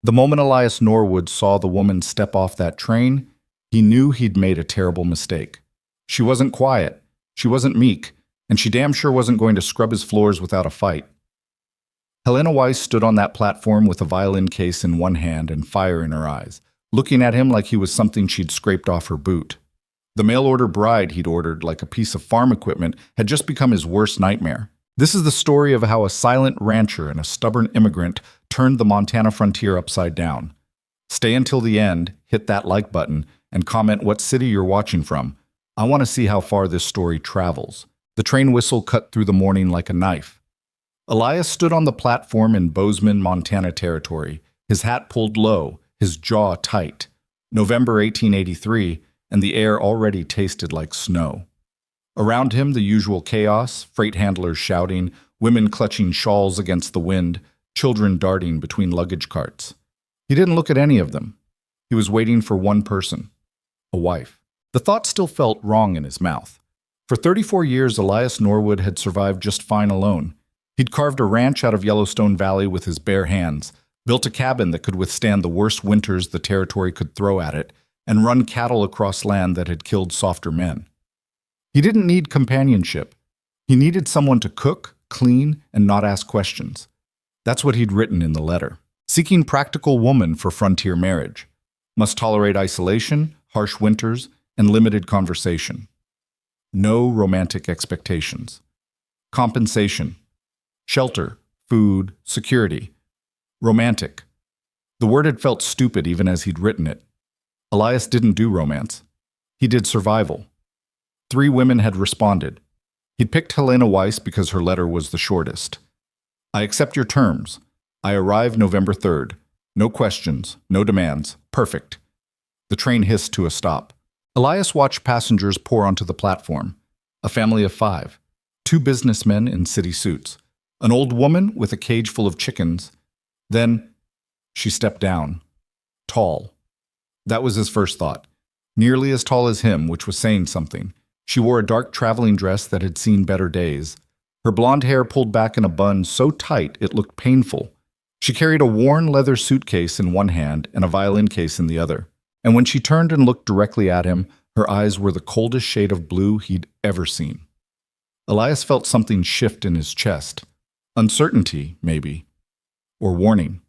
The moment Elias Norwood saw the woman step off that train, he knew he'd made a terrible mistake. She wasn't quiet, she wasn't meek, and she damn sure wasn't going to scrub his floors without a fight. Helena Weiss stood on that platform with a violin case in one hand and fire in her eyes, looking at him like he was something she'd scraped off her boot. The mail-order bride he'd ordered, like a piece of farm equipment, had just become his worst nightmare. This is the story of how a silent rancher and a stubborn immigrant turned the Montana frontier upside down. Stay until the end, hit that like button, and comment what city you're watching from. I want to see how far this story travels. The train whistle cut through the morning like a knife. Elias stood on the platform in Bozeman, Montana territory, his hat pulled low, his jaw tight. November 1883, and the air already tasted like snow. Around him, the usual chaos, freight handlers shouting, women clutching shawls against the wind, children darting between luggage carts. He didn't look at any of them. He was waiting for one person, a wife. The thought still felt wrong in his mouth. For 34 years, Elias Norwood had survived just fine alone. He'd carved a ranch out of Yellowstone Valley with his bare hands, built a cabin that could withstand the worst winters the territory could throw at it, and run cattle across land that had killed softer men. He didn't need companionship. He needed someone to cook, clean, and not ask questions. That's what he'd written in the letter. Seeking practical woman for frontier marriage. Must tolerate isolation, harsh winters, and limited conversation. No romantic expectations. Compensation. Shelter, food, security. Romantic. The word had felt stupid even as he'd written it. Elias didn't do romance. He did survival. 3 women had responded. He'd picked Helena Weiss because her letter was the shortest. I accept your terms. I arrive November 3rd. No questions, no demands. Perfect. The train hissed to a stop. Elias watched passengers pour onto the platform. A family of 5. 2 businessmen in city suits. An old woman with a cage full of chickens. Then, she stepped down. Tall. That was his first thought. Nearly as tall as him, which was saying something. She wore a dark traveling dress that had seen better days. Her blonde hair pulled back in a bun so tight it looked painful. She carried a worn leather suitcase in one hand and a violin case in the other. And when she turned and looked directly at him, her eyes were the coldest shade of blue he'd ever seen. Elias felt something shift in his chest. Uncertainty, maybe. Or warning.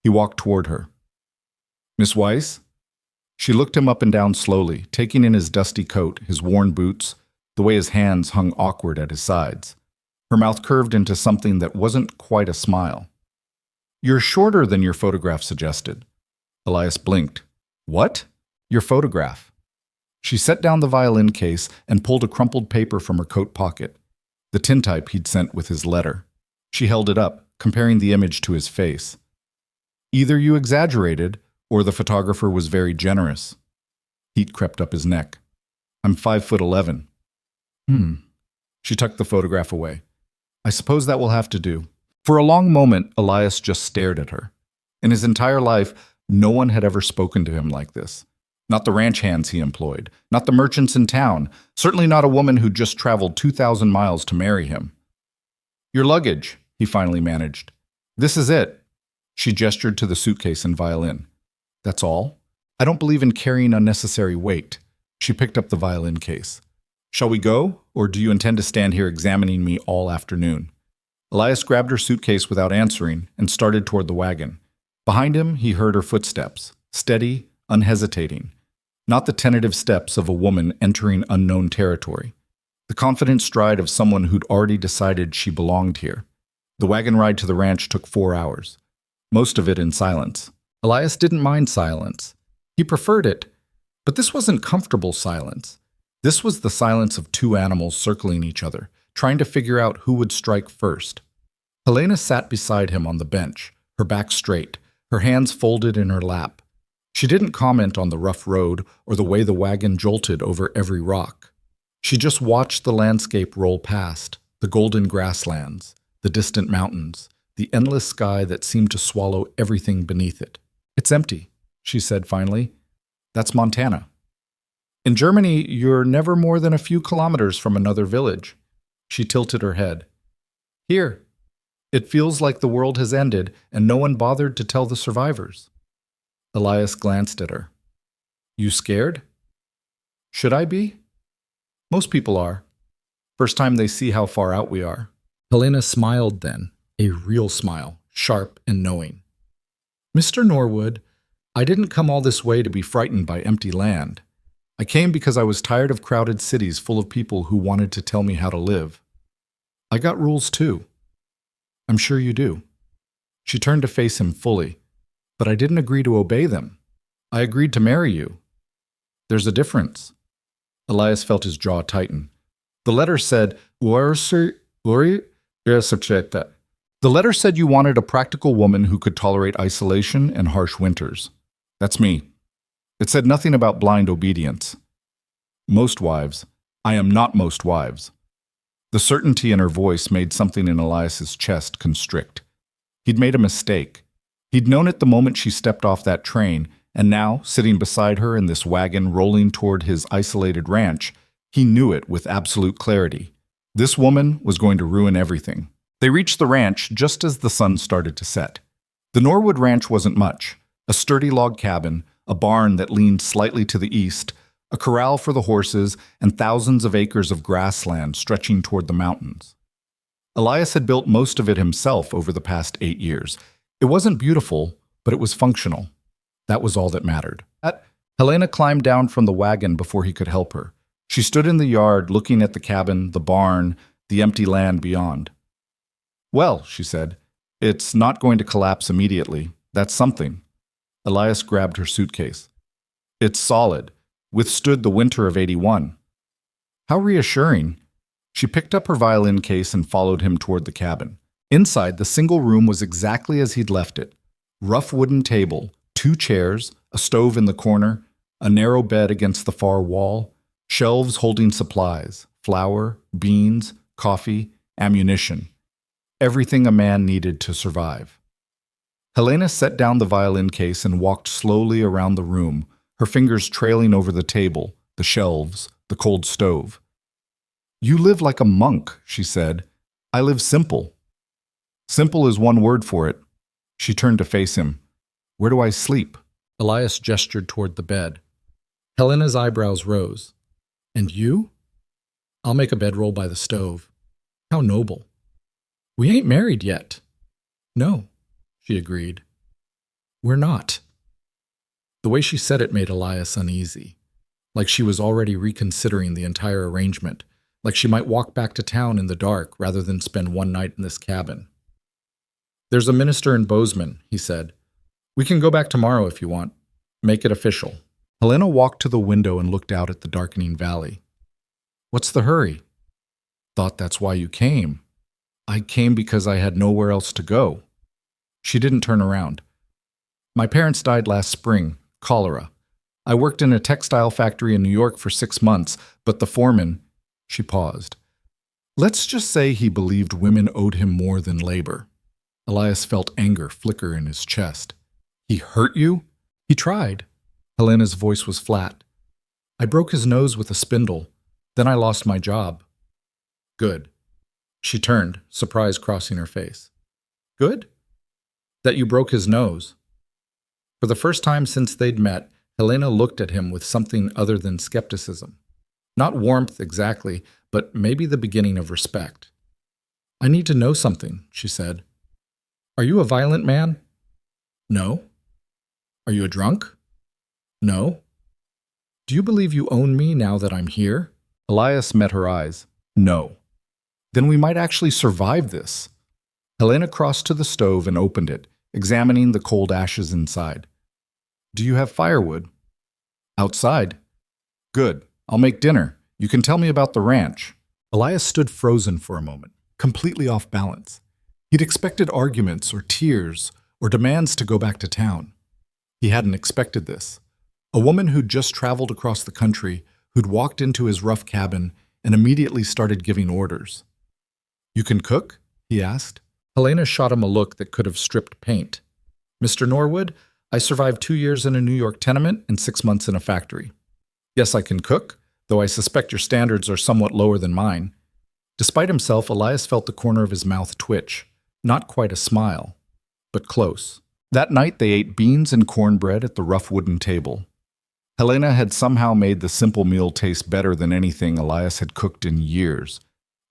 He walked toward her. Miss Weiss? She looked him up and down slowly, taking in his dusty coat, his worn boots, the way his hands hung awkward at his sides. Her mouth curved into something that wasn't quite a smile. You're shorter than your photograph suggested. Elias blinked. What? Your photograph. She set down the violin case and pulled a crumpled paper from her coat pocket, the tintype he'd sent with his letter. She held it up, comparing the image to his face. Either you exaggerated, or the photographer was very generous. Heat crept up his neck. I'm 5'11". She tucked the photograph away. I suppose that will have to do. For a long moment, Elias just stared at her. In his entire life, no one had ever spoken to him like this. Not the ranch hands he employed, not the merchants in town, certainly not a woman who'd just traveled 2,000 miles to marry him. Your luggage, he finally managed. This is it. She gestured to the suitcase and violin. That's all? I don't believe in carrying unnecessary weight. She picked up the violin case. Shall we go, or do you intend to stand here examining me all afternoon? Elias grabbed her suitcase without answering and started toward the wagon. Behind him, he heard her footsteps, steady, unhesitating. Not the tentative steps of a woman entering unknown territory. The confident stride of someone who'd already decided she belonged here. The wagon ride to the ranch took 4 hours, most of it in silence. Elias didn't mind silence. He preferred it, but this wasn't comfortable silence. This was the silence of 2 animals circling each other, trying to figure out who would strike first. Helena sat beside him on the bench, her back straight, her hands folded in her lap. She didn't comment on the rough road or the way the wagon jolted over every rock. She just watched the landscape roll past, the golden grasslands, the distant mountains, the endless sky that seemed to swallow everything beneath it. It's empty, she said finally. That's Montana. In Germany, you're never more than a few kilometers from another village. She tilted her head. Here, It feels like the world has ended and no one bothered to tell the survivors. Elias glanced at her. You scared? Should I be? Most people are. First time they see how far out we are. Helena smiled then, a real smile, sharp and knowing. Mr. Norwood, I didn't come all this way to be frightened by empty land. I came because I was tired of crowded cities full of people who wanted to tell me how to live. I got rules too. I'm sure you do. She turned to face him fully. But I didn't agree to obey them. I agreed to marry you. There's a difference. Elias felt his jaw tighten. The letter said, The letter said you wanted a practical woman who could tolerate isolation and harsh winters. That's me. It said nothing about blind obedience. Most wives. I am not most wives. The certainty in her voice made something in Elias's chest constrict. He'd made a mistake. He'd known it the moment she stepped off that train, and now, sitting beside her in this wagon rolling toward his isolated ranch, he knew it with absolute clarity. This woman was going to ruin everything. They reached the ranch just as the sun started to set. The Norwood Ranch wasn't much. A sturdy log cabin, a barn that leaned slightly to the east, a corral for the horses, and thousands of acres of grassland stretching toward the mountains. Elias had built most of it himself over the past 8 years. It wasn't beautiful, but it was functional. That was all that mattered. Helena climbed down from the wagon before he could help her. She stood in the yard looking at the cabin, the barn, the empty land beyond. Well, she said, it's not going to collapse immediately. That's something. Elias grabbed her suitcase. It's solid. Withstood the winter of '81. How reassuring. She picked up her violin case and followed him toward the cabin. Inside, the single room was exactly as he'd left it. Rough wooden table, 2 chairs, a stove in the corner, a narrow bed against the far wall, shelves holding supplies, flour, beans, coffee, ammunition. Everything a man needed to survive. Helena set down the violin case and walked slowly around the room, her fingers trailing over the table, the shelves, the cold stove. You live like a monk, she said. I live simple. Simple is one word for it. She turned to face him. Where do I sleep? Elias gestured toward the bed. Helena's eyebrows rose. And you? I'll make a bedroll by the stove. How noble. We ain't married yet. No, she agreed. We're not. The way she said it made Elias uneasy, like she was already reconsidering the entire arrangement, like she might walk back to town in the dark rather than spend one night in this cabin. There's a minister in Bozeman, he said. We can go back tomorrow if you want. Make it official. Helena walked to the window and looked out at the darkening valley. What's the hurry? Thought that's why you came. I came because I had nowhere else to go. She didn't turn around. My parents died last spring, cholera. I worked in a textile factory in New York for 6 months, but the foreman, she paused. Let's just say he believed women owed him more than labor. Elias felt anger flicker in his chest. He hurt you? He tried. Helena's voice was flat. I broke his nose with a spindle. Then I lost my job. Good. She turned, surprise crossing her face. Good? That you broke his nose. For the first time since they'd met, Helena looked at him with something other than skepticism. Not warmth exactly, but maybe the beginning of respect. I need to know something, she said. Are you a violent man? No. Are you a drunk? No. Do you believe you own me now that I'm here? Elias met her eyes. No. Then we might actually survive this. Helena crossed to the stove and opened it, examining the cold ashes inside. Do you have firewood? Outside. Good. I'll make dinner. You can tell me about the ranch. Elias stood frozen for a moment, completely off balance. He'd expected arguments or tears or demands to go back to town. He hadn't expected this. A woman who'd just traveled across the country, who'd walked into his rough cabin and immediately started giving orders. You can cook? He asked. Helena shot him a look that could have stripped paint. Mr. Norwood, I survived 2 years in a New York tenement and 6 months in a factory. Yes, I can cook, though I suspect your standards are somewhat lower than mine. Despite himself, Elias felt the corner of his mouth twitch. Not quite a smile, but close. That night they ate beans and cornbread at the rough wooden table. Helena had somehow made the simple meal taste better than anything Elias had cooked in years.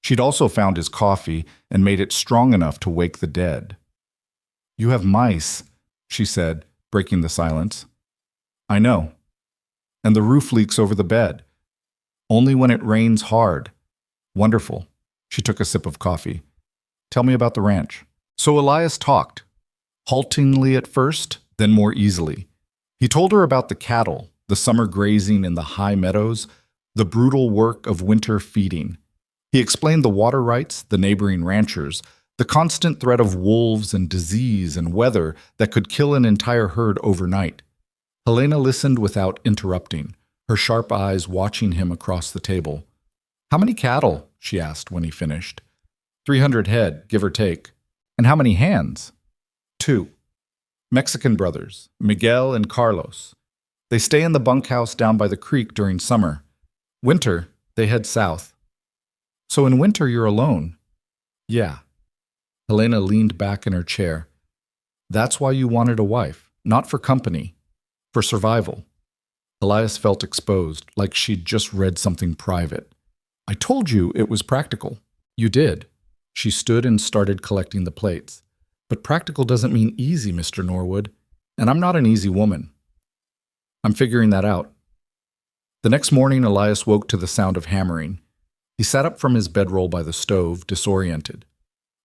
She'd also found his coffee and made it strong enough to wake the dead. "You have mice," she said, breaking the silence. "I know. And the roof leaks over the bed. Only when it rains hard." "Wonderful." She took a sip of coffee. "Tell me about the ranch." So Elias talked, haltingly at first, then more easily. He told her about the cattle, the summer grazing in the high meadows, the brutal work of winter feeding. He explained the water rights, the neighboring ranchers, the constant threat of wolves and disease and weather that could kill an entire herd overnight. Helena listened without interrupting, her sharp eyes watching him across the table. "How many cattle?" she asked when he finished. 300 head, give or take. "And how many hands?" 2. Mexican brothers, Miguel and Carlos. They stay in the bunkhouse down by the creek during summer. Winter, they head south. "So in winter you're alone?" "Yeah." Helena leaned back in her chair. "That's why you wanted a wife, not for company, for survival." Elias felt exposed, like she'd just read something private. "I told you it was practical." "You did." She stood and started collecting the plates. "But practical doesn't mean easy, Mr. Norwood, and I'm not an easy woman." "I'm figuring that out." The next morning, Elias woke to the sound of hammering. He sat up from his bedroll by the stove, disoriented.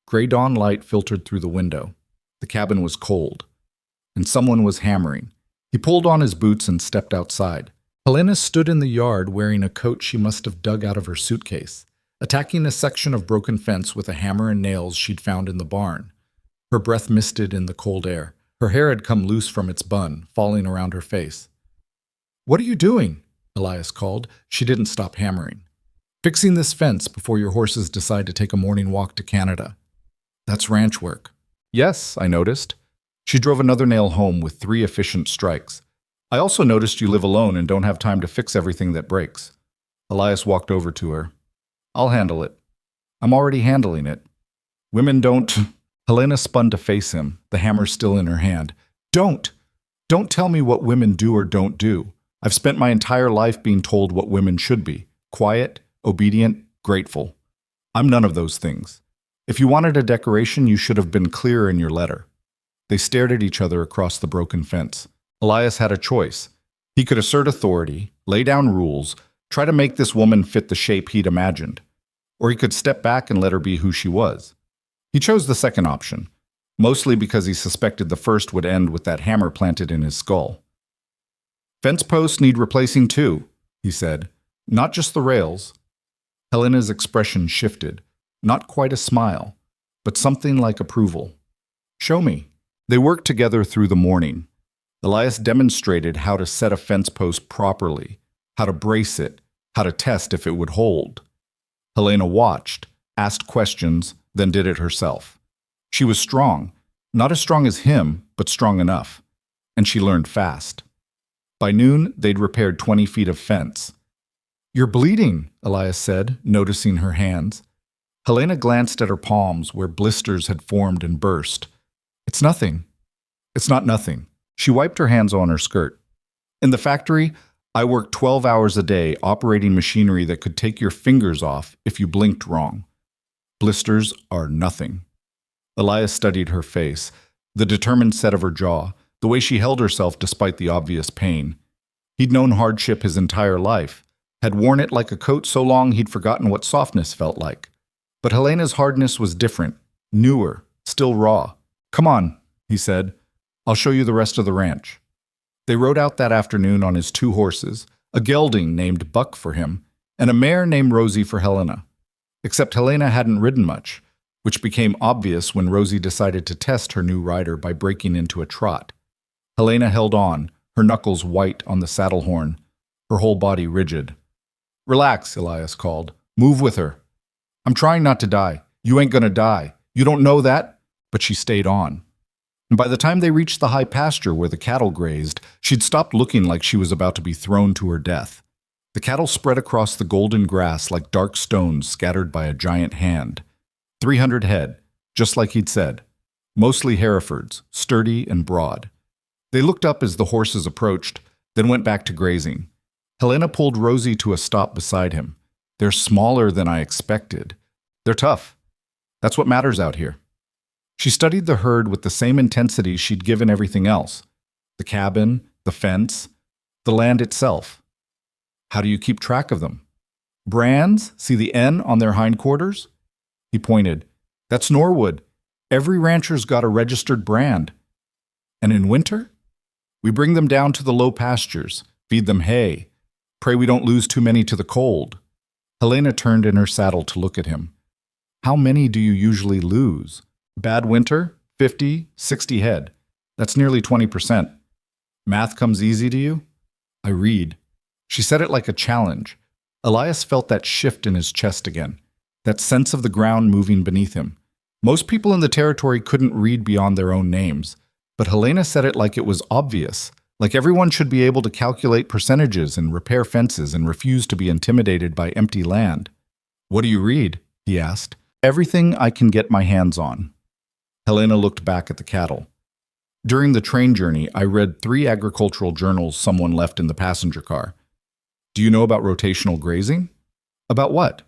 Gray dawn light filtered through the window. The cabin was cold, and someone was hammering. He pulled on his boots and stepped outside. Helena stood in the yard wearing a coat she must have dug out of her suitcase, attacking a section of broken fence with a hammer and nails she'd found in the barn. Her breath misted in the cold air. Her hair had come loose from its bun, falling around her face. "What are you doing?" Elias called. She didn't stop hammering. "Fixing this fence before your horses decide to take a morning walk to Canada." "That's ranch work." "Yes, I noticed." She drove another nail home with 3 efficient strikes. "I also noticed you live alone and don't have time to fix everything that breaks." Elias walked over to her. "I'll handle it." "I'm already handling it." "Women don't—" Helena spun to face him, the hammer still in her hand. "Don't! Don't tell me what women do or don't do. I've spent my entire life being told what women should be. Quiet, obedient, grateful. I'm none of those things. If you wanted a decoration, you should have been clearer in your letter." They stared at each other across the broken fence. Elias had a choice. He could assert authority, lay down rules, try to make this woman fit the shape he'd imagined. Or he could step back and let her be who she was. He chose the second option, mostly because he suspected the first would end with that hammer planted in his skull. "Fence posts need replacing too," he said. "Not just the rails." Helena's expression shifted, not quite a smile, but something like approval. "Show me." They worked together through the morning. Elias demonstrated how to set a fence post properly, how to brace it, how to test if it would hold. Helena watched, asked questions, then did it herself. She was strong, not as strong as him, but strong enough. And she learned fast. By noon, they'd repaired 20 feet of fence. "You're bleeding," Elias said, noticing her hands. Helena glanced at her palms where blisters had formed and burst. "It's nothing." "It's not nothing." She wiped her hands on her skirt. "In the factory, I worked 12 hours a day operating machinery that could take your fingers off if you blinked wrong. Blisters are nothing." Elias studied her face, the determined set of her jaw, the way she held herself despite the obvious pain. He'd known hardship his entire life, had worn it like a coat so long he'd forgotten what softness felt like. But Helena's hardness was different, newer, still raw. "Come on," he said. "I'll show you the rest of the ranch." They rode out that afternoon on his 2 horses, a gelding named Buck for him, and a mare named Rosie for Helena. Except Helena hadn't ridden much, which became obvious when Rosie decided to test her new rider by breaking into a trot. Helena held on, her knuckles white on the saddle horn, her whole body rigid. "Relax," Elias called. "Move with her." "I'm trying not to die." "You ain't gonna die. You don't know that?" But she stayed on. And by the time they reached the high pasture where the cattle grazed, she'd stopped looking like she was about to be thrown to her death. The cattle spread across the golden grass like dark stones scattered by a giant hand. 300 head, just like he'd said. Mostly Herefords, sturdy and broad. They looked up as the horses approached, then went back to grazing. Helena pulled Rosie to a stop beside him. They're smaller than I expected. They're tough. That's what matters out here. She studied the herd with the same intensity she'd given everything else. The cabin, the fence, the land itself. How do you keep track of them? Brands? See the N on their hindquarters? He pointed. That's Norwood. Every rancher's got a registered brand. And in winter? We bring them down to the low pastures, feed them hay, pray we don't lose too many to the cold. Helena turned in her saddle to look at him. How many do you usually lose? Bad winter? 50, 60 head. That's nearly 20%. Math comes easy to you? I read. She said it like a challenge. Elias felt that shift in his chest again, that sense of the ground moving beneath him. Most people in the territory couldn't read beyond their own names, but Helena said it like it was obvious, like everyone should be able to calculate percentages and repair fences and refuse to be intimidated by empty land. What do you read? He asked. Everything I can get my hands on. Helena looked back at the cattle. During the train journey, I read 3 agricultural journals someone left in the passenger car. Do you know about rotational grazing? About what?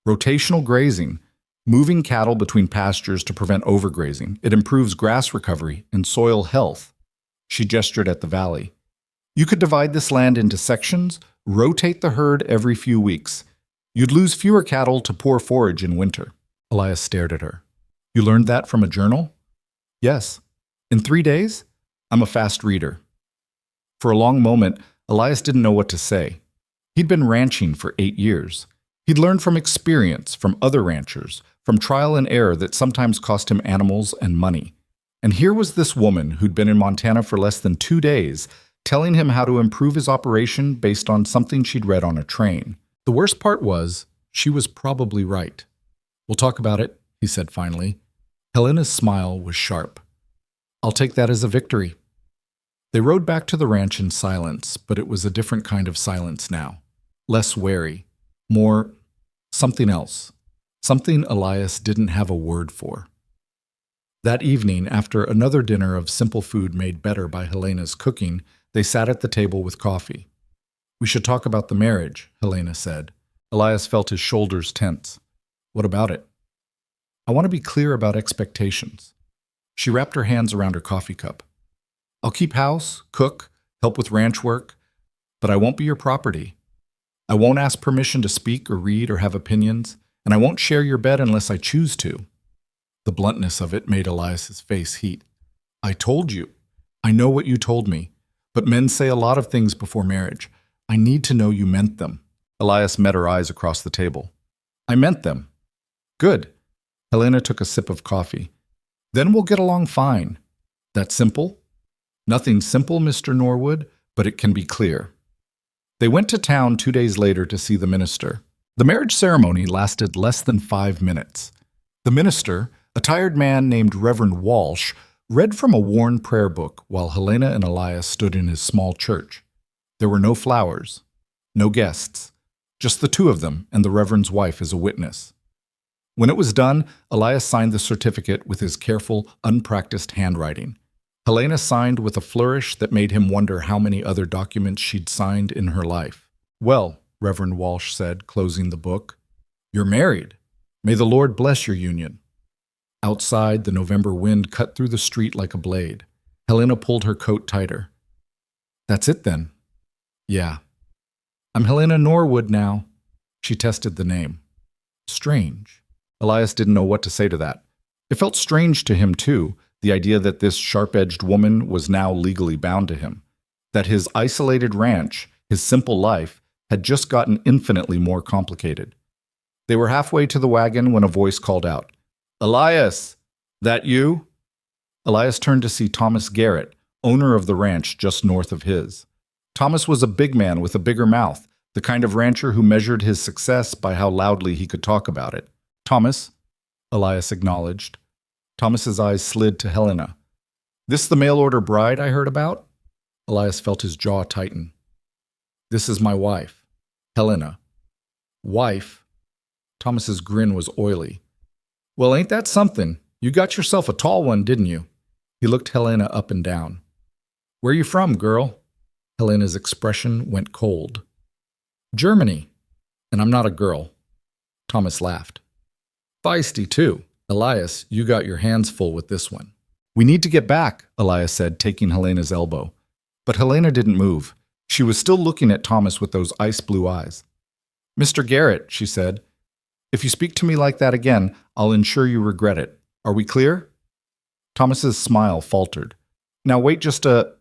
Rotational grazing. Moving cattle between pastures to prevent overgrazing. It improves grass recovery and soil health. She gestured at the valley. You could divide this land into sections, rotate the herd every few weeks. You'd lose fewer cattle to poor forage in winter. Elias stared at her. You learned that from a journal? Yes. In 3 days? I'm a fast reader. For a long moment, Elias didn't know what to say. He'd been ranching for 8 years. He'd learned from experience, from other ranchers, from trial and error that sometimes cost him animals and money. And here was this woman who'd been in Montana for less than 2 days, telling him how to improve his operation based on something she'd read on a train. The worst part was, she was probably right. We'll talk about it, he said finally. Helena's smile was sharp. I'll take that as a victory. They rode back to the ranch in silence, but it was a different kind of silence now. Less wary. More something else. Something Elias didn't have a word for. That evening, after another dinner of simple food made better by Helena's cooking, they sat at the table with coffee. We should talk about the marriage, Helena said. Elias felt his shoulders tense. What about it? I want to be clear about expectations. She wrapped her hands around her coffee cup. I'll keep house, cook, help with ranch work, but I won't be your property. I won't ask permission to speak or read or have opinions, and I won't share your bed unless I choose to. The bluntness of it made Elias's face heat. I told you. I know what you told me, but men say a lot of things before marriage. I need to know you meant them. Elias met her eyes across the table. I meant them. Good. Helena took a sip of coffee. Then we'll get along fine. That simple? Nothing simple, Mr. Norwood, but it can be clear. They went to town 2 days later to see the minister. The marriage ceremony lasted less than 5 minutes. The minister, a tired man named Reverend Walsh, read from a worn prayer book while Helena and Elias stood in his small church. There were no flowers, no guests, just the 2 of them and the Reverend's wife as a witness. When it was done, Elias signed the certificate with his careful, unpracticed handwriting. Helena signed with a flourish that made him wonder how many other documents she'd signed in her life. Well, Reverend Walsh said, closing the book, you're married. May the Lord bless your union. Outside, the November wind cut through the street like a blade. Helena pulled her coat tighter. That's it then. Yeah. I'm Helena Norwood now. She tested the name. Strange. Elias didn't know what to say to that. It felt strange to him, too, the idea that this sharp-edged woman was now legally bound to him, that his isolated ranch, his simple life, had just gotten infinitely more complicated. They were halfway to the wagon when a voice called out, Elias, that you? Elias turned to see Thomas Garrett, owner of the ranch just north of his. Thomas was a big man with a bigger mouth, the kind of rancher who measured his success by how loudly he could talk about it. Thomas, Elias acknowledged. Thomas's eyes slid to Helena. This the mail-order bride I heard about? Elias felt his jaw tighten. This is my wife, Helena. Wife? Thomas's grin was oily. Well, ain't that something? You got yourself a tall one, didn't you? He looked Helena up and down. Where you from, girl? Helena's expression went cold. Germany. And I'm not a girl. Thomas laughed. Feisty, too. Elias, you got your hands full with this one. We need to get back, Elias said, taking Helena's elbow. But Helena didn't move. She was still looking at Thomas with those ice-blue eyes. Mr. Garrett, she said, if you speak to me like that again, I'll ensure you regret it. Are we clear? Thomas's smile faltered. Now wait just a...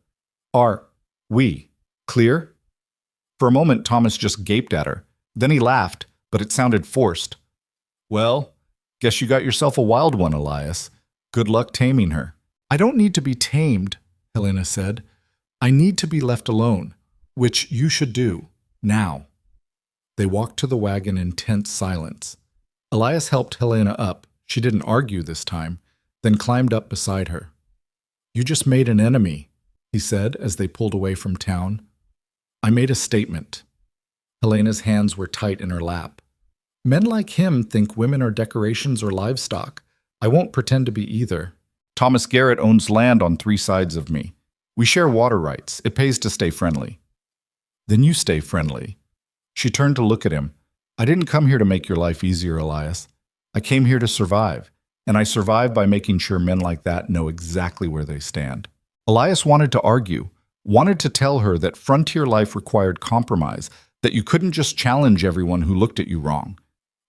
Are we clear? For a moment, Thomas just gaped at her. Then he laughed, but it sounded forced. Well, guess you got yourself a wild one, Elias. Good luck taming her. I don't need to be tamed, Helena said. I need to be left alone, which you should do, now. They walked to the wagon in tense silence. Elias helped Helena up. She didn't argue this time, then climbed up beside her. You just made an enemy, he said as they pulled away from town. I made a statement. Helena's hands were tight in her lap. Men like him think women are decorations or livestock. I won't pretend to be either. Thomas Garrett owns land on 3 sides of me. We share water rights. It pays to stay friendly. Then you stay friendly. She turned to look at him. I didn't come here to make your life easier, Elias. I came here to survive, and I survive by making sure men like that know exactly where they stand. Elias wanted to argue, wanted to tell her that frontier life required compromise, that you couldn't just challenge everyone who looked at you wrong.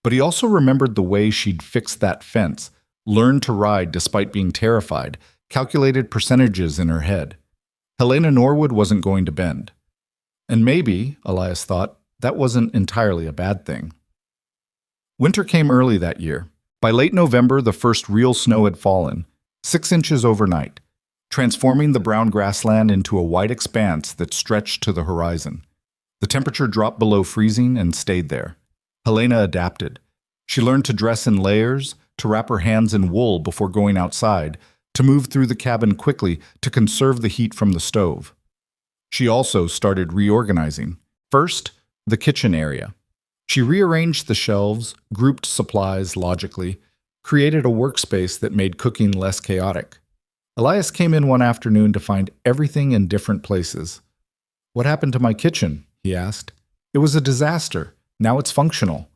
But he also remembered the way she'd fixed that fence, learned to ride despite being terrified, calculated percentages in her head. Helena Norwood wasn't going to bend. And maybe, Elias thought, that wasn't entirely a bad thing. Winter came early that year. By late November, the first real snow had fallen, 6 inches overnight, transforming the brown grassland into a white expanse that stretched to the horizon. The temperature dropped below freezing and stayed there. Helena adapted. She learned to dress in layers, to wrap her hands in wool before going outside, to move through the cabin quickly to conserve the heat from the stove. She also started reorganizing. First, the kitchen area. She rearranged the shelves, grouped supplies logically, created a workspace that made cooking less chaotic. Elias came in one afternoon to find everything in different places. What happened to my kitchen? He asked. It was a disaster. Now it's functional.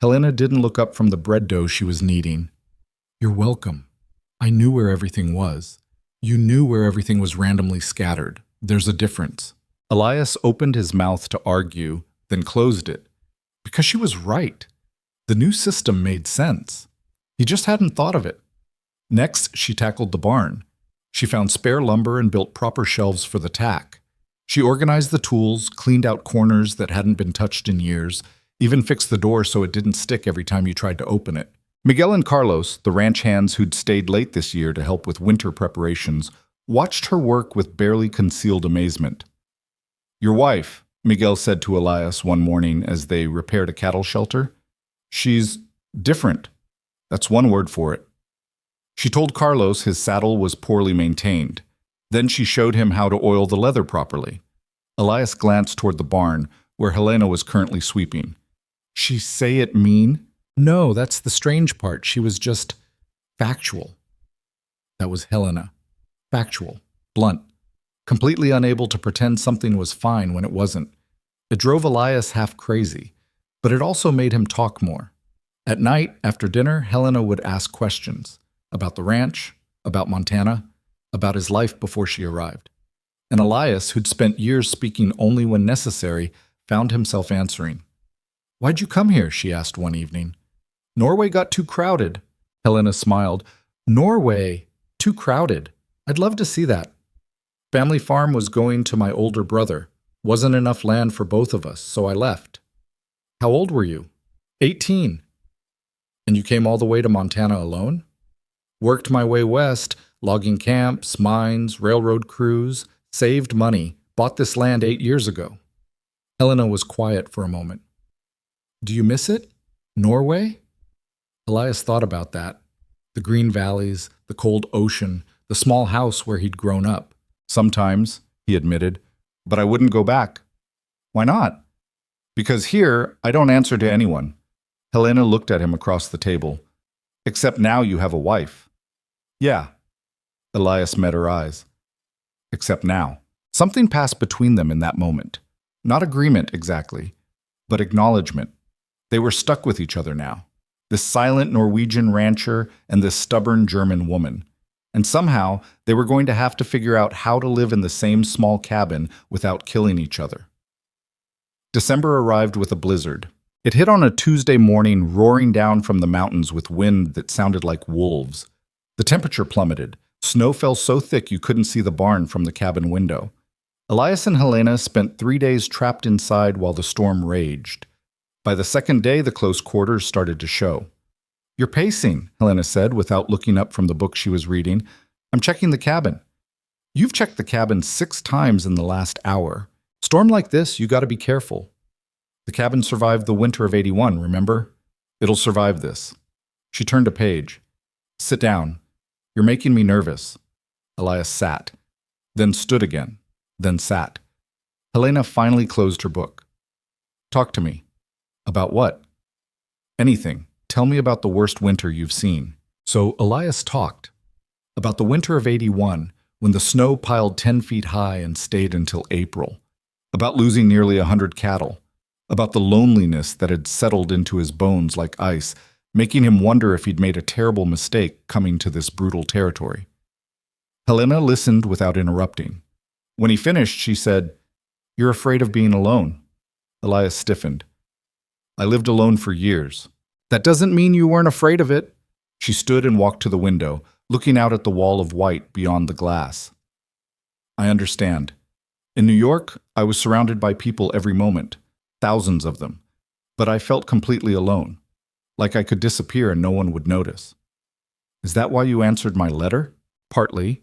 Helena didn't look up from the bread dough she was kneading. You're welcome. I knew where everything was. You knew where everything was randomly scattered. There's a difference. Elias opened his mouth to argue, then closed it. Because she was right. The new system made sense. He just hadn't thought of it. Next, she tackled the barn. She found spare lumber and built proper shelves for the tack. She organized the tools, cleaned out corners that hadn't been touched in years, even fixed the door so it didn't stick every time you tried to open it. Miguel and Carlos, the ranch hands who'd stayed late this year to help with winter preparations, watched her work with barely concealed amazement. Your wife, Miguel said to Elias one morning as they repaired a cattle shelter, she's different. That's one word for it. She told Carlos his saddle was poorly maintained. Then she showed him how to oil the leather properly. Elias glanced toward the barn, where Helena was currently sweeping. She say it mean? No, that's the strange part. She was just factual. That was Helena. Factual. Blunt. Completely unable to pretend something was fine when it wasn't. It drove Elias half crazy, but it also made him talk more. At night, after dinner, Helena would ask questions about the ranch, about Montana, about his life before she arrived. And Elias, who'd spent years speaking only when necessary, found himself answering. Why'd you come here? She asked one evening. Norway got too crowded. Helena smiled. Norway? Too crowded. I'd love to see that. Family farm was going to my older brother. Wasn't enough land for both of us, so I left. How old were you? 18. And you came all the way to Montana alone? Worked my way west, logging camps, mines, railroad crews, saved money, bought this land 8 years ago. Helena was quiet for a moment. Do you miss it? Norway? Elias thought about that. The green valleys, the cold ocean, the small house where he'd grown up. Sometimes, he admitted, but I wouldn't go back. Why not? Because here, I don't answer to anyone. Helena looked at him across the table. Except now you have a wife. Yeah. Elias met her eyes. Except now. Something passed between them in that moment. Not agreement exactly, but acknowledgement. They were stuck with each other now. This silent Norwegian rancher and this stubborn German woman. And somehow, they were going to have to figure out how to live in the same small cabin without killing each other. December arrived with a blizzard. It hit on a Tuesday morning, roaring down from the mountains with wind that sounded like wolves. The temperature plummeted. Snow fell so thick you couldn't see the barn from the cabin window. Elias and Helena spent 3 days trapped inside while the storm raged. By the second day, the close quarters started to show. "You're pacing," Helena said without looking up from the book she was reading. "I'm checking the cabin." "You've checked the cabin 6 times in the last hour. Storm like this, you gotta be careful." "The cabin survived the winter of '81, remember? It'll survive this." She turned a page. "Sit down. You're making me nervous." Elias sat, then stood again, then sat. Helena finally closed her book. "Talk to me." "About what?" "Anything. Tell me about the worst winter you've seen." So Elias talked. About the winter of '81, when the snow piled 10 feet high and stayed until April. About losing nearly 100 cattle. About the loneliness that had settled into his bones like ice, making him wonder if he'd made a terrible mistake coming to this brutal territory. Helena listened without interrupting. When he finished, she said, "You're afraid of being alone." Elias stiffened. "I lived alone for years." "That doesn't mean you weren't afraid of it." She stood and walked to the window, looking out at the wall of white beyond the glass. "I understand. In New York, I was surrounded by people every moment, thousands of them, but I felt completely alone, like I could disappear and no one would notice." "Is that why you answered my letter?" "Partly."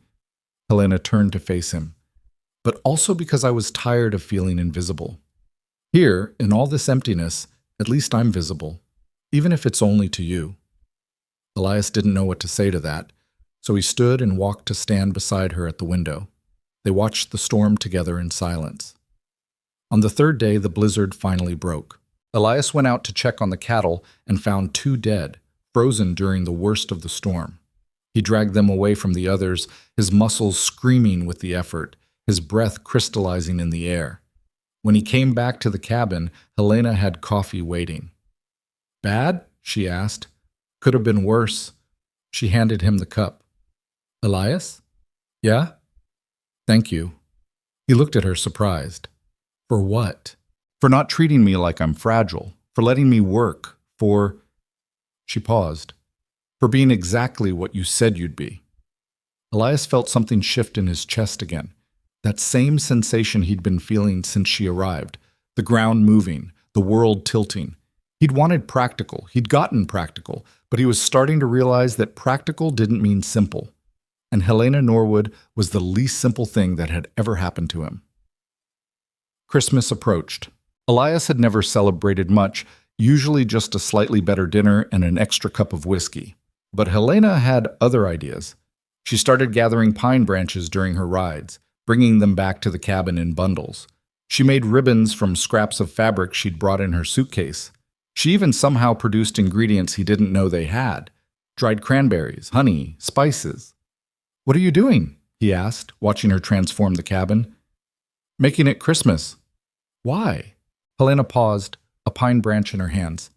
Helena turned to face him. "But also because I was tired of feeling invisible. Here, in all this emptiness, at least I'm visible, even if it's only to you." Elias didn't know what to say to that, so he stood and walked to stand beside her at the window. They watched the storm together in silence. On the 3rd day, the blizzard finally broke. Elias went out to check on the cattle and found 2 dead, frozen during the worst of the storm. He dragged them away from the others, his muscles screaming with the effort, his breath crystallizing in the air. When he came back to the cabin, Helena had coffee waiting. "Bad?" she asked. "Could have been worse." She handed him the cup. "Elias?" "Yeah?" "Thank you." He looked at her surprised. "For what?" "For not treating me like I'm fragile, for letting me work, for—" She paused. "For being exactly what you said you'd be." Elias felt something shift in his chest again. That same sensation he'd been feeling since she arrived. The ground moving, the world tilting. He'd wanted practical, he'd gotten practical, but he was starting to realize that practical didn't mean simple. And Helena Norwood was the least simple thing that had ever happened to him. Christmas approached. Elias had never celebrated much, usually just a slightly better dinner and an extra cup of whiskey. But Helena had other ideas. She started gathering pine branches during her rides, bringing them back to the cabin in bundles. She made ribbons from scraps of fabric she'd brought in her suitcase. She even somehow produced ingredients he didn't know they had. Dried cranberries, honey, spices. "What are you doing?" he asked, watching her transform the cabin. "Making it Christmas." "Why?" Helena paused, a pine branch in her hands.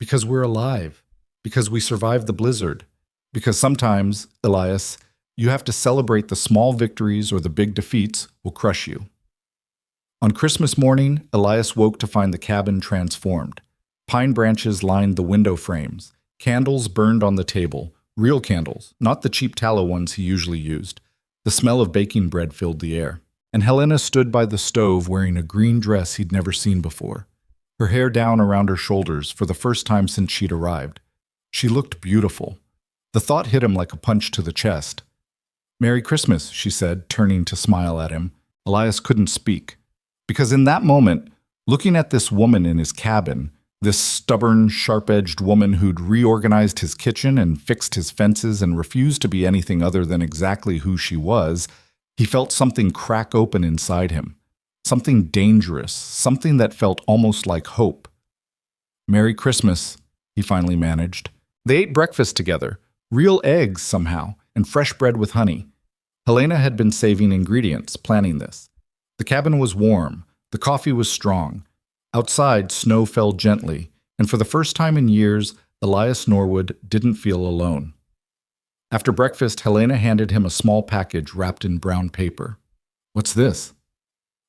"Because we're alive. Because we survived the blizzard. Because sometimes, Elias, you have to celebrate the small victories or the big defeats will crush you." On Christmas morning, Elias woke to find the cabin transformed. Pine branches lined the window frames. Candles burned on the table. Real candles, not the cheap tallow ones he usually used. The smell of baking bread filled the air. And Helena stood by the stove wearing a green dress he'd never seen before. Her hair down around her shoulders for the first time since she'd arrived. She looked beautiful. The thought hit him like a punch to the chest. "Merry Christmas," she said, turning to smile at him. Elias couldn't speak. Because in that moment, looking at this woman in his cabin, this stubborn, sharp-edged woman who'd reorganized his kitchen and fixed his fences and refused to be anything other than exactly who she was, he felt something crack open inside him. Something dangerous, something that felt almost like hope. "Merry Christmas," he finally managed. They ate breakfast together, real eggs somehow, and fresh bread with honey. Helena had been saving ingredients, planning this. The cabin was warm, the coffee was strong. Outside, snow fell gently, and for the first time in years, Elias Norwood didn't feel alone. After breakfast, Helena handed him a small package wrapped in brown paper. "What's this?"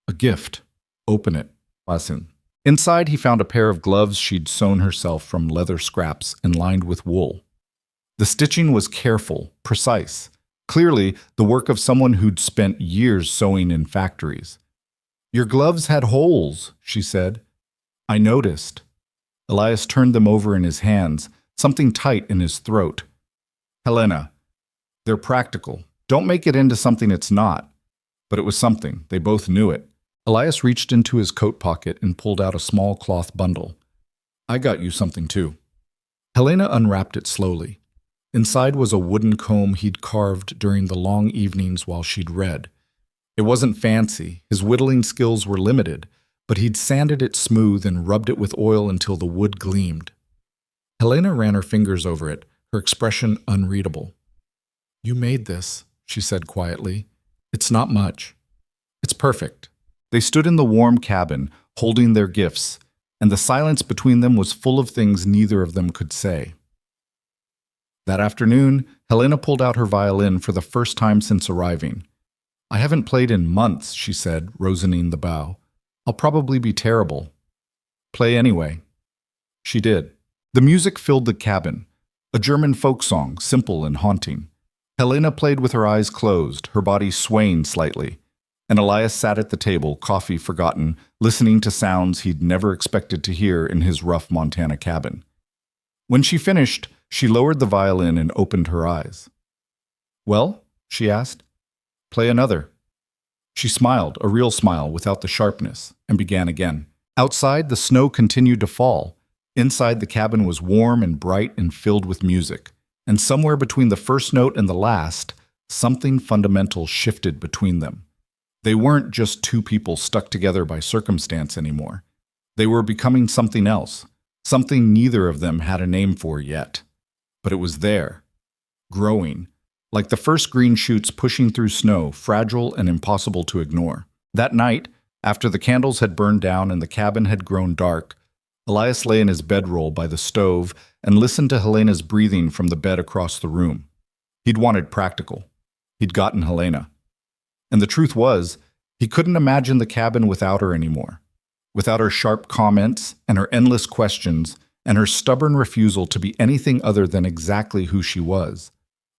"A gift. Open it." Listen. Inside, he found a pair of gloves she'd sewn herself from leather scraps and lined with wool. The stitching was careful, precise, clearly the work of someone who'd spent years sewing in factories. "Your gloves had holes," she said. "I noticed." Elias turned them over in his hands, something tight in his throat. "Helena, they're practical. Don't make it into something it's not." But it was something. They both knew it. Elias reached into his coat pocket and pulled out a small cloth bundle. "I got you something too." Helena unwrapped it slowly. Inside was a wooden comb he'd carved during the long evenings while she'd read. It wasn't fancy, his whittling skills were limited, but he'd sanded it smooth and rubbed it with oil until the wood gleamed. Helena ran her fingers over it, her expression unreadable. "You made this," she said quietly. "It's not much. It's perfect." They stood in the warm cabin, holding their gifts, and the silence between them was full of things neither of them could say. That afternoon, Helena pulled out her violin for the first time since arriving. "I haven't played in months," she said, rosining the bow. "I'll probably be terrible." "Play anyway." She did. The music filled the cabin, a German folk song, simple and haunting. Helena played with her eyes closed, her body swaying slightly, and Elias sat at the table, coffee forgotten, listening to sounds he'd never expected to hear in his rough Montana cabin. When she finished, she lowered the violin and opened her eyes. "Well?" she asked. "Play another." She smiled, a real smile without the sharpness, and began again. Outside, the snow continued to fall. Inside, the cabin was warm and bright and filled with music. And somewhere between the first note and the last, something fundamental shifted between them. They weren't just two people stuck together by circumstance anymore. They were becoming something else, something neither of them had a name for yet. But it was there, growing, like the first green shoots pushing through snow, fragile and impossible to ignore. That night, after the candles had burned down and the cabin had grown dark, Elias lay in his bedroll by the stove and listened to Helena's breathing from the bed across the room. He'd wanted practical. He'd gotten Helena. And the truth was, he couldn't imagine the cabin without her anymore, without her sharp comments and her endless questions and her stubborn refusal to be anything other than exactly who she was.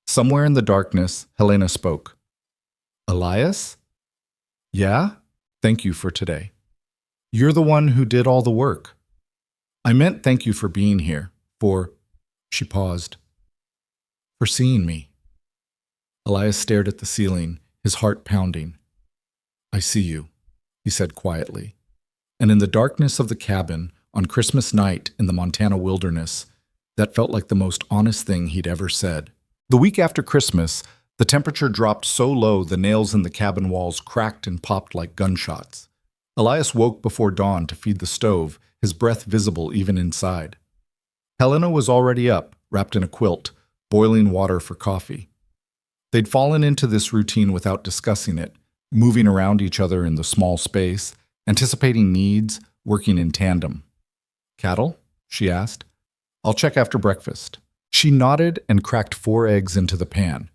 Somewhere in the darkness, Helena spoke. "Elias?" "Yeah? Thank you for today. You're the one who did all the work. I meant thank you for being here, for..." She paused. "For seeing me." Elias stared at the ceiling, his heart pounding. "I see you," he said quietly. And in the darkness of the cabin, on Christmas night in the Montana wilderness, that felt like the most honest thing he'd ever said. The week after Christmas, the temperature dropped so low the nails in the cabin walls cracked and popped like gunshots. Elias woke before dawn to feed the stove, his breath visible even inside. Helena was already up, wrapped in a quilt, boiling water for coffee. They'd fallen into this routine without discussing it, moving around each other in the small space, anticipating needs, working in tandem. "Cattle?" she asked. "I'll check after breakfast." She nodded and cracked 4 eggs into the pan.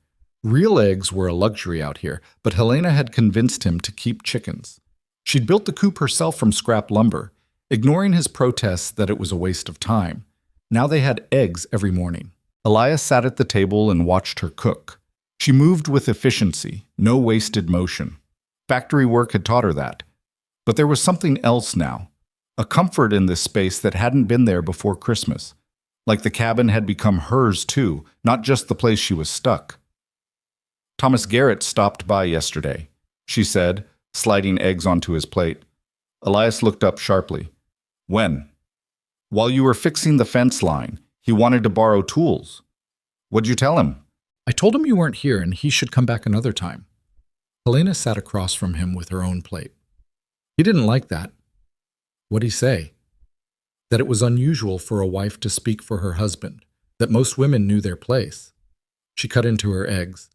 Real eggs were a luxury out here, but Helena had convinced him to keep chickens. She'd built the coop herself from scrap lumber, ignoring his protests that it was a waste of time. Now they had eggs every morning. Elias sat at the table and watched her cook. She moved with efficiency, no wasted motion. Factory work had taught her that. But there was something else now, a comfort in this space that hadn't been there before Christmas. Like the cabin had become hers too, not just the place she was stuck. "Thomas Garrett stopped by yesterday," she said, sliding eggs onto his plate. Elias looked up sharply. "When?" "While you were fixing the fence line. He wanted to borrow tools." "What'd you tell him?" "I told him you weren't here and he should come back another time." Helena sat across from him with her own plate. "He didn't like that." "What'd he say?" "That it was unusual for a wife to speak for her husband. that most women knew their place. She cut into her eggs.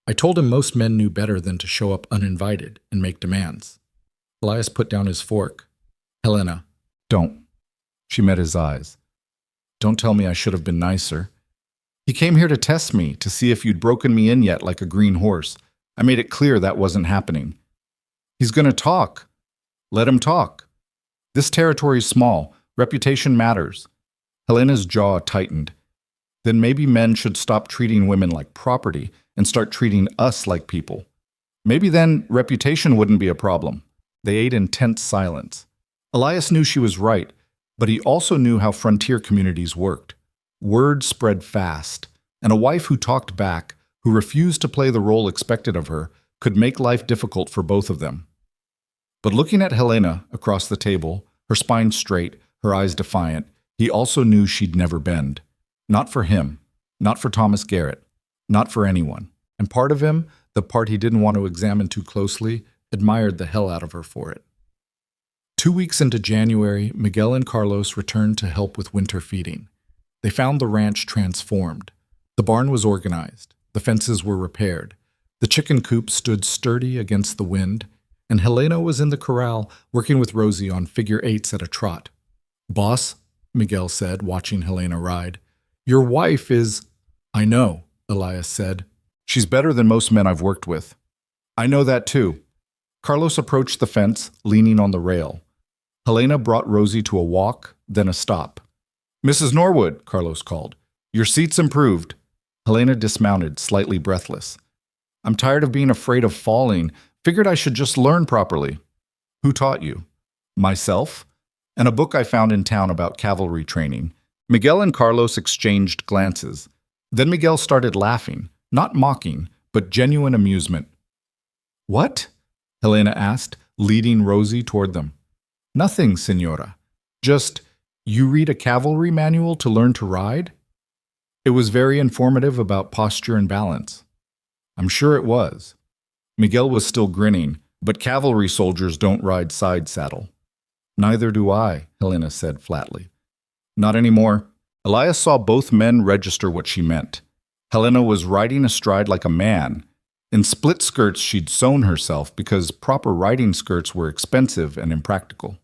I told him most men knew better than to show up uninvited and make demands. Elias put down his fork. Helena, don't. She met his eyes. Don't tell me I should have been nicer. He came here to test me, to see if you'd broken me in yet like a green horse. I made it clear that wasn't happening. He's going to talk. Let him talk. This territory's small. Reputation matters. Helena's jaw tightened. Then maybe men should stop treating women like property and start treating us like people. Maybe then reputation wouldn't be a problem. They ate in tense silence. Elias knew she was right, but he also knew how frontier communities worked. Word spread fast, and a wife who talked back, who refused to play the role expected of her, could make life difficult for both of them. But looking at Helena across the table, her spine straight, her eyes defiant, he also knew she'd never bend. Not for him, not for Thomas Garrett, not for anyone. And part of him, the part he didn't want to examine too closely, admired the hell out of her for it. 2 weeks into January, Miguel and Carlos returned to help with winter feeding. They found the ranch transformed. The barn was organized. The fences were repaired. The chicken coop stood sturdy against the wind, and Helena was in the corral working with Rosie on figure eights at a trot. "Boss," Miguel said, watching Helena ride, "your wife is—" "I know," Elias said. "She's better than most men I've worked with." "I know that too." Carlos approached the fence, leaning on the rail. Helena brought Rosie to a walk, then a stop. "Mrs. Norwood," Carlos called, "your seat's improved." Helena dismounted, slightly breathless. "I'm tired of being afraid of falling. Figured I should just learn properly." "Who taught you?" "Myself. And a book I found in town about cavalry training." Miguel and Carlos exchanged glances. Then Miguel started laughing, not mocking, but genuine amusement. "What?" Helena asked, leading Rosie toward them. "Nothing, senora. Just, you read a cavalry manual to learn to ride?" It was very informative about posture and balance. I'm sure it was. Miguel was still grinning, but cavalry soldiers don't ride side saddle. "Neither do I," Helena said flatly. "Not anymore." Elias saw both men register what she meant. Helena was riding astride like a man. In split skirts she'd sewn herself because proper riding skirts were expensive and impractical.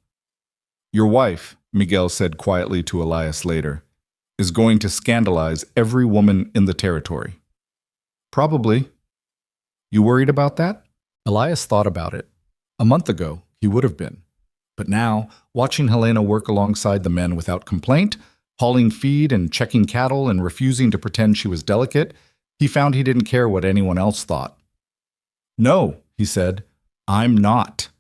"Your wife," Miguel said quietly to Elias later, "is going to scandalize every woman in the territory." "Probably." "You worried about that?" Elias thought about it. A month ago, he would have been. But now, watching Helena work alongside the men without complaint, hauling feed and checking cattle and refusing to pretend she was delicate, he found he didn't care what anyone else thought. "No," he said, "I'm not."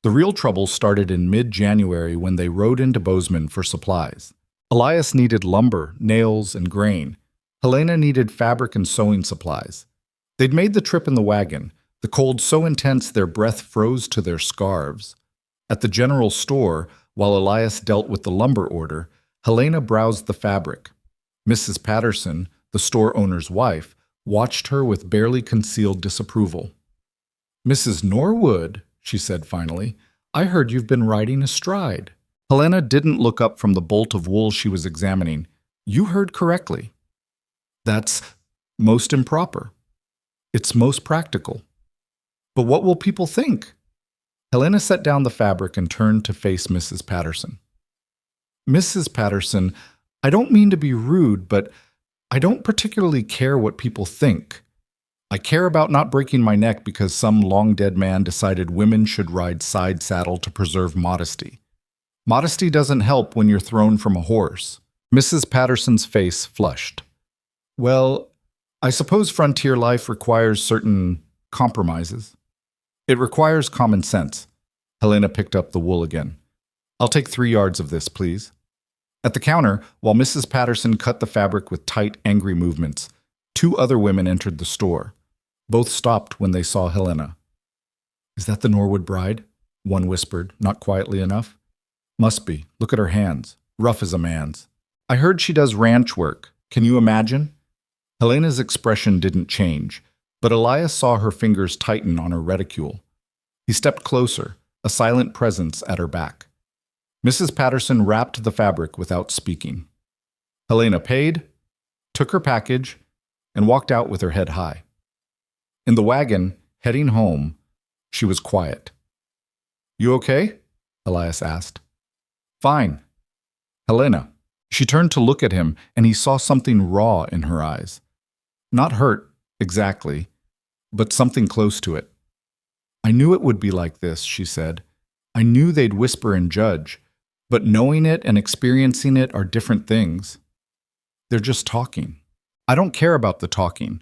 The real trouble started in mid-January when they rode into Bozeman for supplies. Elias needed lumber, nails, and grain. Helena needed fabric and sewing supplies. They'd made the trip in the wagon, the cold so intense their breath froze to their scarves. At the general store, while Elias dealt with the lumber order, Helena browsed the fabric. Mrs. Patterson, the store owner's wife, watched her with barely concealed disapproval. "Mrs. Norwood," she said finally, "I heard you've been riding astride." Helena didn't look up from the bolt of wool she was examining. "You heard correctly." "That's most improper." "It's most practical." "But what will people think?" Helena set down the fabric and turned to face Mrs. Patterson. "Mrs. Patterson, I don't mean to be rude, but I don't particularly care what people think. I care about not breaking my neck because some long-dead man decided women should ride side saddle to preserve modesty. Modesty doesn't help when you're thrown from a horse." Mrs. Patterson's face flushed. "Well, I suppose frontier life requires certain compromises. It requires common sense." Helena picked up the wool again. "I'll take 3 yards of this, please." At the counter, while Mrs. Patterson cut the fabric with tight, angry movements, 2 other women entered the store. Both stopped when they saw Helena. "Is that the Norwood bride?" one whispered, not quietly enough. "Must be. Look at her hands. Rough as a man's." "I heard she does ranch work. Can you imagine?" Helena's expression didn't change, but Elias saw her fingers tighten on her reticule. He stepped closer, a silent presence at her back. Mrs. Patterson wrapped the fabric without speaking. "Helena paid?" took her package, and walked out with her head high. In the wagon, heading home, she was quiet. "You okay?" Elias asked. "Fine." "Helena." She turned to look at him, and he saw something raw in her eyes. Not hurt, exactly, but something close to it. "I knew it would be like this," she said. "I knew they'd whisper and judge, but knowing it and experiencing it are different things. They're just talking. I don't care about the talking.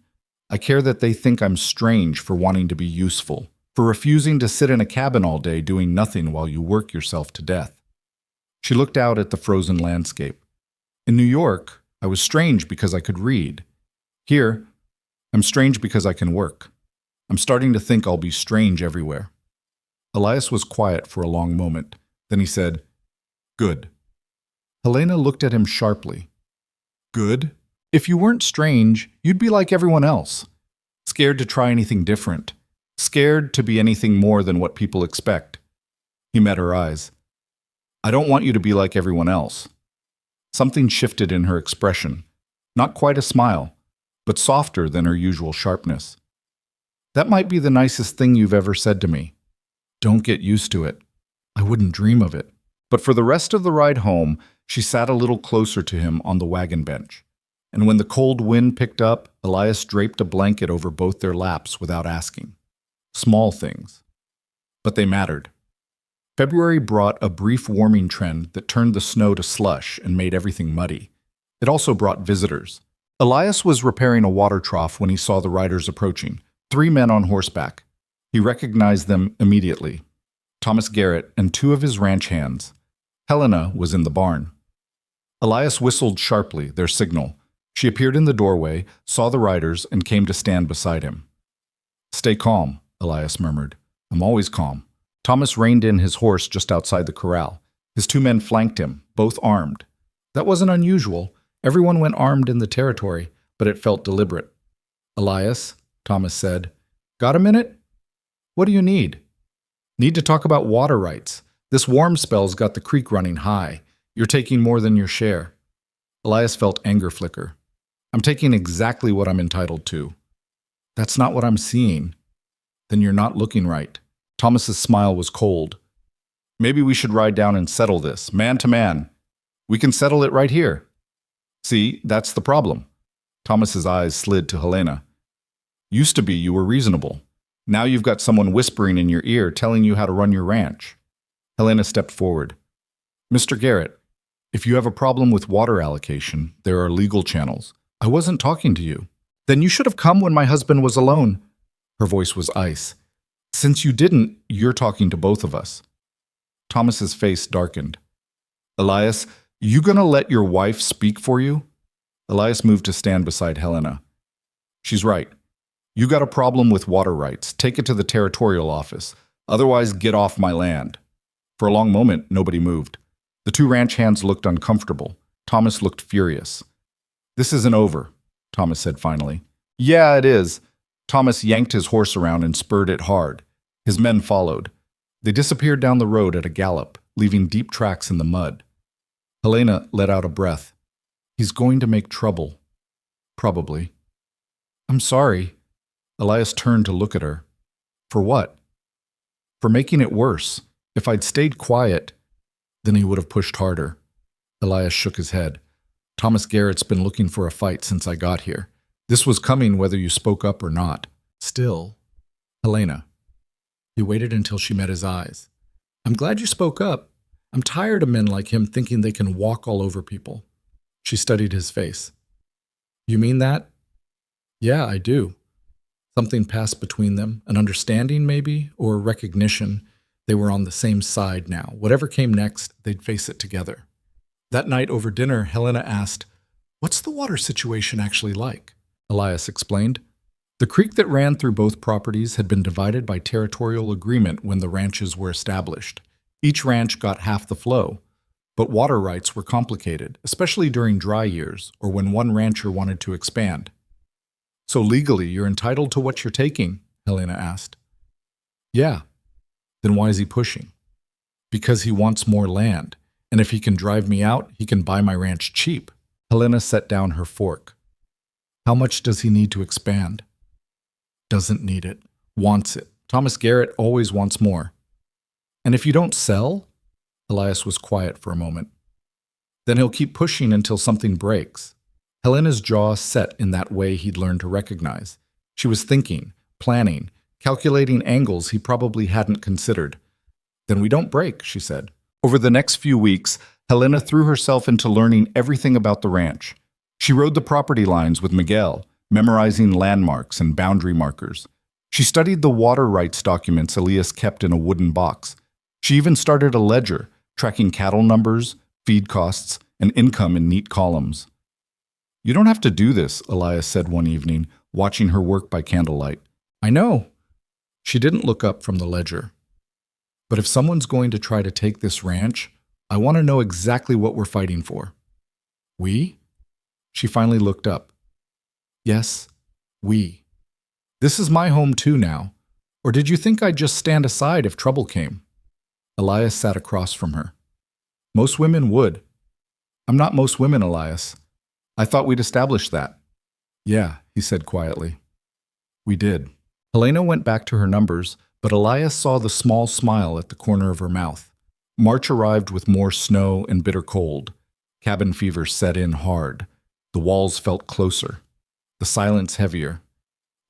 I care that they think I'm strange for wanting to be useful, for refusing to sit in a cabin all day doing nothing while you work yourself to death." She looked out at the frozen landscape. "In New York, I was strange because I could read. Here, I'm strange because I can work. I'm starting to think I'll be strange everywhere." Elias was quiet for a long moment. Then he said, "Good." Helena looked at him sharply. "Good? If you weren't strange, you'd be like everyone else. Scared to try anything different. Scared to be anything more than what people expect." He met her eyes. "I don't want you to be like everyone else." Something shifted in her expression. Not quite a smile, but softer than her usual sharpness. "That might be the nicest thing you've ever said to me. Don't get used to it. I wouldn't dream of it." But for the rest of the ride home, she sat a little closer to him on the wagon bench. And when the cold wind picked up, Elias draped a blanket over both their laps without asking. Small things. But they mattered. February brought a brief warming trend that turned the snow to slush and made everything muddy. It also brought visitors. Elias was repairing a water trough when he saw the riders approaching, 3 men on horseback. He recognized them immediately. Thomas Garrett and 2 of his ranch hands. Helena was in the barn. Elias whistled sharply, their signal. She appeared in the doorway, saw the riders, and came to stand beside him. "Stay calm," Elias murmured. "I'm always calm." Thomas reined in his horse just outside the corral. His 2 men flanked him, both armed. That wasn't unusual. Everyone went armed in the territory, but it felt deliberate. "Elias," Thomas said, "got a minute? What do you need?" "Need to talk about water rights. This warm spell's got the creek running high. You're taking more than your share." Elias felt anger flicker. "I'm taking exactly what I'm entitled to." "That's not what I'm seeing." "Then you're not looking right." Thomas's smile was cold. "Maybe we should ride down and settle this, man to man. We can settle it right here." "See, that's the problem." Thomas's eyes slid to Helena. "Used to be you were reasonable. Now you've got someone whispering in your ear telling you how to run your ranch." Helena stepped forward. "Mr. Garrett, if you have a problem with water allocation, there are legal channels. I wasn't talking to you." "Then you should have come when my husband was alone." Her voice was ice. "Since you didn't, you're talking to both of us." Thomas's face darkened. "Elias, you gonna let your wife speak for you?" Elias moved to stand beside Helena. "She's right. You got a problem with water rights. Take it to the territorial office. Otherwise, get off my land." For a long moment, nobody moved. The 2 ranch hands looked uncomfortable. Thomas looked furious. "This isn't over," Thomas said finally. "Yeah, it is." Thomas yanked his horse around and spurred it hard. His men followed. They disappeared down the road at a gallop, leaving deep tracks in the mud. Helena let out a breath. "He's going to make trouble." "Probably." "I'm sorry." Elias turned to look at her. "For what?" "For making it worse. If I'd stayed quiet, then he would have pushed harder." Elias shook his head. "Thomas Garrett's been looking for a fight since I got here. This was coming whether you spoke up or not. Still, Helena." He waited until she met his eyes. "I'm glad you spoke up. I'm tired of men like him thinking they can walk all over people." She studied his face. "You mean that?" "Yeah, I do." Something passed between them, an understanding maybe, or recognition. They were on the same side now. Whatever came next, they'd face it together. That night over dinner, Helena asked, "What's the water situation actually like?" Elias explained. The creek that ran through both properties had been divided by territorial agreement when the ranches were established. Each ranch got half the flow, but water rights were complicated, especially during dry years or when one rancher wanted to expand. "So legally, you're entitled to what you're taking?" Helena asked. "Yeah." "Then why is he pushing?" "Because he wants more land, and if he can drive me out, he can buy my ranch cheap." Helena set down her fork. How much does he need to expand? Doesn't need it. Wants it. Thomas Garrett always wants more. And if you don't sell? Elias was quiet for a moment. Then he'll keep pushing until something breaks. Helena's jaw set in that way he'd learned to recognize. She was thinking, planning, calculating angles he probably hadn't considered. Then we don't break, she said. Over the next few weeks, Helena threw herself into learning everything about the ranch. She rode the property lines with Miguel, memorizing landmarks and boundary markers. She studied the water rights documents Elias kept in a wooden box. She even started a ledger, tracking cattle numbers, feed costs, and income in neat columns. You don't have to do this, Elias said one evening, watching her work by candlelight. I know. She didn't look up from the ledger. But if someone's going to try to take this ranch, I want to know exactly what we're fighting for. We? She finally looked up. Yes, we. This is my home too now. Or did you think I'd just stand aside if trouble came? Elias sat across from her. Most women would. I'm not most women, Elias. I thought we'd established that. Yeah, he said quietly. We did. Helena went back to her numbers, but Elias saw the small smile at the corner of her mouth. March arrived with more snow and bitter cold. Cabin fever set in hard. The walls felt closer. The silence heavier.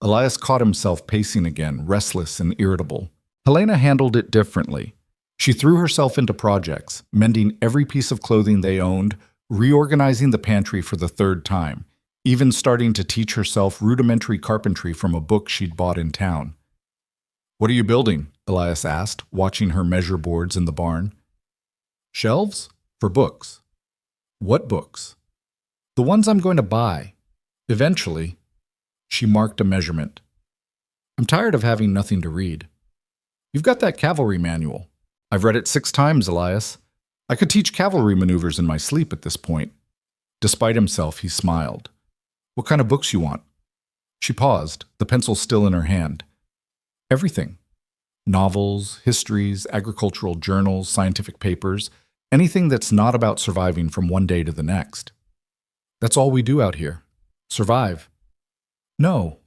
Elias caught himself pacing again, restless and irritable. Helena handled it differently. She threw herself into projects, mending every piece of clothing they owned, reorganizing the pantry for the third time, even starting to teach herself rudimentary carpentry from a book she'd bought in town. What are you building? Elias asked, watching her measure boards in the barn. Shelves? For books. What books? The ones I'm going to buy. Eventually. She marked a measurement. I'm tired of having nothing to read. You've got that cavalry manual. I've read it 6 times, Elias. I could teach cavalry maneuvers in my sleep at this point. Despite himself, he smiled. What kind of books you want? She paused, the pencil still in her hand. Everything. Novels, histories, agricultural journals, scientific papers, anything that's not about surviving from one day to the next. That's all we do out here. Survive. No.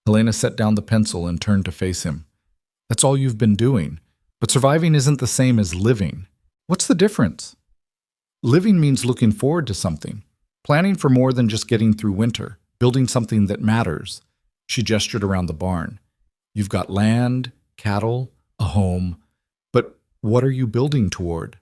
Helena set down the pencil and turned to face him. That's all you've been doing. But surviving isn't the same as living. What's the difference? Living means looking forward to something, planning for more than just getting through winter, building something that matters. She gestured around the barn. You've got land, cattle, a home, but what are you building toward?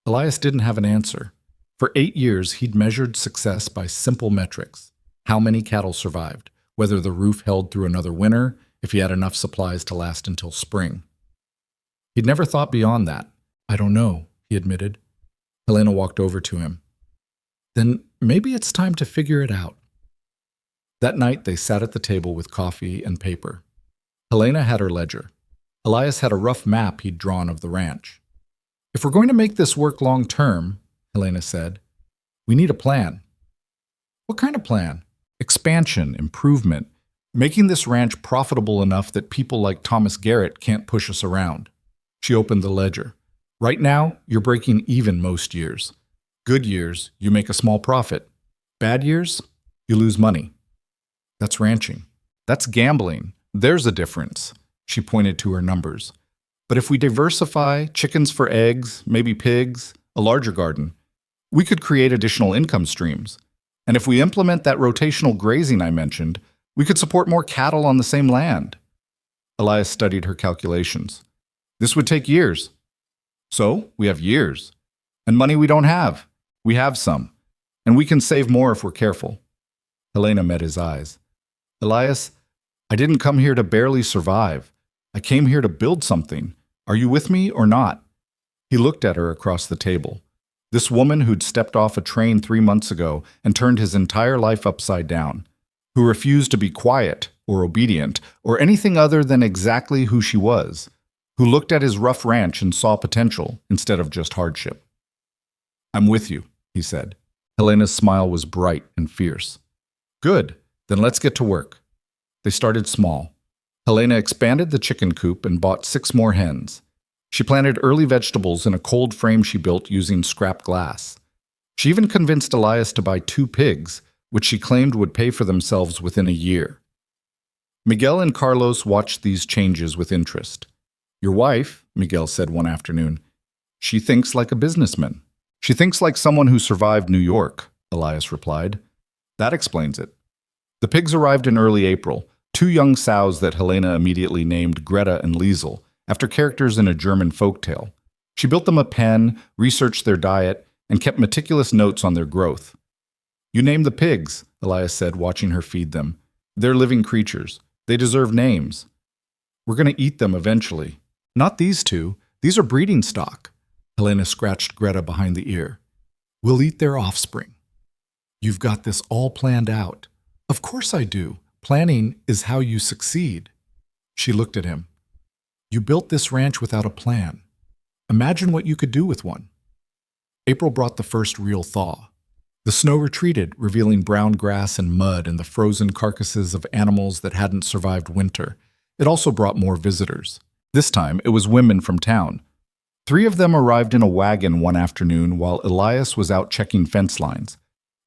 Elias didn't have an answer. For 8 years, he'd measured success by simple metrics. How many cattle survived, whether the roof held through another winter, if he had enough supplies to last until spring. He'd never thought beyond that. I don't know, he admitted. Helena walked over to him. Then maybe it's time to figure it out. That night, they sat at the table with coffee and paper. Helena had her ledger. Elias had a rough map he'd drawn of the ranch. If we're going to make this work long term, Helena said, we need a plan. What kind of plan? Expansion, improvement, making this ranch profitable enough that people like Thomas Garrett can't push us around. She opened the ledger. Right now, you're breaking even most years. Good years, you make a small profit. Bad years, you lose money. That's ranching. That's gambling. There's a difference. She pointed to her numbers. But if we diversify, chickens for eggs, maybe pigs, a larger garden, we could create additional income streams. And if we implement that rotational grazing I mentioned, we could support more cattle on the same land. Elias studied her calculations. This would take years. So, we have years. And money we don't have. We have some. And we can save more if we're careful. Helena met his eyes. Elias, I didn't come here to barely survive. I came here to build something. Are you with me or not? He looked at her across the table. This woman who'd stepped off a train 3 months ago and turned his entire life upside down, who refused to be quiet or obedient or anything other than exactly who she was, who looked at his rough ranch and saw potential instead of just hardship. I'm with you, he said. Helena's smile was bright and fierce. Good, then let's get to work. They started small. Helena expanded the chicken coop and bought 6 more hens. She planted early vegetables in a cold frame she built using scrap glass. She even convinced Elias to buy 2 pigs, which she claimed would pay for themselves within a year. Miguel and Carlos watched these changes with interest. "Your wife," Miguel said one afternoon, "she thinks like a businessman. She thinks like someone who survived New York," Elias replied. "That explains it." The pigs arrived in early April, two young sows that Helena immediately named Greta and Liesel, after characters in a German folktale. She built them a pen, researched their diet, and kept meticulous notes on their growth. "You name the pigs," Elias said, watching her feed them. "They're living creatures. They deserve names. We're going to eat them eventually." "Not these two. These are breeding stock." Helena scratched Greta behind the ear. "We'll eat their offspring." "You've got this all planned out." "Of course I do. Planning is how you succeed." She looked at him. "You built this ranch without a plan. Imagine what you could do with one." April brought the first real thaw. The snow retreated, revealing brown grass and mud and the frozen carcasses of animals that hadn't survived winter. It also brought more visitors. This time, it was women from town. 3 of them arrived in a wagon one afternoon while Elias was out checking fence lines.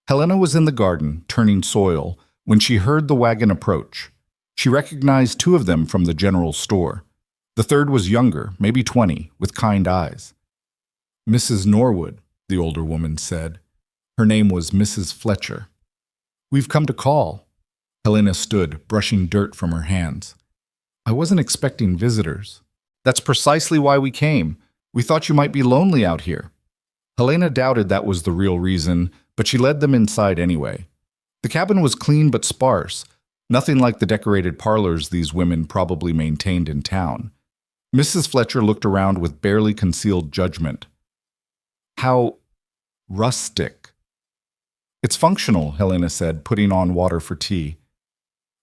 Helena was in the garden, turning soil, when she heard the wagon approach. She recognized 2 of them from the general store. The third was younger, maybe 20, with kind eyes. "Mrs. Norwood," the older woman said. Her name was Mrs. Fletcher. "We've come to call." Helena stood, brushing dirt from her hands. "I wasn't expecting visitors." "That's precisely why we came. We thought you might be lonely out here." Helena doubted that was the real reason, but she led them inside anyway. The cabin was clean but sparse, nothing like the decorated parlors these women probably maintained in town. Mrs. Fletcher looked around with barely concealed judgment. "How rustic." "It's functional," Helena said, putting on water for tea.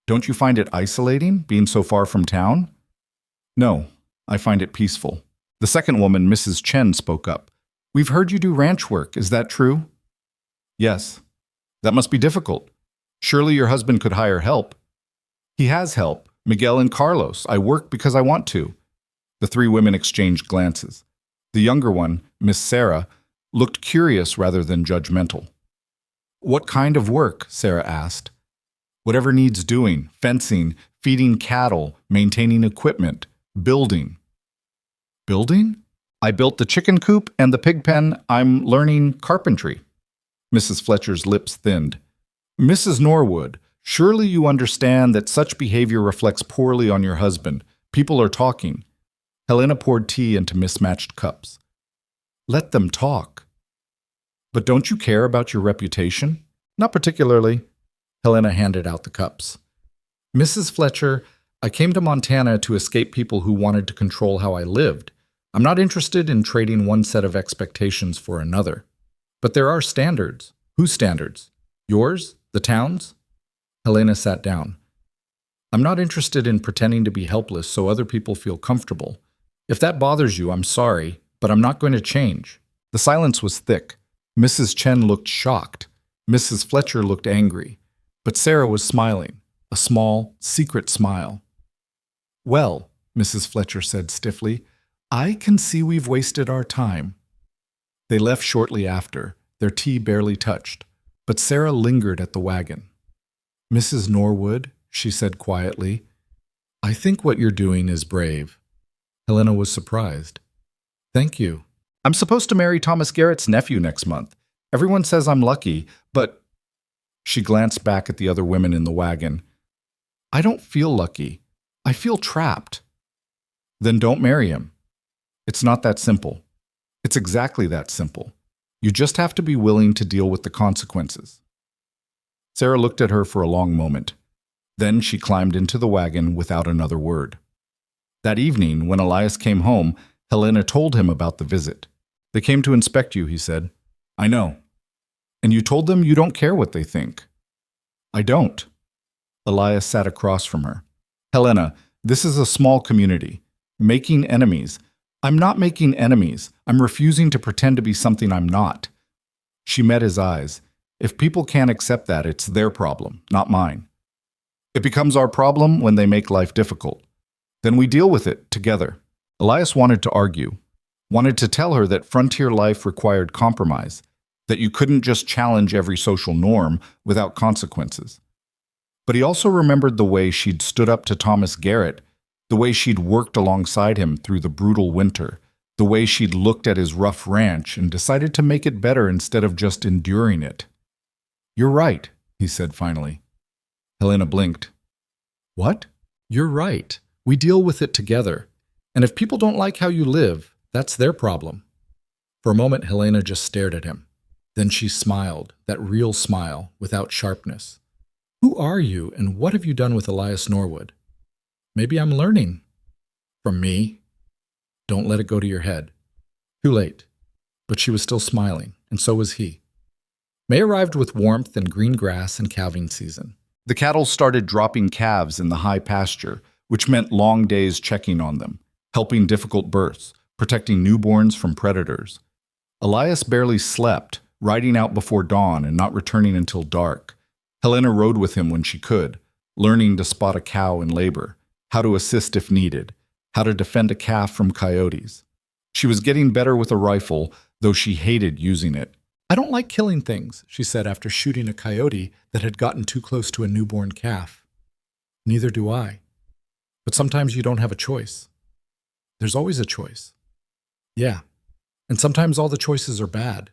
"Don't you find it isolating, being so far from town?" "No, I find it peaceful." The second woman, Mrs. Chen, spoke up. "We've heard you do ranch work. Is that true?" "Yes." "That must be difficult. Surely your husband could hire help." "He has help. Miguel and Carlos. I work because I want to." The 3 women exchanged glances. The younger one, Miss Sarah, looked curious rather than judgmental. "What kind of work?" Sarah asked. "Whatever needs doing. Fencing, feeding cattle, maintaining equipment, building." "Building?" "I built the chicken coop and the pig pen. I'm learning carpentry." Mrs. Fletcher's lips thinned. "Mrs. Norwood, surely you understand that such behavior reflects poorly on your husband. People are talking." Helena poured tea into mismatched cups. "Let them talk." "But don't you care about your reputation?" "Not particularly." Helena handed out the cups. "Mrs. Fletcher, I came to Montana to escape people who wanted to control how I lived. I'm not interested in trading one set of expectations for another. But there are standards." "Whose standards? Yours? The town's?" Helena sat down. "I'm not interested in pretending to be helpless so other people feel comfortable. If that bothers you, I'm sorry, but I'm not going to change." The silence was thick. Mrs. Chen looked shocked. Mrs. Fletcher looked angry. But Sarah was smiling, a small, secret smile. "Well," Mrs. Fletcher said stiffly, "I can see we've wasted our time." They left shortly after, their tea barely touched, but Sarah lingered at the wagon. "Mrs. Norwood," she said quietly, "I think what you're doing is brave." Helena was surprised. "Thank you. I'm supposed to marry Thomas Garrett's nephew next month. Everyone says I'm lucky, but—" She glanced back at the other women in the wagon. "I don't feel lucky. I feel trapped." "Then don't marry him." "It's not that simple." "It's exactly that simple. You just have to be willing to deal with the consequences." Sarah looked at her for a long moment. Then she climbed into the wagon without another word. That evening, when Elias came home, Helena told him about the visit. "They came to inspect you," he said. "I know." "And you told them you don't care what they think." "I don't." Elias sat across from her. "Helena, this is a small community. Making enemies. I'm not making enemies. I'm refusing to pretend to be something I'm not." She met his eyes. "If people can't accept that, it's their problem, not mine. It becomes our problem when they make life difficult. Then we deal with it together." Elias wanted to argue, wanted to tell her that frontier life required compromise. that you couldn't just challenge every social norm without consequences. But he also remembered the way she'd stood up to Thomas Garrett, the way she'd worked alongside him through the brutal winter, the way she'd looked at his rough ranch and decided to make it better instead of just enduring it. "You're right," he said finally. Helena blinked. "What?" "You're right. We deal with it together. And if people don't like how you live, that's their problem." For a moment, Helena just stared at him. Then she smiled, that real smile, without sharpness. "Who are you, and what have you done with Elias Norwood?" "Maybe I'm learning." "From me?" "Don't let it go to your head." Too late. But she was still smiling, and so was he. May arrived with warmth and green grass and calving season. The cattle started dropping calves in the high pasture, which meant long days checking on them, helping difficult births, protecting newborns from predators. Elias barely slept, riding out before dawn and not returning until dark. Helena rode with him when she could, learning to spot a cow in labor, how to assist if needed, how to defend a calf from coyotes. She was getting better with a rifle, though she hated using it. "I don't like killing things," she said after shooting a coyote that had gotten too close to a newborn calf. "Neither do I. But sometimes you don't have a choice." "There's always a choice." "Yeah, and sometimes all the choices are bad."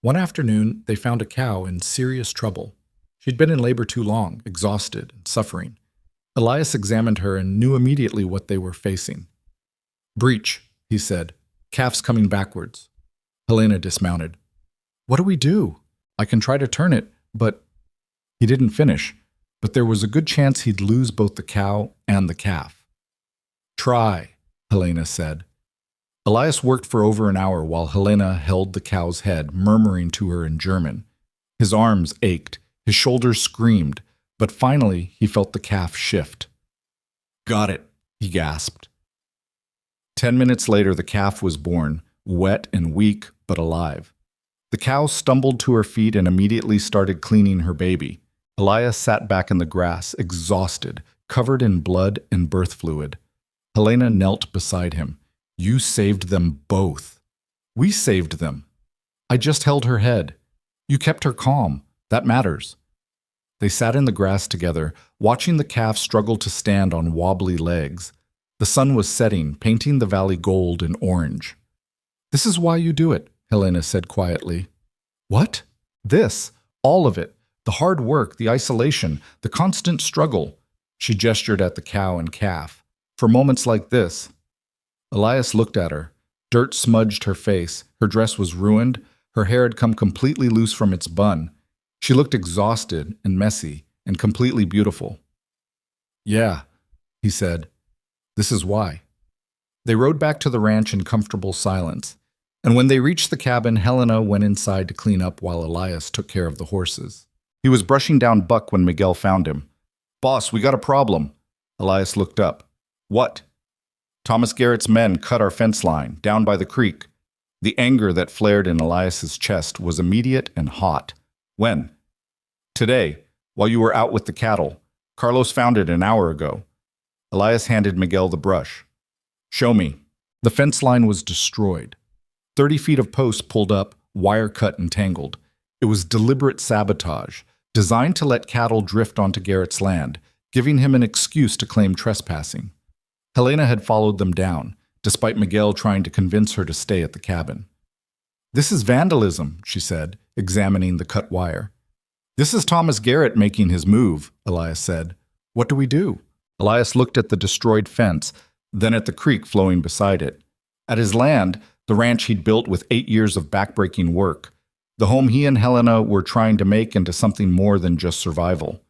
One afternoon, they found a cow in serious trouble. She'd been in labor too long, exhausted and suffering. Elias examined her and knew immediately what they were facing. "Breech," he said. "Calf's coming backwards." Helena dismounted. "What do we do? I can try to turn it, but—" He didn't finish, but there was a good chance he'd lose both the cow and the calf. "Try," Helena said. Elias worked for over an hour while Helena held the cow's head, murmuring to her in German. His arms ached, his shoulders screamed, but finally he felt the calf shift. "Got it," he gasped. 10 minutes later, the calf was born, wet and weak, but alive. The cow stumbled to her feet and immediately started cleaning her baby. Elias sat back in the grass, exhausted, covered in blood and birth fluid. Helena knelt beside him. "You saved them both." "We saved them. I just held her head. You kept her calm. That matters." They sat in the grass together, watching the calf struggle to stand on wobbly legs. The sun was setting, painting the valley gold and orange. "This is why you do it," Helena said quietly. "What?" "This. All of it. The hard work, the isolation, the constant struggle." She gestured at the cow and calf. "For moments like this." Elias looked at her. Dirt smudged her face. Her dress was ruined. Her hair had come completely loose from its bun. She looked exhausted and messy and completely beautiful. "Yeah," he said. "This is why." They rode back to the ranch in comfortable silence. And when they reached the cabin, Helena went inside to clean up while Elias took care of the horses. He was brushing down Buck when Miguel found him. "Boss, we got a problem." Elias looked up. "What?" "Thomas Garrett's men cut our fence line, down by the creek." The anger that flared in Elias's chest was immediate and hot. "When?" "Today, while you were out with the cattle. Carlos found it an hour ago." Elias handed Miguel the brush. "Show me." The fence line was destroyed. 30 feet of posts pulled up, wire cut and tangled. It was deliberate sabotage, designed to let cattle drift onto Garrett's land, giving him an excuse to claim trespassing. Helena had followed them down, despite Miguel trying to convince her to stay at the cabin. "This is vandalism," she said, examining the cut wire. "This is Thomas Garrett making his move," Elias said. "What do we do?" Elias looked at the destroyed fence, then at the creek flowing beside it. At his land, the ranch he'd built with 8 years of backbreaking work, the home he and Helena were trying to make into something more than just survival.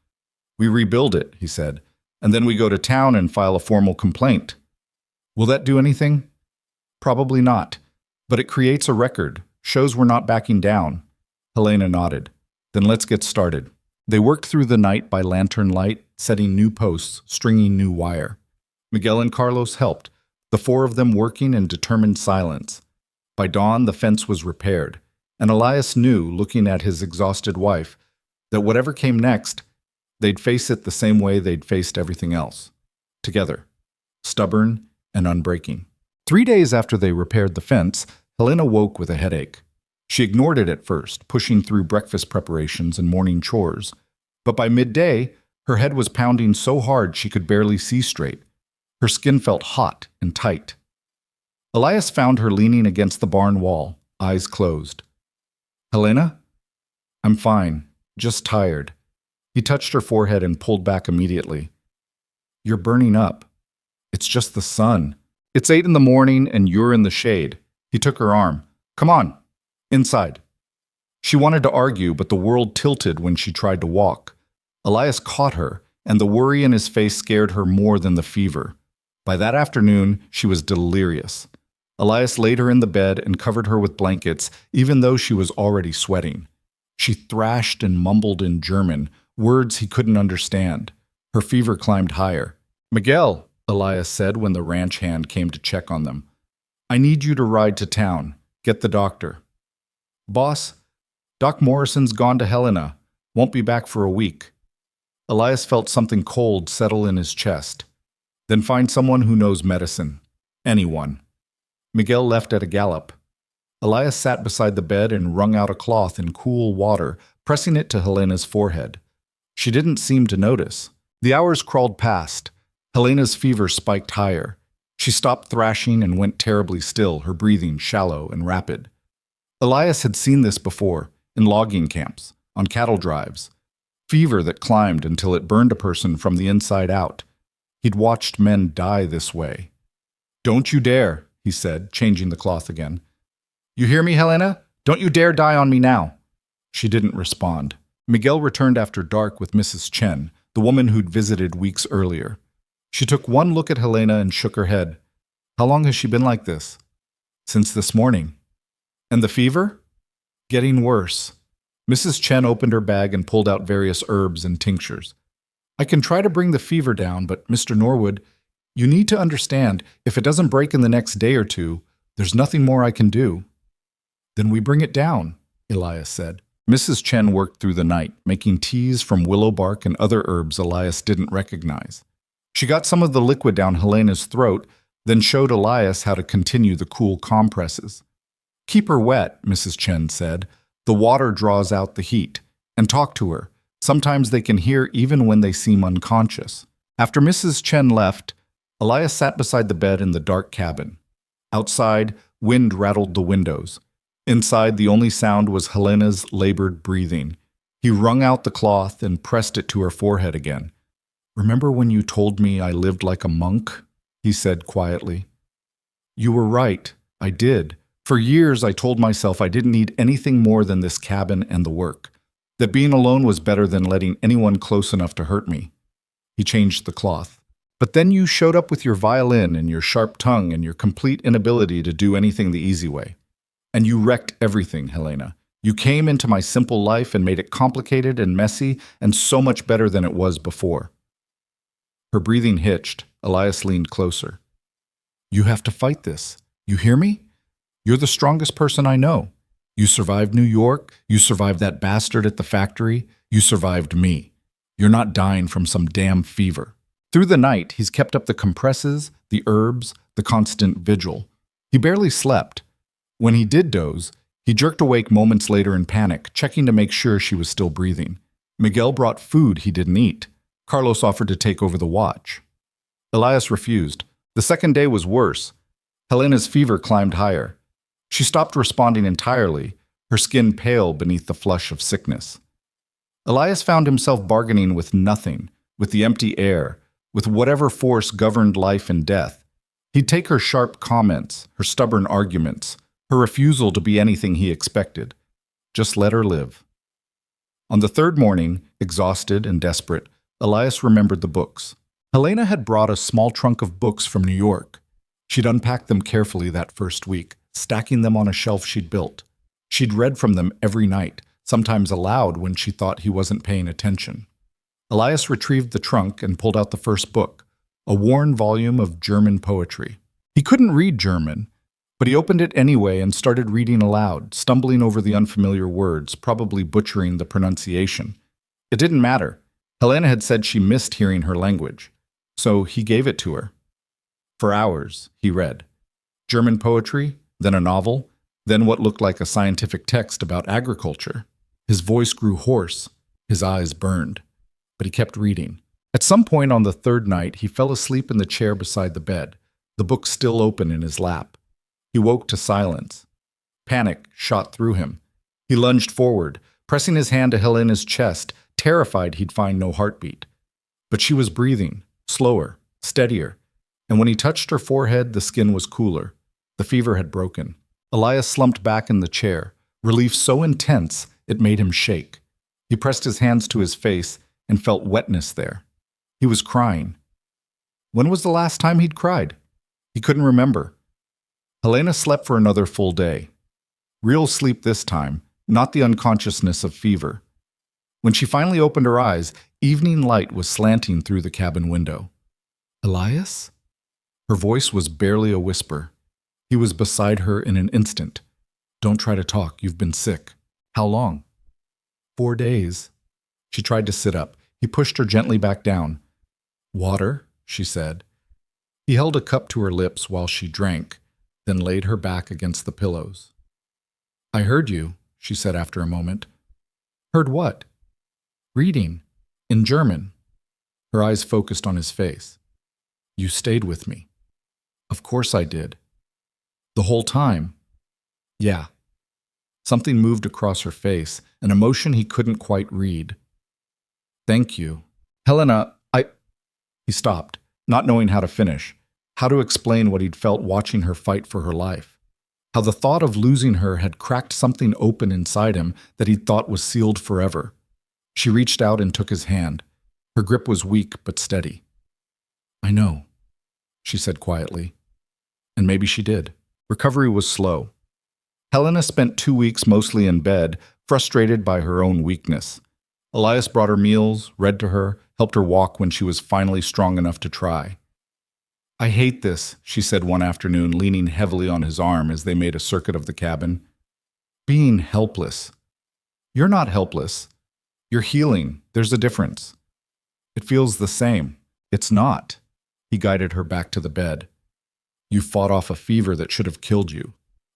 "We rebuild it," he said, "and then we go to town and file a formal complaint." "Will that do anything?" "Probably not, but it creates a record, shows we're not backing down." Helena nodded. "Then let's get started." They worked through the night by lantern light, setting new posts, stringing new wire. Miguel and Carlos helped, the 4 of them working in determined silence. By dawn, the fence was repaired, and Elias knew, looking at his exhausted wife, that whatever came next, they'd face it the same way they'd faced everything else. Together, stubborn and unbreaking. 3 days after they repaired the fence, Helena woke with a headache. She ignored it at first, pushing through breakfast preparations and morning chores. But by midday, her head was pounding so hard she could barely see straight. Her skin felt hot and tight. Elias found her leaning against the barn wall, eyes closed. "Helena?" "I'm fine, just tired." He touched her forehead and pulled back immediately. "You're burning up." "It's just the sun." "It's 8 in the morning and you're in the shade." He took her arm. "Come on, inside." She wanted to argue, but the world tilted when she tried to walk. Elias caught her, and the worry in his face scared her more than the fever. By that afternoon, she was delirious. Elias laid her in the bed and covered her with blankets, even though she was already sweating. She thrashed and mumbled in German, words he couldn't understand. Her fever climbed higher. "Miguel," Elias said when the ranch hand came to check on them, "I need you to ride to town. Get the doctor." "Boss, Doc Morrison's gone to Helena. Won't be back for a week." Elias felt something cold settle in his chest. "Then find someone who knows medicine. Anyone." Miguel left at a gallop. Elias sat beside the bed and wrung out a cloth in cool water, pressing it to Helena's forehead. She didn't seem to notice. The hours crawled past. Helena's fever spiked higher. She stopped thrashing and went terribly still, her breathing shallow and rapid. Elias had seen this before, in logging camps, on cattle drives. Fever that climbed until it burned a person from the inside out. He'd watched men die this way. "Don't you dare," he said, changing the cloth again. "You hear me, Helena? Don't you dare die on me now." She didn't respond. Miguel returned after dark with Mrs. Chen, the woman who'd visited weeks earlier. She took one look at Helena and shook her head. "How long has she been like this?" "Since this morning." "And the fever?" "Getting worse." Mrs. Chen opened her bag and pulled out various herbs and tinctures. "I can try to bring the fever down, but Mr. Norwood, you need to understand, if it doesn't break in the next day or two, there's nothing more I can do." "Then we bring it down," Elias said. Mrs. Chen worked through the night, making teas from willow bark and other herbs Elias didn't recognize. She got some of the liquid down Helena's throat, then showed Elias how to continue the cool compresses. "Keep her wet," Mrs. Chen said. "The water draws out the heat. And talk to her. Sometimes they can hear even when they seem unconscious." After Mrs. Chen left, Elias sat beside the bed in the dark cabin. Outside, wind rattled the windows. Inside, the only sound was Helena's labored breathing. He wrung out the cloth and pressed it to her forehead again. "Remember when you told me I lived like a monk?" he said quietly. "You were right. I did. For years I told myself I didn't need anything more than this cabin and the work, that being alone was better than letting anyone close enough to hurt me." He changed the cloth. "But then you showed up with your violin and your sharp tongue and your complete inability to do anything the easy way. And you wrecked everything, Helena. You came into my simple life and made it complicated and messy and so much better than it was before." Her breathing hitched. Elias leaned closer. "You have to fight this. You hear me? You're the strongest person I know. You survived New York. You survived that bastard at the factory. You survived me. You're not dying from some damn fever." Through the night, he's kept up the compresses, the herbs, the constant vigil. He barely slept. When he did doze, he jerked awake moments later in panic, checking to make sure she was still breathing. Miguel brought food he didn't eat. Carlos offered to take over the watch. Elias refused. The second day was worse. Helena's fever climbed higher. She stopped responding entirely, her skin pale beneath the flush of sickness. Elias found himself bargaining with nothing, with the empty air, with whatever force governed life and death. He'd take her sharp comments, her stubborn arguments, her refusal to be anything he expected. Just let her live. On the third morning, exhausted and desperate, Elias remembered the books. Helena had brought a small trunk of books from New York. She'd unpacked them carefully that first week, stacking them on a shelf she'd built. She'd read from them every night, sometimes aloud when she thought he wasn't paying attention. Elias retrieved the trunk and pulled out the first book, a worn volume of German poetry. He couldn't read German, but he opened it anyway and started reading aloud, stumbling over the unfamiliar words, probably butchering the pronunciation. It didn't matter. Helena had said she missed hearing her language, so he gave it to her. For hours, he read. German poetry, then a novel, then what looked like a scientific text about agriculture. His voice grew hoarse, his eyes burned, but he kept reading. At some point on the third night, he fell asleep in the chair beside the bed, the book still open in his lap. He woke to silence. Panic shot through him. He lunged forward, pressing his hand to Helena's chest, terrified he'd find no heartbeat. But she was breathing, slower, steadier, and when he touched her forehead, the skin was cooler. The fever had broken. Elias slumped back in the chair, relief so intense it made him shake. He pressed his hands to his face and felt wetness there. He was crying. When was the last time he'd cried? He couldn't remember. Helena slept for another full day. Real sleep this time, not the unconsciousness of fever. When she finally opened her eyes, evening light was slanting through the cabin window. Elias? Her voice was barely a whisper. He was beside her in an instant. Don't try to talk, you've been sick. How long? 4 days. She tried to sit up. He pushed her gently back down. Water, she said. He held a cup to her lips while she drank, then laid her back against the pillows. I heard you, she said after a moment. Heard what? Reading. In German. Her eyes focused on his face. You stayed with me. Of course I did. The whole time? Yeah. Something moved across her face, an emotion he couldn't quite read. Thank you. Helena, He stopped, not knowing how to finish, how to explain what he'd felt watching her fight for her life. How the thought of losing her had cracked something open inside him that he'd thought was sealed forever. She reached out and took his hand. Her grip was weak but steady. I know, she said quietly. And maybe she did. Recovery was slow. Helena spent 2 weeks mostly in bed, frustrated by her own weakness. Elias brought her meals, read to her, helped her walk when she was finally strong enough to try. I hate this, she said one afternoon, leaning heavily on his arm as they made a circuit of the cabin. Being helpless. You're not helpless. You're healing. There's a difference. It feels the same. It's not. He guided her back to the bed. You fought off a fever that should have killed you.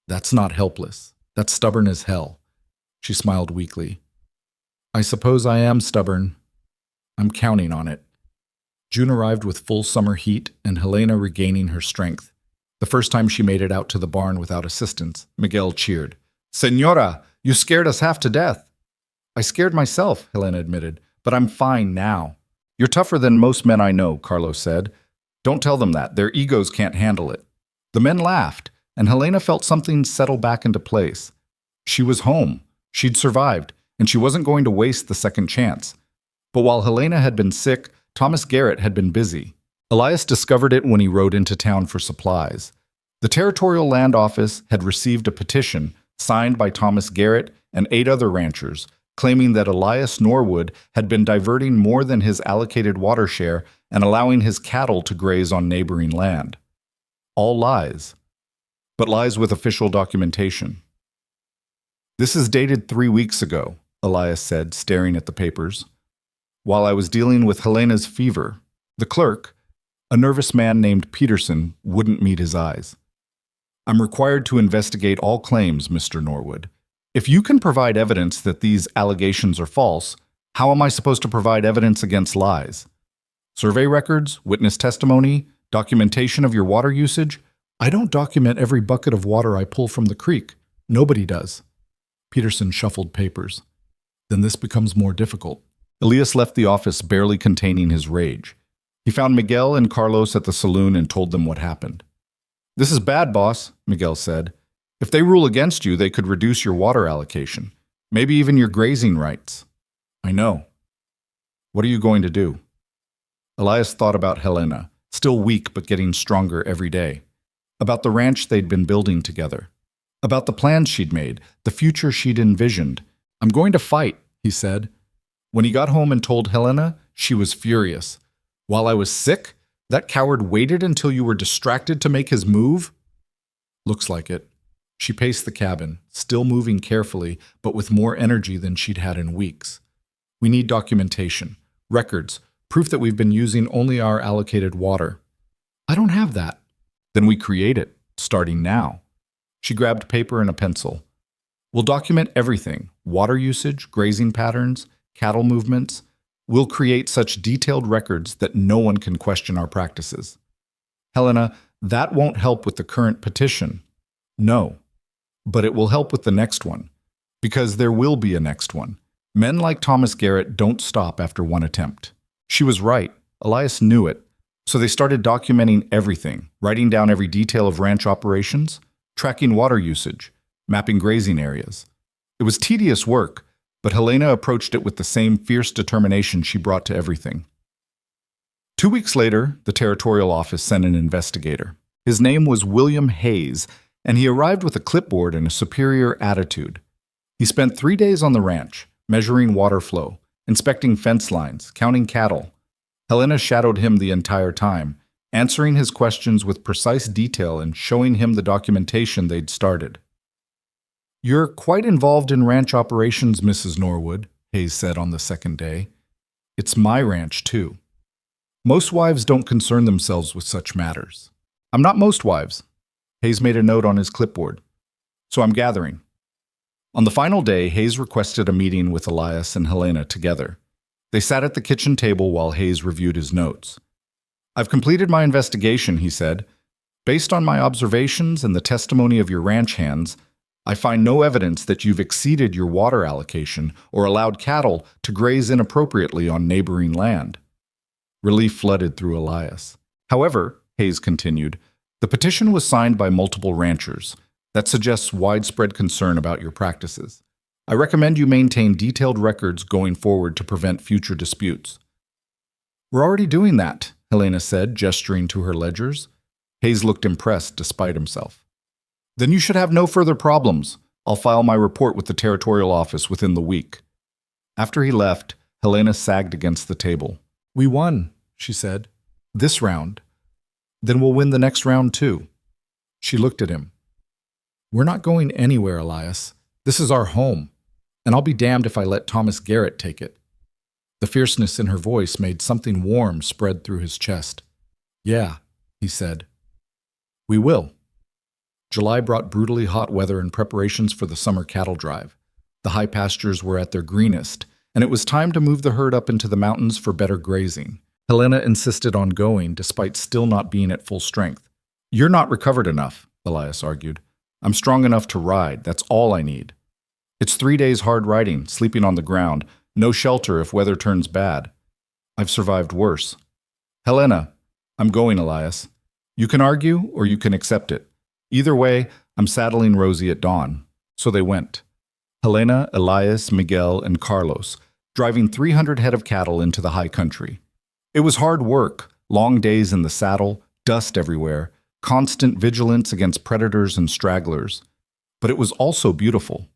That's not helpless. That's stubborn as hell. She smiled weakly. I suppose I am stubborn. I'm counting on it. June arrived with full summer heat and Helena regaining her strength. The first time she made it out to the barn without assistance, Miguel cheered. Señora, you scared us half to death. I scared myself, Helena admitted, but I'm fine now. You're tougher than most men I know, Carlos said. Don't tell them that. Their egos can't handle it. The men laughed, and Helena felt something settle back into place. She was home. She'd survived, and she wasn't going to waste the second chance. But while Helena had been sick, Thomas Garrett had been busy. Elias discovered it when he rode into town for supplies. The Territorial Land Office had received a petition signed by Thomas Garrett and 8 other ranchers, claiming that Elias Norwood had been diverting more than his allocated water share and allowing his cattle to graze on neighboring land. All lies, but lies with official documentation. This is dated 3 weeks ago, Elias said, staring at the papers. While I was dealing with Helena's fever, the clerk, a nervous man named Peterson, wouldn't meet his eyes. I'm required to investigate all claims, Mr. Norwood. If you can provide evidence that these allegations are false, how am I supposed to provide evidence against lies? Survey records, witness testimony, documentation of your water usage? I don't document every bucket of water I pull from the creek. Nobody does. Peterson shuffled papers. Then this becomes more difficult. Elias left the office barely containing his rage. He found Miguel and Carlos at the saloon and told them what happened. This is bad, boss, Miguel said. If they rule against you, they could reduce your water allocation, maybe even your grazing rights. I know. What are you going to do? Elias thought about Helena, still weak but getting stronger every day. About the ranch they'd been building together. About the plans she'd made, the future she'd envisioned. I'm going to fight, he said. When he got home and told Helena, she was furious. While I was sick, that coward waited until you were distracted to make his move? Looks like it. She paced the cabin, still moving carefully, but with more energy than she'd had in weeks. We need documentation, records, proof that we've been using only our allocated water. I don't have that. Then we create it, starting now. She grabbed paper and a pencil. We'll document everything: water usage, grazing patterns, cattle movements. We'll create such detailed records that no one can question our practices. Helena, that won't help with the current petition. No, but it will help with the next one. Because there will be a next one. Men like Thomas Garrett don't stop after one attempt. She was right. Elias knew it. So they started documenting everything, writing down every detail of ranch operations, tracking water usage, mapping grazing areas. It was tedious work, but Helena approached it with the same fierce determination she brought to everything. 2 weeks later, the territorial office sent an investigator. His name was William Hayes, and he arrived with a clipboard and a superior attitude. He spent 3 days on the ranch, measuring water flow, inspecting fence lines, counting cattle. Helena shadowed him the entire time, answering his questions with precise detail and showing him the documentation they'd started. "You're quite involved in ranch operations, Mrs. Norwood," Hayes said on the second day. "It's my ranch, too. Most wives don't concern themselves with such matters. I'm not most wives." Hayes made a note on his clipboard. "So I'm gathering." On the final day, Hayes requested a meeting with Elias and Helena together. They sat at the kitchen table while Hayes reviewed his notes. "I've completed my investigation," he said. "Based on my observations and the testimony of your ranch hands, I find no evidence that you've exceeded your water allocation or allowed cattle to graze inappropriately on neighboring land." Relief flooded through Elias. "However," Hayes continued, "the petition was signed by multiple ranchers. That suggests widespread concern about your practices. I recommend you maintain detailed records going forward to prevent future disputes." "We're already doing that," Helena said, gesturing to her ledgers. Hayes looked impressed despite himself. "Then you should have no further problems. I'll file my report with the territorial office within the week." After he left, Helena sagged against the table. "We won," she said. "This round. Then we'll win the next round too." She looked at him. "We're not going anywhere, Elias. This is our home, and I'll be damned if I let Thomas Garrett take it." The fierceness in her voice made something warm spread through his chest. "Yeah," he said. "We will." July brought brutally hot weather and preparations for the summer cattle drive. The high pastures were at their greenest, and it was time to move the herd up into the mountains for better grazing. Helena insisted on going, despite still not being at full strength. "You're not recovered enough," Elias argued. "I'm strong enough to ride. That's all I need. It's 3 days hard riding, sleeping on the ground, no shelter if weather turns bad. I've survived worse." "Helena, I'm going, Elias. You can argue or you can accept it. Either way, I'm saddling Rosie at dawn." So they went. Helena, Elias, Miguel, and Carlos, driving 300 head of cattle into the high country. It was hard work, long days in the saddle, dust everywhere, constant vigilance against predators and stragglers. But it was also beautiful.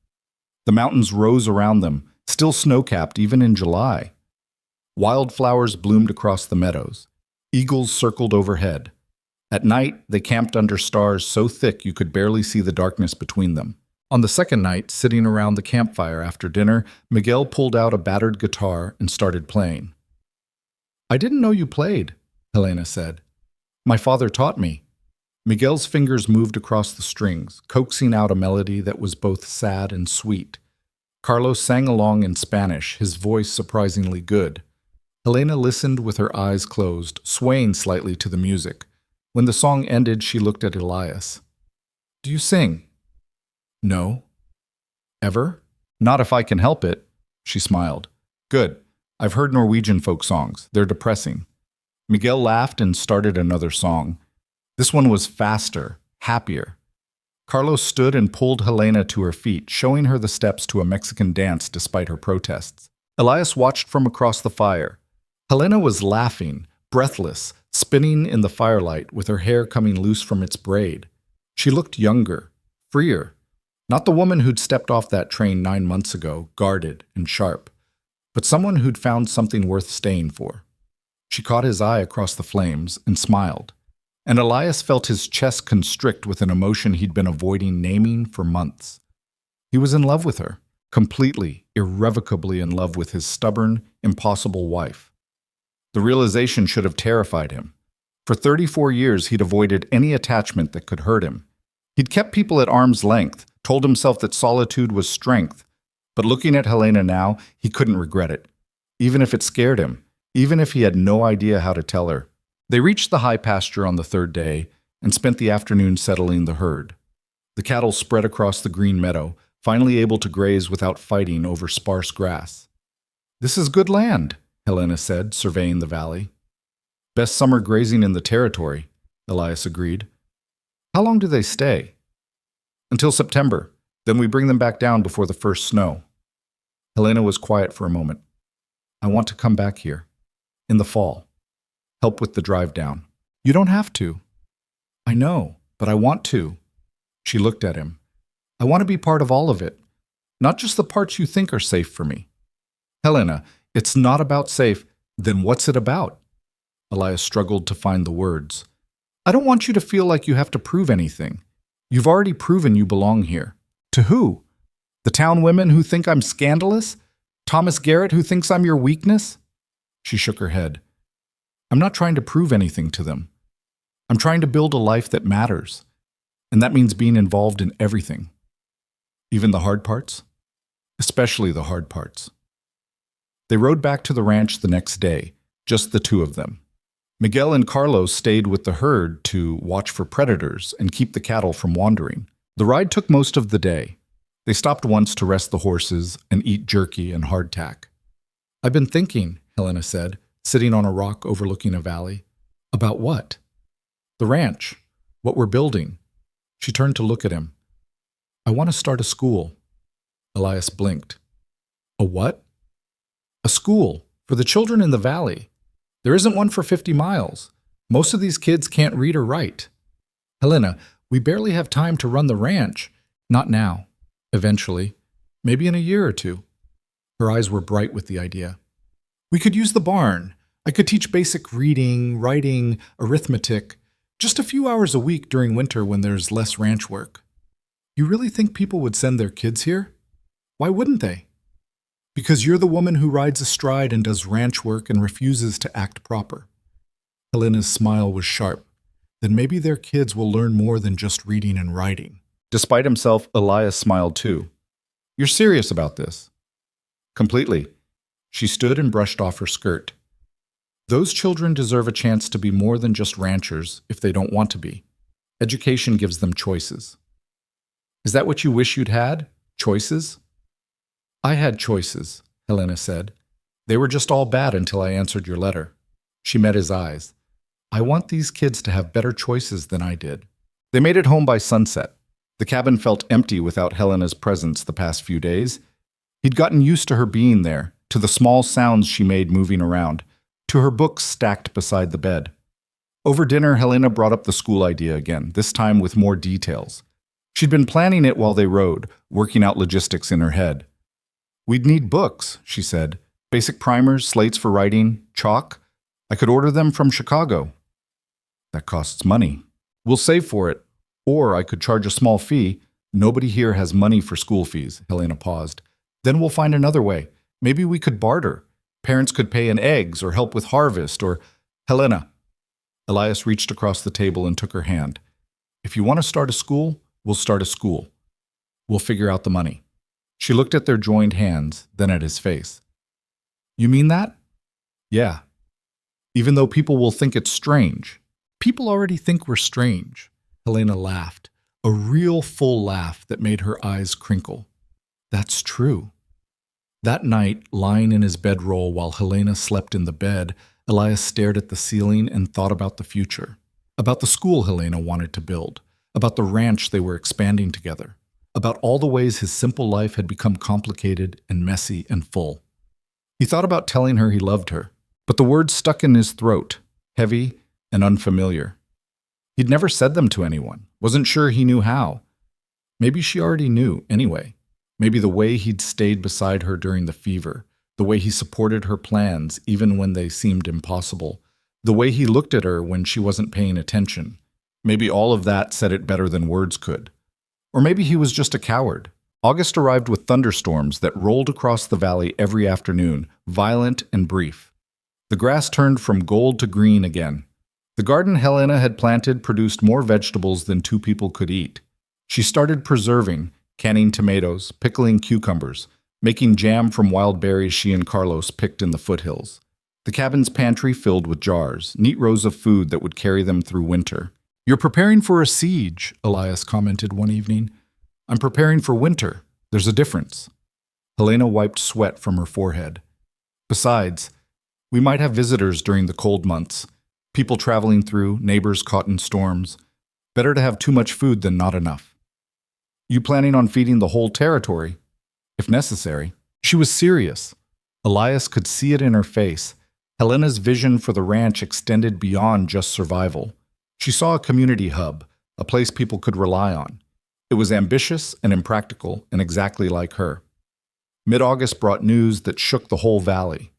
The mountains rose around them, still snow-capped even in July. Wildflowers bloomed across the meadows. Eagles circled overhead. At night, they camped under stars so thick you could barely see the darkness between them. On the second night, sitting around the campfire after dinner, Miguel pulled out a battered guitar and started playing. "I didn't know you played," Helena said. "My father taught me." Miguel's fingers moved across the strings, coaxing out a melody that was both sad and sweet. Carlos sang along in Spanish, his voice surprisingly good. Helena listened with her eyes closed, swaying slightly to the music. When the song ended, she looked at Elias. "Do you sing?" "No." "Ever?" "Not if I can help it." She smiled. "Good. I've heard Norwegian folk songs. They're depressing." Miguel laughed and started another song. This one was faster, happier. Carlos stood and pulled Helena to her feet, showing her the steps to a Mexican dance despite her protests. Elias watched from across the fire. Helena was laughing, breathless, spinning in the firelight with her hair coming loose from its braid. She looked younger, freer. Not the woman who'd stepped off that train 9 months ago, guarded and sharp, but someone who'd found something worth staying for. She caught his eye across the flames and smiled. And Elias felt his chest constrict with an emotion he'd been avoiding naming for months. He was in love with her, completely, irrevocably in love with his stubborn, impossible wife. The realization should have terrified him. For 34 years, he'd avoided any attachment that could hurt him. He'd kept people at arm's length, told himself that solitude was strength. But looking at Helena now, he couldn't regret it, even if it scared him, even if he had no idea how to tell her. They reached the high pasture on the third day and spent the afternoon settling the herd. The cattle spread across the green meadow, finally able to graze without fighting over sparse grass. "This is good land," Helena said, surveying the valley. "Best summer grazing in the territory," Elias agreed. "How long do they stay?" "Until September. Then we bring them back down before the first snow." Helena was quiet for a moment. "I want to come back here. In the fall. Help with the drive down." "You don't have to." "I know, but I want to." She looked at him. "I want to be part of all of it, not just the parts you think are safe for me." "Helena, it's not about safe. Then what's it about?" Elias struggled to find the words. "I don't want you to feel like you have to prove anything. You've already proven you belong here." "To who? The town women who think I'm scandalous? Thomas Garrett who thinks I'm your weakness?" She shook her head. "I'm not trying to prove anything to them. I'm trying to build a life that matters. And that means being involved in everything. Even the hard parts? Especially the hard parts." They rode back to the ranch the next day, just the two of them. Miguel and Carlos stayed with the herd to watch for predators and keep the cattle from wandering. The ride took most of the day. They stopped once to rest the horses and eat jerky and hardtack. "I've been thinking," Helena said, sitting on a rock overlooking a valley. "About what?" "The ranch. What we're building." She turned to look at him. "I want to start a school." Elias blinked. "A what?" "A school. For the children in the valley. There isn't one for 50 miles. Most of these kids can't read or write." "Helena, we barely have time to run the ranch." "Not now. Eventually. Maybe in a year or two." Her eyes were bright with the idea. "We could use the barn. I could teach basic reading, writing, arithmetic. Just a few hours a week during winter when there's less ranch work." "You really think people would send their kids here?" "Why wouldn't they?" "Because you're the woman who rides astride and does ranch work and refuses to act proper." Helena's smile was sharp. "Then maybe their kids will learn more than just reading and writing." Despite himself, Elias smiled too. "You're serious about this?" "Completely." She stood and brushed off her skirt. "Those children deserve a chance to be more than just ranchers if they don't want to be. Education gives them choices." "Is that what you wish you'd had? Choices?" "I had choices," Helena said. "They were just all bad until I answered your letter." She met his eyes. "I want these kids to have better choices than I did." They made it home by sunset. The cabin felt empty without Helena's presence the past few days. He'd gotten used to her being there, to the small sounds she made moving around, to her books stacked beside the bed. Over dinner, Helena brought up the school idea again, this time with more details. She'd been planning it while they rode, working out logistics in her head. "We'd need books," she said. "Basic primers, slates for writing, chalk. I could order them from Chicago." "That costs money." "We'll save for it. Or I could charge a small fee. Nobody here has money for school fees." Helena paused. "Then we'll find another way. Maybe we could barter. Parents could pay in eggs or help with harvest or—" "Helena." Elias reached across the table and took her hand. "If you want to start a school, we'll start a school. We'll figure out the money." She looked at their joined hands, then at his face. "You mean that?" "Yeah. Even though people will think it's strange." "People already think we're strange." Helena laughed, a real full laugh that made her eyes crinkle. "That's true." That night, lying in his bedroll while Helena slept in the bed, Elias stared at the ceiling and thought about the future. About the school Helena wanted to build. About the ranch they were expanding together. About all the ways his simple life had become complicated and messy and full. He thought about telling her he loved her, but the words stuck in his throat, heavy and unfamiliar. He'd never said them to anyone, wasn't sure he knew how. Maybe she already knew, anyway. Maybe the way he'd stayed beside her during the fever, the way he supported her plans even when they seemed impossible, the way he looked at her when she wasn't paying attention. Maybe all of that said it better than words could. Or maybe he was just a coward. August arrived with thunderstorms that rolled across the valley every afternoon, violent and brief. The grass turned from gold to green again. The garden Helena had planted produced more vegetables than two people could eat. She started preserving, canning tomatoes, pickling cucumbers, making jam from wild berries she and Carlos picked in the foothills. The cabin's pantry filled with jars, neat rows of food that would carry them through winter. "You're preparing for a siege," Elias commented one evening. "I'm preparing for winter. There's a difference." Helena wiped sweat from her forehead. "Besides, we might have visitors during the cold months. People traveling through, neighbors caught in storms. Better to have too much food than not enough." "You planning on feeding the whole territory?" "If necessary." She was serious. Elias could see it in her face. Helena's vision for the ranch extended beyond just survival. She saw a community hub, a place people could rely on. It was ambitious and impractical and exactly like her. Mid-August brought news that shook the whole valley.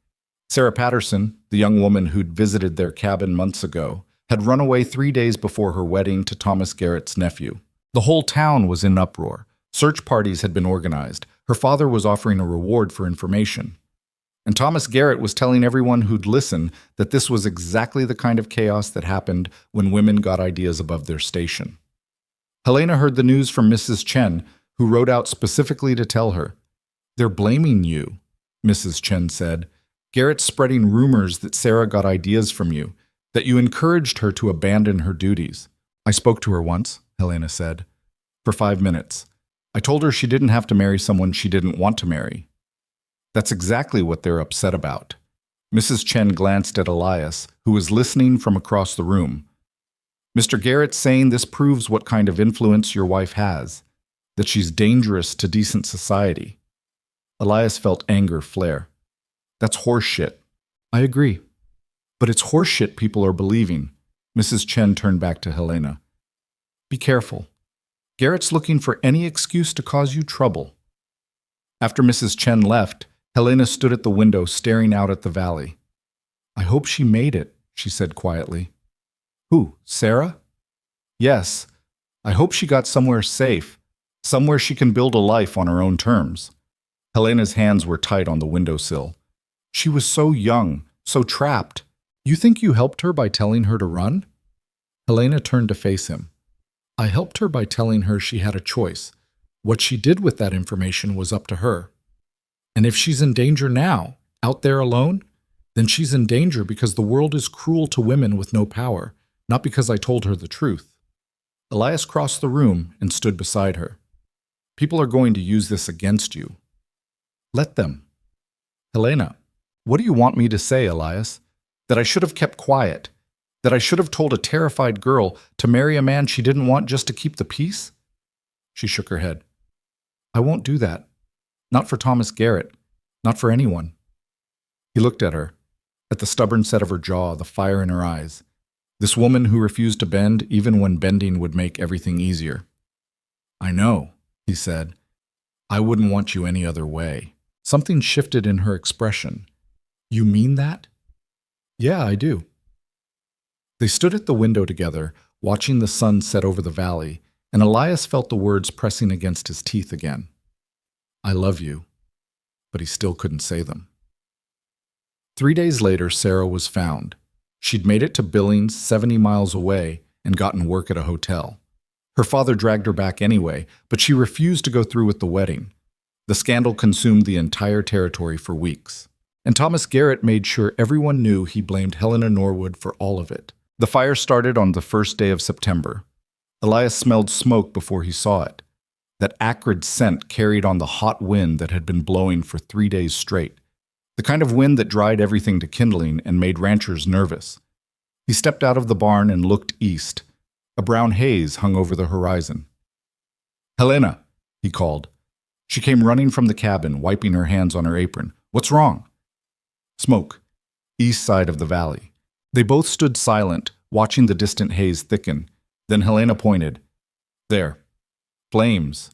Sarah Patterson, the young woman who'd visited their cabin months ago, had run away 3 days before her wedding to Thomas Garrett's nephew. The whole town was in uproar. Search parties had been organized. Her father was offering a reward for information. And Thomas Garrett was telling everyone who'd listen that this was exactly the kind of chaos that happened when women got ideas above their station. Helena heard the news from Mrs. Chen, who wrote out specifically to tell her. "They're blaming you," Mrs. Chen said. "Garrett's spreading rumors that Sarah got ideas from you, that you encouraged her to abandon her duties." "I spoke to her once," Helena said. "For 5 minutes. I told her she didn't have to marry someone she didn't want to marry." "That's exactly what they're upset about." Mrs. Chen glanced at Elias, who was listening from across the room. "Mr. Garrett's saying this proves what kind of influence your wife has, that she's dangerous to decent society." Elias felt anger flare. "That's horseshit." "I agree. But it's horseshit people are believing." Mrs. Chen turned back to Helena. "Be careful. Garrett's looking for any excuse to cause you trouble." After Mrs. Chen left, Helena stood at the window staring out at the valley. "I hope she made it," she said quietly. "Who, Sarah?" "Yes. I hope she got somewhere safe, somewhere she can build a life on her own terms." Helena's hands were tight on the windowsill. She was so young, so trapped. "You think you helped her by telling her to run?" Helena turned to face him. "I helped her by telling her she had a choice. What she did with that information was up to her. And if she's in danger now, out there alone, then she's in danger because the world is cruel to women with no power, not because I told her the truth." Elias crossed the room and stood beside her. "People are going to use this against you. Let them." "Helena, what do you want me to say, Elias? That I should have kept quiet? That I should have told a terrified girl to marry a man she didn't want just to keep the peace?" She shook her head. "I won't do that. Not for Thomas Garrett. Not for anyone." He looked at her, at the stubborn set of her jaw, the fire in her eyes. This woman who refused to bend even when bending would make everything easier. "I know," he said. "I wouldn't want you any other way." Something shifted in her expression. "You mean that?" "Yeah, I do." They stood at the window together, watching the sun set over the valley, and Elias felt the words pressing against his teeth again. "I love you," but he still couldn't say them. 3 days later, Sarah was found. She'd made it to Billings, 70 miles away, and gotten work at a hotel. Her father dragged her back anyway, but she refused to go through with the wedding. The scandal consumed the entire territory for weeks. And Thomas Garrett made sure everyone knew he blamed Helena Norwood for all of it. The fire started on the first day of September. Elias smelled smoke before he saw it. That acrid scent carried on the hot wind that had been blowing for 3 days straight. The kind of wind that dried everything to kindling and made ranchers nervous. He stepped out of the barn and looked east. A brown haze hung over the horizon. "Helena," he called. She came running from the cabin, wiping her hands on her apron. "What's wrong?" "Smoke. East side of the valley." They both stood silent, watching the distant haze thicken. Then Helena pointed. "There. Flames."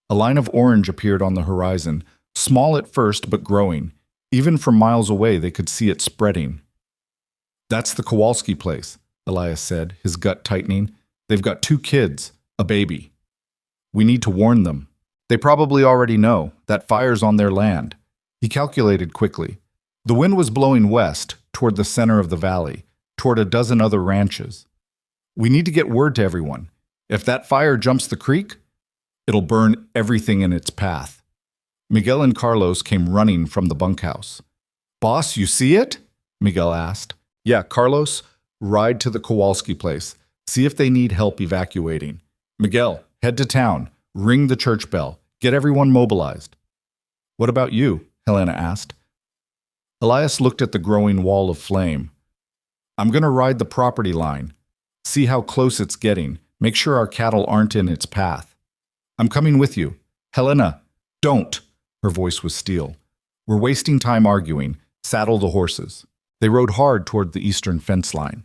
A line of orange appeared on the horizon, small at first but growing. Even from miles away they could see it spreading. "That's the Kowalski place," Elias said, his gut tightening. "They've got 2 kids, a baby. We need to warn them. They probably already know. That fire's on their land." He calculated quickly. The wind was blowing west, toward the center of the valley, toward a dozen other ranches. "We need to get word to everyone. If that fire jumps the creek, It'll burn everything in its path. Miguel and Carlos came running from the bunkhouse. Boss, you see it? Miguel asked. Yeah, Carlos, ride to the Kowalski place. See if they need help evacuating. Miguel, head to town. Ring the church bell. Get everyone mobilized. What about you? Helena asked. Elias looked at the growing wall of flame. I'm going to ride the property line. See how close it's getting. Make sure our cattle aren't in its path. I'm coming with you. Helena, don't. Her voice was steel. We're wasting time arguing. Saddle the horses. They rode hard toward the eastern fence line.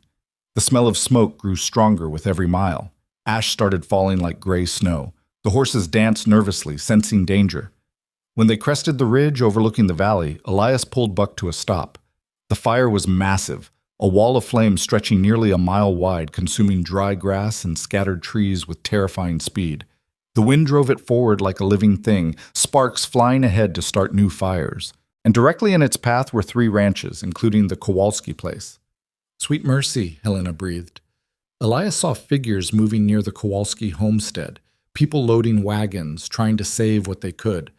The smell of smoke grew stronger with every mile. Ash started falling like gray snow. The horses danced nervously, sensing danger. When they crested the ridge overlooking the valley, Elias pulled Buck to a stop. The fire was massive, a wall of flame stretching nearly a mile wide, consuming dry grass and scattered trees with terrifying speed. The wind drove it forward like a living thing, sparks flying ahead to start new fires. And directly in its path were 3 ranches, including the Kowalski place. Sweet mercy, Helena breathed. Elias saw figures moving near the Kowalski homestead, people loading wagons, trying to save what they could.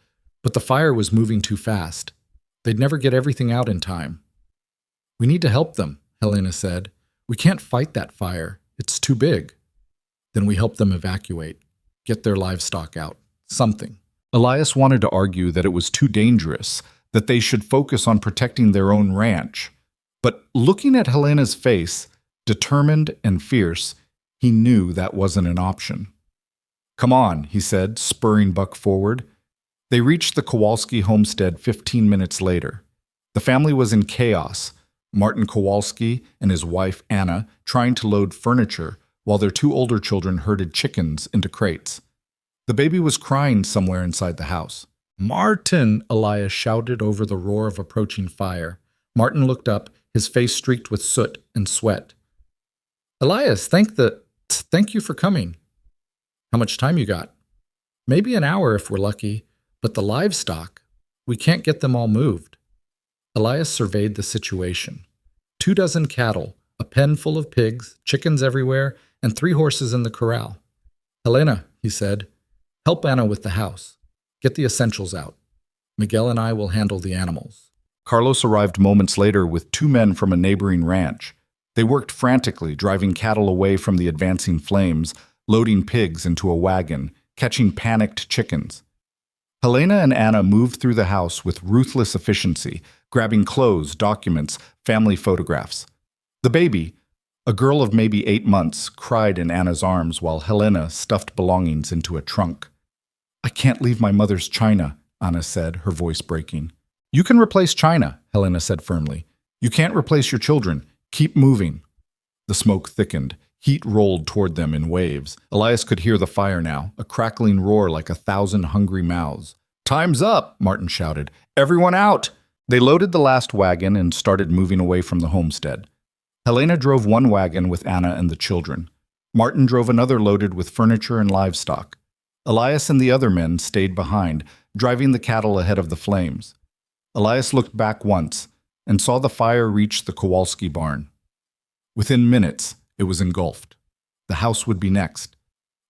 But the fire was moving too fast. They'd never get everything out in time. We need to help them, Helena said. We can't fight that fire. It's too big. Then we help them evacuate, get their livestock out, something. Elias wanted to argue that it was too dangerous, that they should focus on protecting their own ranch. But looking at Helena's face, determined and fierce, he knew that wasn't an option. Come on, he said, spurring Buck forward. They reached the Kowalski homestead 15 minutes later. The family was in chaos, Martin Kowalski and his wife Anna trying to load furniture while their 2 older children herded chickens into crates. The baby was crying somewhere inside the house. Martin, Elias shouted over the roar of approaching fire. Martin looked up, his face streaked with soot and sweat. Elias, thank you for coming. How much time you got? Maybe an hour if we're lucky, but the livestock, we can't get them all moved. Elias surveyed the situation. 24 cattle, a pen full of pigs, chickens everywhere, and 3 horses in the corral. Helena, he said, help Anna with the house. Get the essentials out. Miguel and I will handle the animals. Carlos arrived moments later with 2 men from a neighboring ranch. They worked frantically, driving cattle away from the advancing flames, loading pigs into a wagon, catching panicked chickens. Helena and Anna moved through the house with ruthless efficiency, grabbing clothes, documents, family photographs. The baby, a girl of maybe 8 months, cried in Anna's arms while Helena stuffed belongings into a trunk. I can't leave my mother's china, Anna said, her voice breaking. You can replace china, Helena said firmly. You can't replace your children. Keep moving. The smoke thickened. Heat rolled toward them in waves. Elias could hear the fire now, a crackling roar like 1,000 hungry mouths. Time's up, Martin shouted. Everyone out! They loaded the last wagon and started moving away from the homestead. Helena drove 1 wagon with Anna and the children. Martin drove another loaded with furniture and livestock. Elias and the other men stayed behind, driving the cattle ahead of the flames. Elias looked back once and saw the fire reach the Kowalski barn. Within minutes, it was engulfed. The house would be next.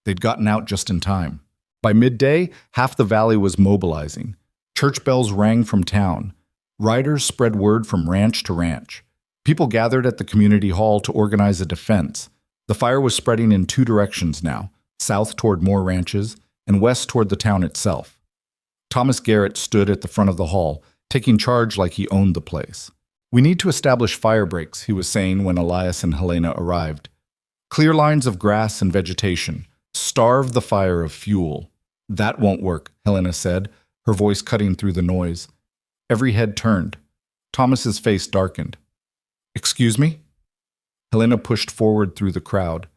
They'd gotten out just in time. By midday, half the valley was mobilizing. Church bells rang from town. Riders spread word from ranch to ranch. People gathered at the community hall to organize a defense. The fire was spreading in 2 directions now, south toward more ranches and west toward the town itself. Thomas Garrett stood at the front of the hall, taking charge like he owned the place. We need to establish fire breaks, he was saying when Elias and Helena arrived. Clear lines of grass and vegetation. Starve the fire of fuel. That won't work, Helena said, her voice cutting through the noise. Every head turned. Thomas's face darkened. Excuse me? Helena pushed forward through the crowd.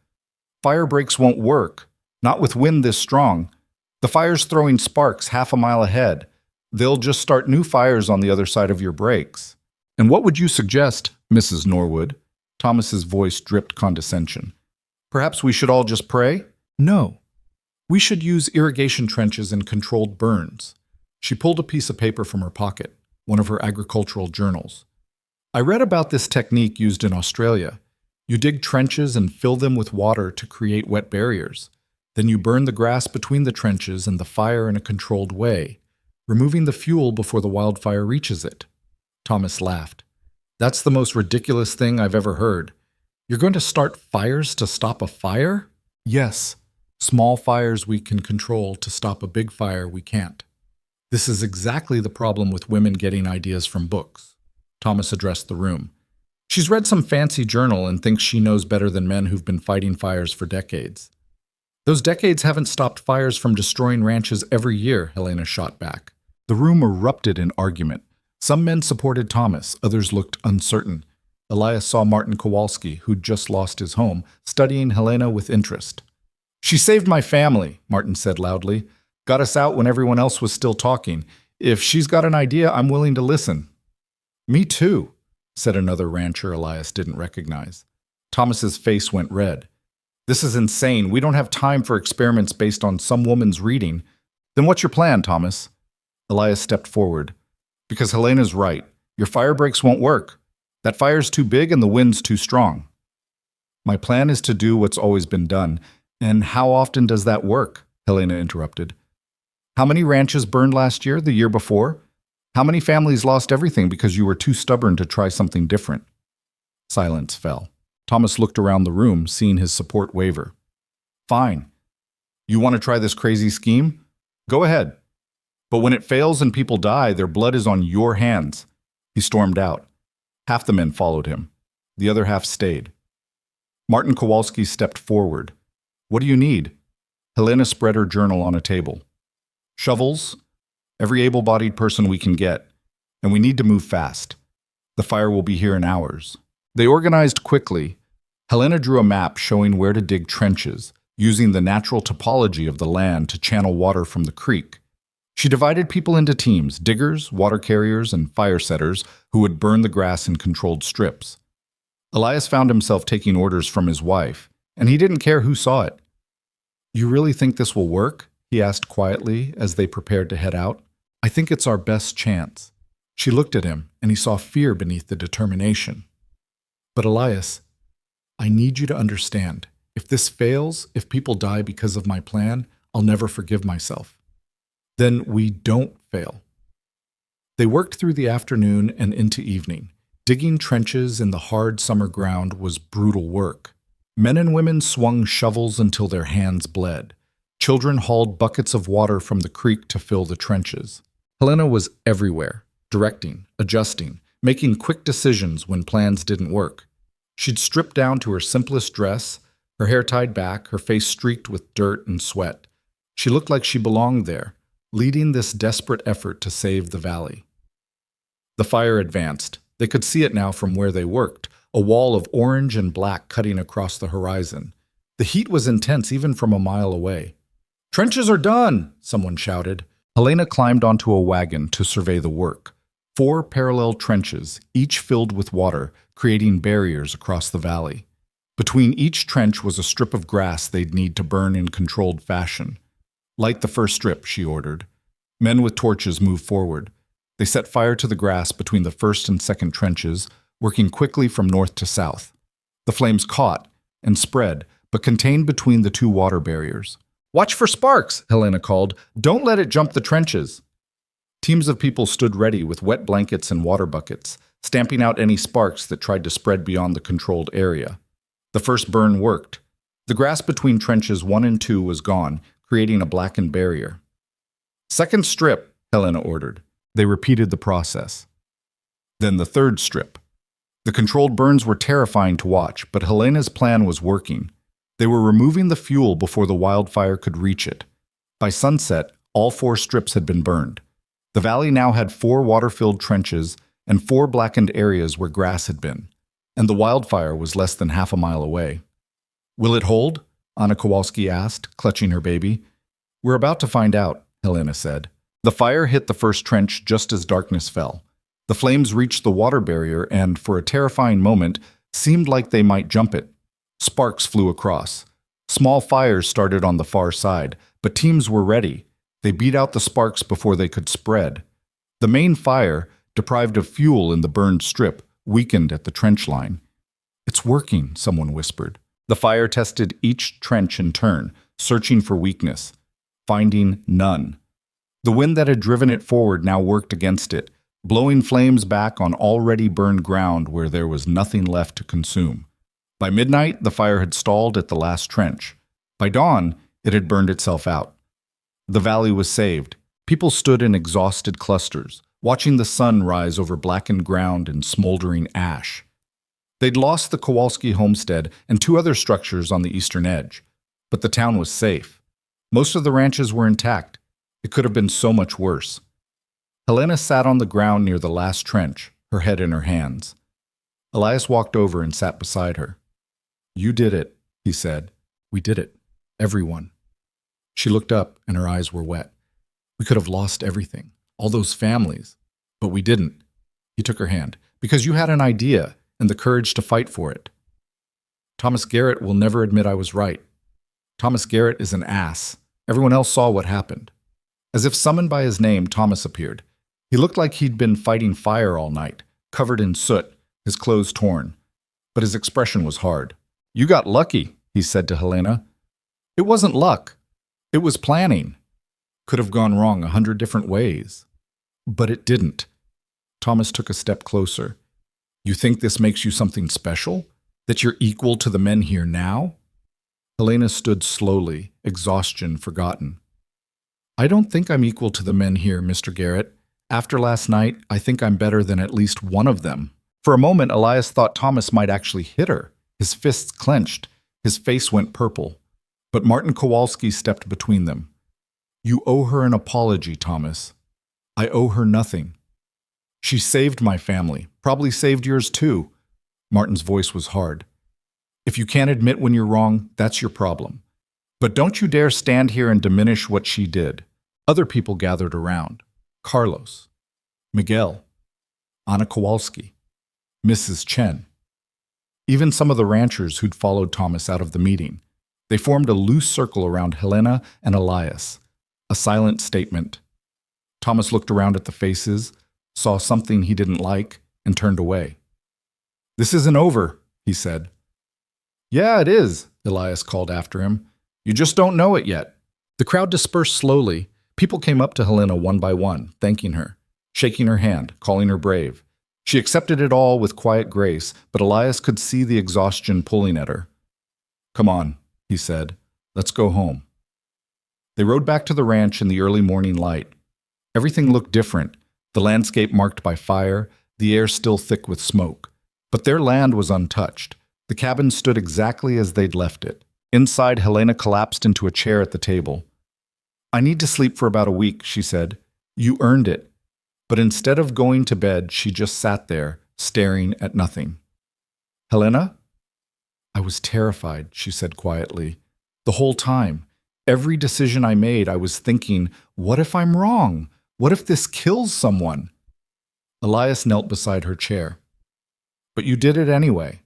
Fire breaks won't work. Not with wind this strong. The fire's throwing sparks half a mile ahead. They'll just start new fires on the other side of your breaks. And what would you suggest, Mrs. Norwood? Thomas's voice dripped condescension. Perhaps we should all just pray? No. We should use irrigation trenches and controlled burns. She pulled a piece of paper from her pocket, one of her agricultural journals. I read about this technique used in Australia. You dig trenches and fill them with water to create wet barriers. Then you burn the grass between the trenches and the fire in a controlled way, removing the fuel before the wildfire reaches it. Thomas laughed. That's the most ridiculous thing I've ever heard. You're going to start fires to stop a fire? Yes, small fires we can control to stop a big fire we can't. This is exactly the problem with women getting ideas from books. Thomas addressed the room. She's read some fancy journal and thinks she knows better than men who've been fighting fires for decades. Those decades haven't stopped fires from destroying ranches every year, Helena shot back. The room erupted in argument. Some men supported Thomas, others looked uncertain. Elias saw Martin Kowalski, who'd just lost his home, studying Helena with interest. She saved my family, Martin said loudly. Got us out when everyone else was still talking. If she's got an idea, I'm willing to listen. Me too, said another rancher Elias didn't recognize. Thomas's face went red. This is insane. We don't have time for experiments based on some woman's reading. Then what's your plan, Thomas? Elias stepped forward. Because Helena's right. Your fire breaks won't work. That fire's too big and the wind's too strong. My plan is to do what's always been done. And how often does that work? Helena interrupted. How many ranches burned last year, the year before? How many families lost everything because you were too stubborn to try something different? Silence fell. Thomas looked around the room, seeing his support waver. Fine. You want to try this crazy scheme? Go ahead. But when it fails and people die, their blood is on your hands. He stormed out. Half the men followed him. The other half stayed. Martin Kowalski stepped forward. What do you need? Helena spread her journal on a table. Shovels, every able-bodied person we can get, and we need to move fast. The fire will be here in hours. They organized quickly. Helena drew a map showing where to dig trenches, using the natural topology of the land to channel water from the creek. She divided people into teams, diggers, water carriers, and fire setters who would burn the grass in controlled strips. Elias found himself taking orders from his wife, and he didn't care who saw it. You really think this will work? He asked quietly as they prepared to head out. I think it's our best chance. She looked at him, and he saw fear beneath the determination. But Elias, I need you to understand, if this fails, if people die because of my plan, I'll never forgive myself. Then we don't fail. They worked through the afternoon and into evening. Digging trenches in the hard summer ground was brutal work. Men and women swung shovels until their hands bled. Children hauled buckets of water from the creek to fill the trenches. Helena was everywhere, directing, adjusting, making quick decisions when plans didn't work. She'd stripped down to her simplest dress, her hair tied back, her face streaked with dirt and sweat. She looked like she belonged there, leading this desperate effort to save the valley. The fire advanced. They could see it now from where they worked, a wall of orange and black cutting across the horizon. The heat was intense even from a mile away. "Trenches are done!" someone shouted. Helena climbed onto a wagon to survey the work. 4 parallel trenches, each filled with water, creating barriers across the valley. Between each trench was a strip of grass they'd need to burn in controlled fashion. "Light the first strip," she ordered. Men with torches moved forward. They set fire to the grass between the first and second trenches, working quickly from north to south. The flames caught and spread, but contained between the 2 water barriers. "Watch for sparks," Helena called. "Don't let it jump the trenches." Teams of people stood ready with wet blankets and water buckets, stamping out any sparks that tried to spread beyond the controlled area. The first burn worked. The grass between trenches 1 and 2 was gone, creating a blackened barrier. "Second strip," Helena ordered. They repeated the process. Then the third strip. The controlled burns were terrifying to watch, but Helena's plan was working. They were removing the fuel before the wildfire could reach it. By sunset, all 4 strips had been burned. The valley now had 4 water-filled trenches and 4 blackened areas where grass had been, and the wildfire was less than half a mile away. "Will it hold?" Anna Kowalski asked, clutching her baby. "We're about to find out," Helena said. The fire hit the first trench just as darkness fell. The flames reached the water barrier and, for a terrifying moment, seemed like they might jump it. Sparks flew across. Small fires started on the far side, but teams were ready. They beat out the sparks before they could spread. The main fire, deprived of fuel in the burned strip, weakened at the trench line. "It's working," someone whispered. The fire tested each trench in turn. searching for weakness, finding none. The wind that had driven it forward now worked against it, blowing flames back on already burned ground where there was nothing left to consume. By midnight, the fire had stalled at the last trench. By dawn, it had burned itself out. The valley was saved. People stood in exhausted clusters, watching the sun rise over blackened ground and smoldering ash. They'd lost the Kowalski homestead and 2 other structures on the eastern edge, but the town was safe. Most of the ranches were intact. It could have been so much worse. Helena sat on the ground near the last trench, her head in her hands. Elias walked over and sat beside her. "You did it," he said. "We did it. Everyone." She looked up and her eyes were wet. "We could have lost everything, all those families, but we didn't." He took her hand. "Because you had an idea and the courage to fight for it." "Thomas Garrett will never admit I was right. Thomas Garrett is an ass. Everyone else saw what happened." As if summoned by his name, Thomas appeared. He looked like he'd been fighting fire all night, covered in soot, his clothes torn. But his expression was hard. "You got lucky," he said to Helena. "It wasn't luck. It was planning. Could have gone wrong 100 different ways. But it didn't." Thomas took a step closer. "You think this makes you something special? That you're equal to the men here now?" Helena stood slowly, exhaustion forgotten. "I don't think I'm equal to the men here, Mr. Garrett. After last night, I think I'm better than at least one of them." For a moment, Elias thought Thomas might actually hit her. His fists clenched. His face went purple. But Martin Kowalski stepped between them. "You owe her an apology, Thomas. I owe her nothing. She saved my family, probably saved yours too." Martin's voice was hard. "If you can't admit when you're wrong, that's your problem. But don't you dare stand here and diminish what she did." Other people gathered around. Carlos, Miguel, Anna Kowalski, Mrs. Chen. Even some of the ranchers who'd followed Thomas out of the meeting. They formed a loose circle around Helena and Elias, a silent statement. Thomas looked around at the faces, saw something he didn't like, and turned away. "This isn't over," he said. "Yeah, it is," Elias called after him. "You just don't know it yet." The crowd dispersed slowly. People came up to Helena one by one, thanking her, shaking her hand, calling her brave. She accepted it all with quiet grace, but Elias could see the exhaustion pulling at her. "Come on," he said. "Let's go home." They rode back to the ranch in the early morning light. Everything looked different, the landscape marked by fire, the air still thick with smoke. But their land was untouched. The cabin stood exactly as they'd left it. Inside, Helena collapsed into a chair at the table. "I need to sleep for about a week," she said. "You earned it." But instead of going to bed, she just sat there, staring at nothing. "Helena?" "I was terrified," she said quietly. "The whole time. Every decision I made, I was thinking, what if I'm wrong? What if this kills someone?" Elias knelt beside her chair. "But you did it anyway.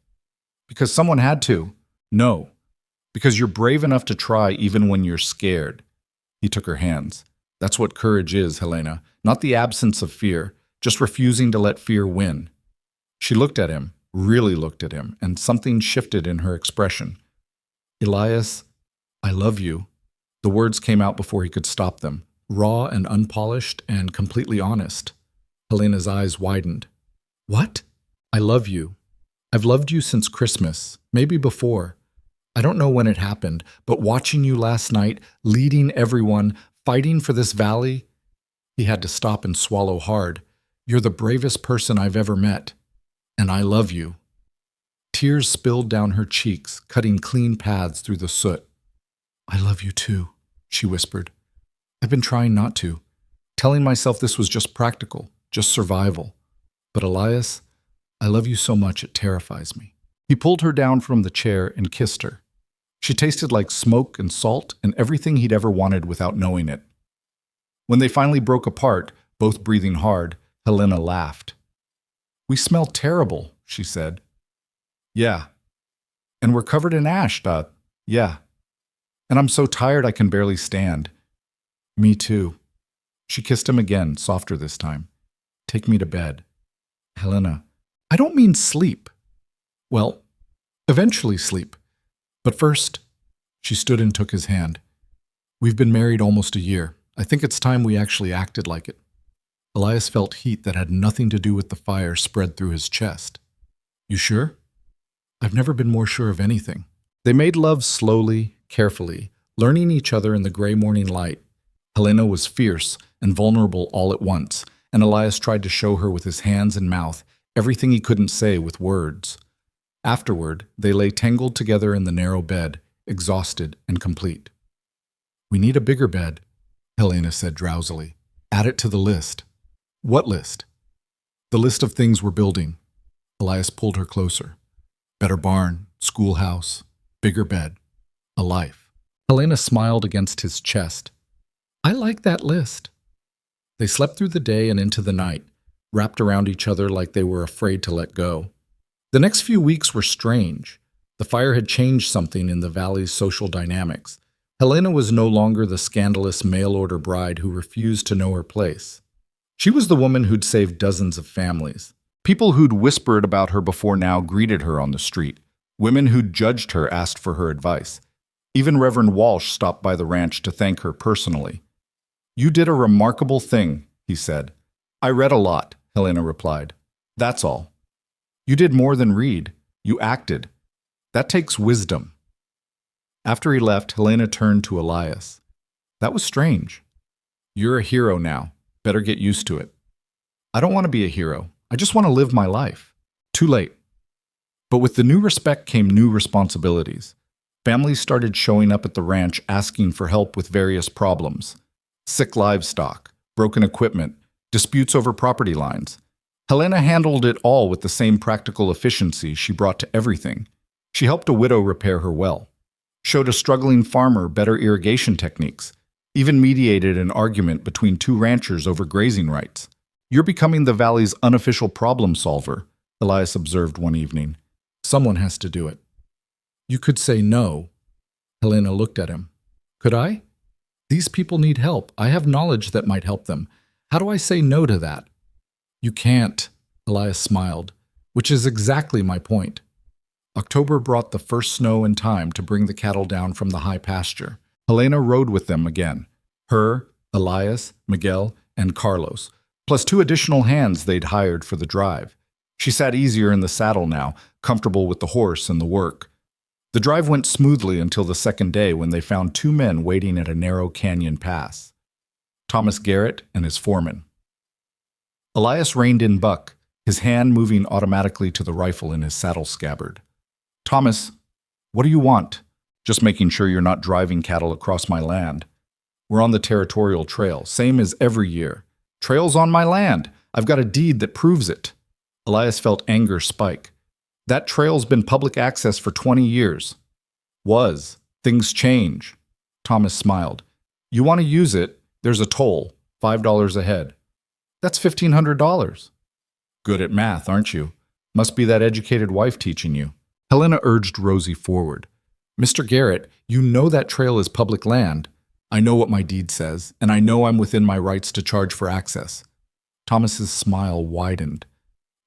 Because someone had to." "No. Because you're brave enough to try even when you're scared." He took her hands. "That's what courage is, Helena. Not the absence of fear, just refusing to let fear win." She looked at him, really looked at him, and something shifted in her expression. "Elias, I love you." The words came out before he could stop them, raw and unpolished and completely honest. Helena's eyes widened. "What?" "I love you. I've loved you since Christmas, maybe before. I don't know when it happened, but watching you last night, leading everyone, fighting for this valley," he had to stop and swallow hard. "You're the bravest person I've ever met. And I love you." Tears spilled down her cheeks, cutting clean paths through the soot. "I love you too," she whispered. "I've been trying not to, telling myself this was just practical, just survival. But Elias, I love you so much it terrifies me." He pulled her down from the chair and kissed her. She tasted like smoke and salt and everything he'd ever wanted without knowing it. When they finally broke apart, both breathing hard, Helena laughed. "We smell terrible," she said. "Yeah. And we're covered in ash, Dot. Yeah. And I'm so tired I can barely stand." "Me too." She kissed him again, softer this time. "Take me to bed." "Helena, I don't mean sleep." "Well, eventually sleep. But first," she stood and took his hand. We've been married almost a year. I think it's time we actually acted like it. Elias felt heat that had nothing to do with the fire spread through his chest. You sure? I've never been more sure of anything. They made love slowly, carefully, learning each other in the gray morning light. Helena was fierce and vulnerable all at once, and Elias tried to show her with his hands and mouth everything he couldn't say with words. Afterward, they lay tangled together in the narrow bed, exhausted and complete. We need a bigger bed, Helena said drowsily. Add it to the list. What list? The list of things we're building. Elias pulled her closer. Better barn, schoolhouse, bigger bed, a life. Helena smiled against his chest. I like that list. They slept through the day and into the night, wrapped around each other like they were afraid to let go. The next few weeks were strange. The fire had changed something in the valley's social dynamics. Helena was no longer the scandalous mail-order bride who refused to know her place. She was the woman who'd saved dozens of families. People who'd whispered about her before now greeted her on the street. Women who'd judged her asked for her advice. Even Reverend Walsh stopped by the ranch to thank her personally. You did a remarkable thing, he said. I read a lot, Helena replied. That's all. You did more than read. You acted. That takes wisdom. After he left, Helena turned to Elias. That was strange. You're a hero now. Better get used to it. I don't want to be a hero. I just want to live my life. Too late. But with the new respect came new responsibilities. Families started showing up at the ranch asking for help with various problems. Sick livestock, broken equipment, disputes over property lines. Helena handled it all with the same practical efficiency she brought to everything. She helped a widow repair her well, showed a struggling farmer better irrigation techniques, even mediated an argument between two ranchers over grazing rights. You're becoming the valley's unofficial problem solver, Elias observed one evening. Someone has to do it. You could say no. Helena looked at him. Could I? These people need help. I have knowledge that might help them. How do I say no to that? You can't, Elias smiled, which is exactly my point. October brought the first snow in time to bring the cattle down from the high pasture. Helena rode with them again. Her, Elias, Miguel, and Carlos, plus 2 additional hands they'd hired for the drive. She sat easier in the saddle now, comfortable with the horse and the work. The drive went smoothly until the second day when they found 2 men waiting at a narrow canyon pass. Thomas Garrett and his foreman. Elias reined in Buck, his hand moving automatically to the rifle in his saddle scabbard. Thomas, what do you want? Just making sure you're not driving cattle across my land. We're on the territorial trail, same as every year. Trail's on my land. I've got a deed that proves it. Elias felt anger spike. That trail's been public access for 20 years. Was. Things change. Thomas smiled. You want to use it, there's a toll, $5 a head. That's $1,500. Good at math, aren't you? Must be that educated wife teaching you. Helena urged Rosie forward. Mr. Garrett, you know that trail is public land. I know what my deed says, and I know I'm within my rights to charge for access. Thomas's smile widened.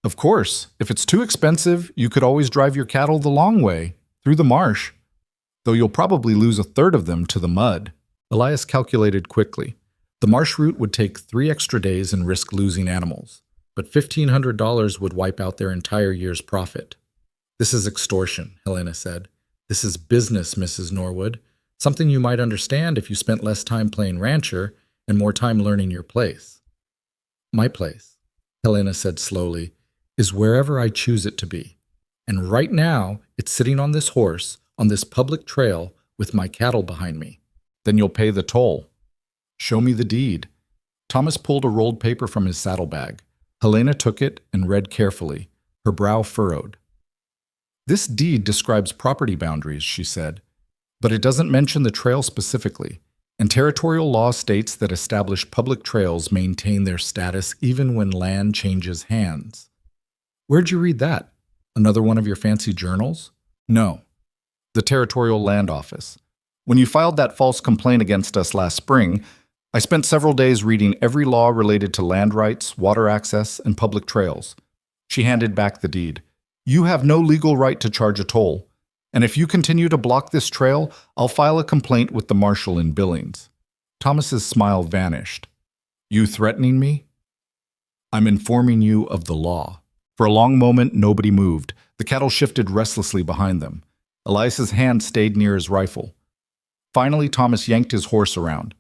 Of course, if it's too expensive, you could always drive your cattle the long way, through the marsh. Though you'll probably lose a third of them to the mud. Elias calculated quickly. The marsh route would take 3 extra days and risk losing animals, but $1,500 would wipe out their entire year's profit. This is extortion, Helena said. This is business, Mrs. Norwood. Something you might understand if you spent less time playing rancher and more time learning your place. My place, Helena said slowly, is wherever I choose it to be. And right now, it's sitting on this horse, on this public trail, with my cattle behind me. Then you'll pay the toll. Show me the deed. Thomas pulled a rolled paper from his saddlebag. Helena took it and read carefully, her brow furrowed. This deed describes property boundaries, she said, but it doesn't mention the trail specifically, and territorial law states that established public trails maintain their status even when land changes hands. Where'd you read that? Another one of your fancy journals? No. The Territorial Land Office. When you filed that false complaint against us last spring, I spent several days reading every law related to land rights, water access, and public trails. She handed back the deed. You have no legal right to charge a toll. And if you continue to block this trail, I'll file a complaint with the marshal in Billings. Thomas's smile vanished. You threatening me? I'm informing you of the law. For a long moment, nobody moved. The cattle shifted restlessly behind them. Elias's hand stayed near his rifle. Finally, Thomas yanked his horse around.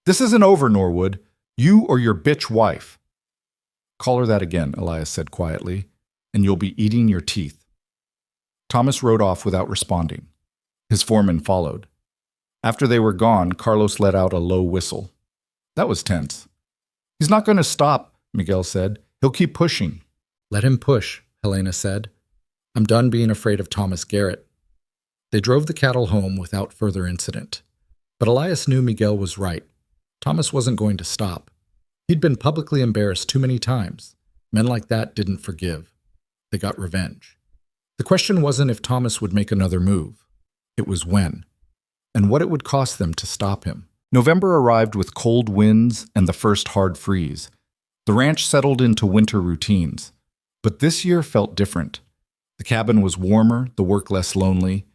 This isn't over, Norwood. You or your bitch wife. Call her that again, Elias said quietly, and you'll be eating your teeth. Thomas rode off without responding. His foreman followed. After they were gone, Carlos let out a low whistle. That was tense. He's not going to stop, Miguel said. He'll keep pushing. Let him push, Helena said. I'm done being afraid of Thomas Garrett. They drove the cattle home without further incident. But Elias knew Miguel was right. Thomas wasn't going to stop. He'd been publicly embarrassed too many times. Men like that didn't forgive. They got revenge. The question wasn't if Thomas would make another move. It was when, and what it would cost them to stop him. November arrived with cold winds and the first hard freeze. The ranch settled into winter routines. But this year felt different. The cabin was warmer, the work less lonely.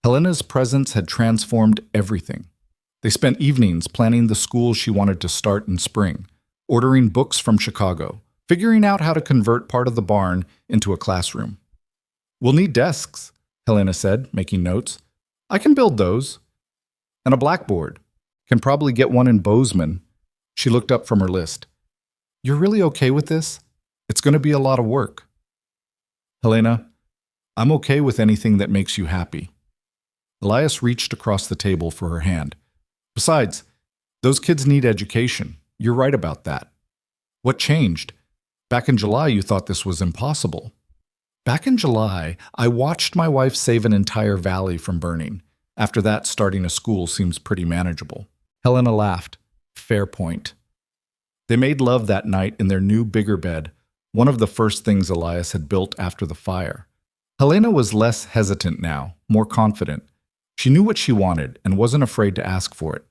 Helena's presence had transformed everything. They spent evenings planning the school she wanted to start in spring, ordering books from Chicago, figuring out how to convert part of the barn into a classroom. We'll need desks, Helena said, making notes. I can build those. And a blackboard. Can probably get one in Bozeman. She looked up from her list. You're really okay with this? It's going to be a lot of work. Helena, I'm okay with anything that makes you happy. Elias reached across the table for her hand. Besides, those kids need education. You're right about that. What changed? Back in July, you thought this was impossible. Back in July, I watched my wife save an entire valley from burning. After that, starting a school seems pretty manageable. Helena laughed. Fair point. They made love that night in their new, bigger bed, one of the first things Elias had built after the fire. Helena was less hesitant now, more confident. She knew what she wanted and wasn't afraid to ask for it.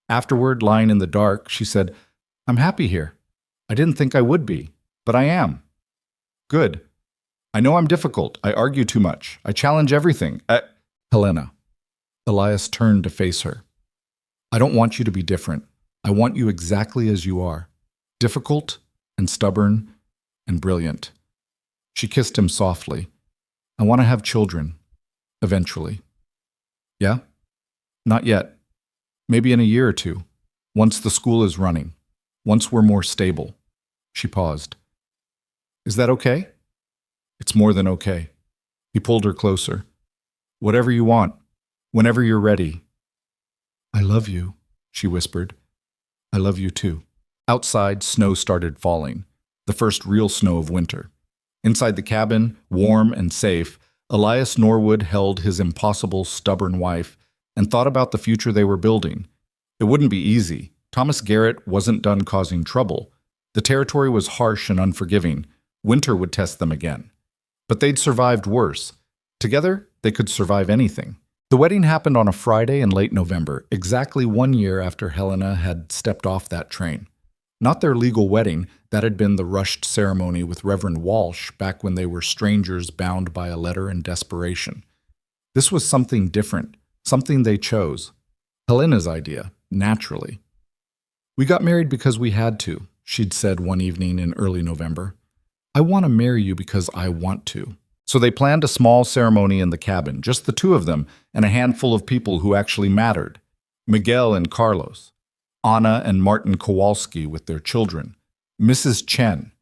Afterward, lying in the dark, she said, I'm happy here. I didn't think I would be, but I am. Good. I know I'm difficult. I argue too much. I challenge everything. Helena. Elias turned to face her. I don't want you to be different. I want you exactly as you are. Difficult and stubborn and brilliant. She kissed him softly. I want to have children. Eventually. Yeah? Not yet. Maybe in a year or two. Once the school is running. Once we're more stable. She paused. Is that okay? It's more than okay. He pulled her closer. Whatever you want. Whenever you're ready. I love you, she whispered. I love you too. Outside, snow started falling. The first real snow of winter. Inside the cabin, warm and safe, Elias Norwood held his impossible, stubborn wife and thought about the future they were building. It wouldn't be easy. Thomas Garrett wasn't done causing trouble. The territory was harsh and unforgiving. Winter would test them again. But they'd survived worse. Together, they could survive anything. The wedding happened on a Friday in late November, exactly 1 year after Helena had stepped off that train. Not their legal wedding, that had been the rushed ceremony with Reverend Walsh back when they were strangers bound by a letter and desperation. This was something different, something they chose. Helena's idea, naturally. We got married because we had to, she'd said one evening in early November. I want to marry you because I want to. So they planned a small ceremony in the cabin, just the two of them and a handful of people who actually mattered. Miguel and Carlos, Anna and Martin Kowalski with their children, Mrs. Chen,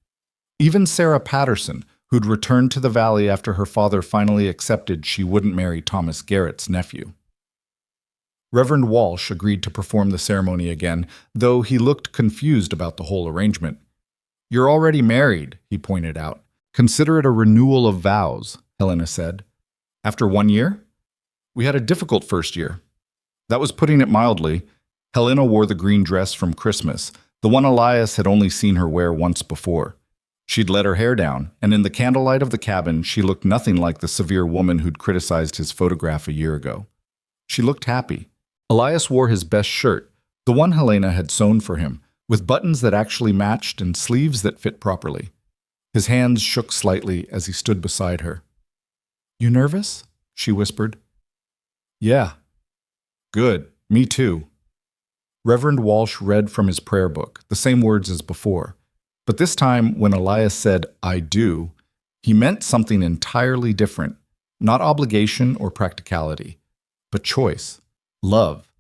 even Sarah Patterson, who'd returned to the valley after her father finally accepted she wouldn't marry Thomas Garrett's nephew. Reverend Walsh agreed to perform the ceremony again, though he looked confused about the whole arrangement. You're already married, he pointed out. Consider it a renewal of vows, Helena said. After 1 year? We had a difficult first year. That was putting it mildly. Helena wore the green dress from Christmas, the one Elias had only seen her wear once before. She'd let her hair down, and in the candlelight of the cabin, she looked nothing like the severe woman who'd criticized his photograph a year ago. She looked happy. Elias wore his best shirt, the one Helena had sewn for him, with buttons that actually matched and sleeves that fit properly. His hands shook slightly as he stood beside her. You nervous? she whispered. Yeah. Good. Me too. Reverend Walsh read from his prayer book, the same words as before. But this time, when Elias said, I do, he meant something entirely different. Not obligation or practicality, but choice, love,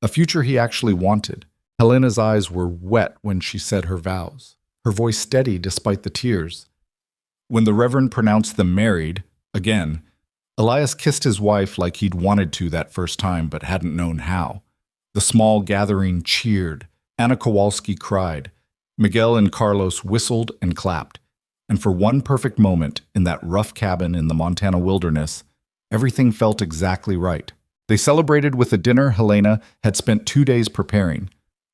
a future he actually wanted. Helena's eyes were wet when she said her vows, her voice steady despite the tears. When the Reverend pronounced them married, again, Elias kissed his wife like he'd wanted to that first time but hadn't known how. The small gathering cheered. Anna Kowalski cried. Miguel and Carlos whistled and clapped. And for one perfect moment in that rough cabin in the Montana wilderness, everything felt exactly right. They celebrated with a dinner Helena had spent 2 days preparing.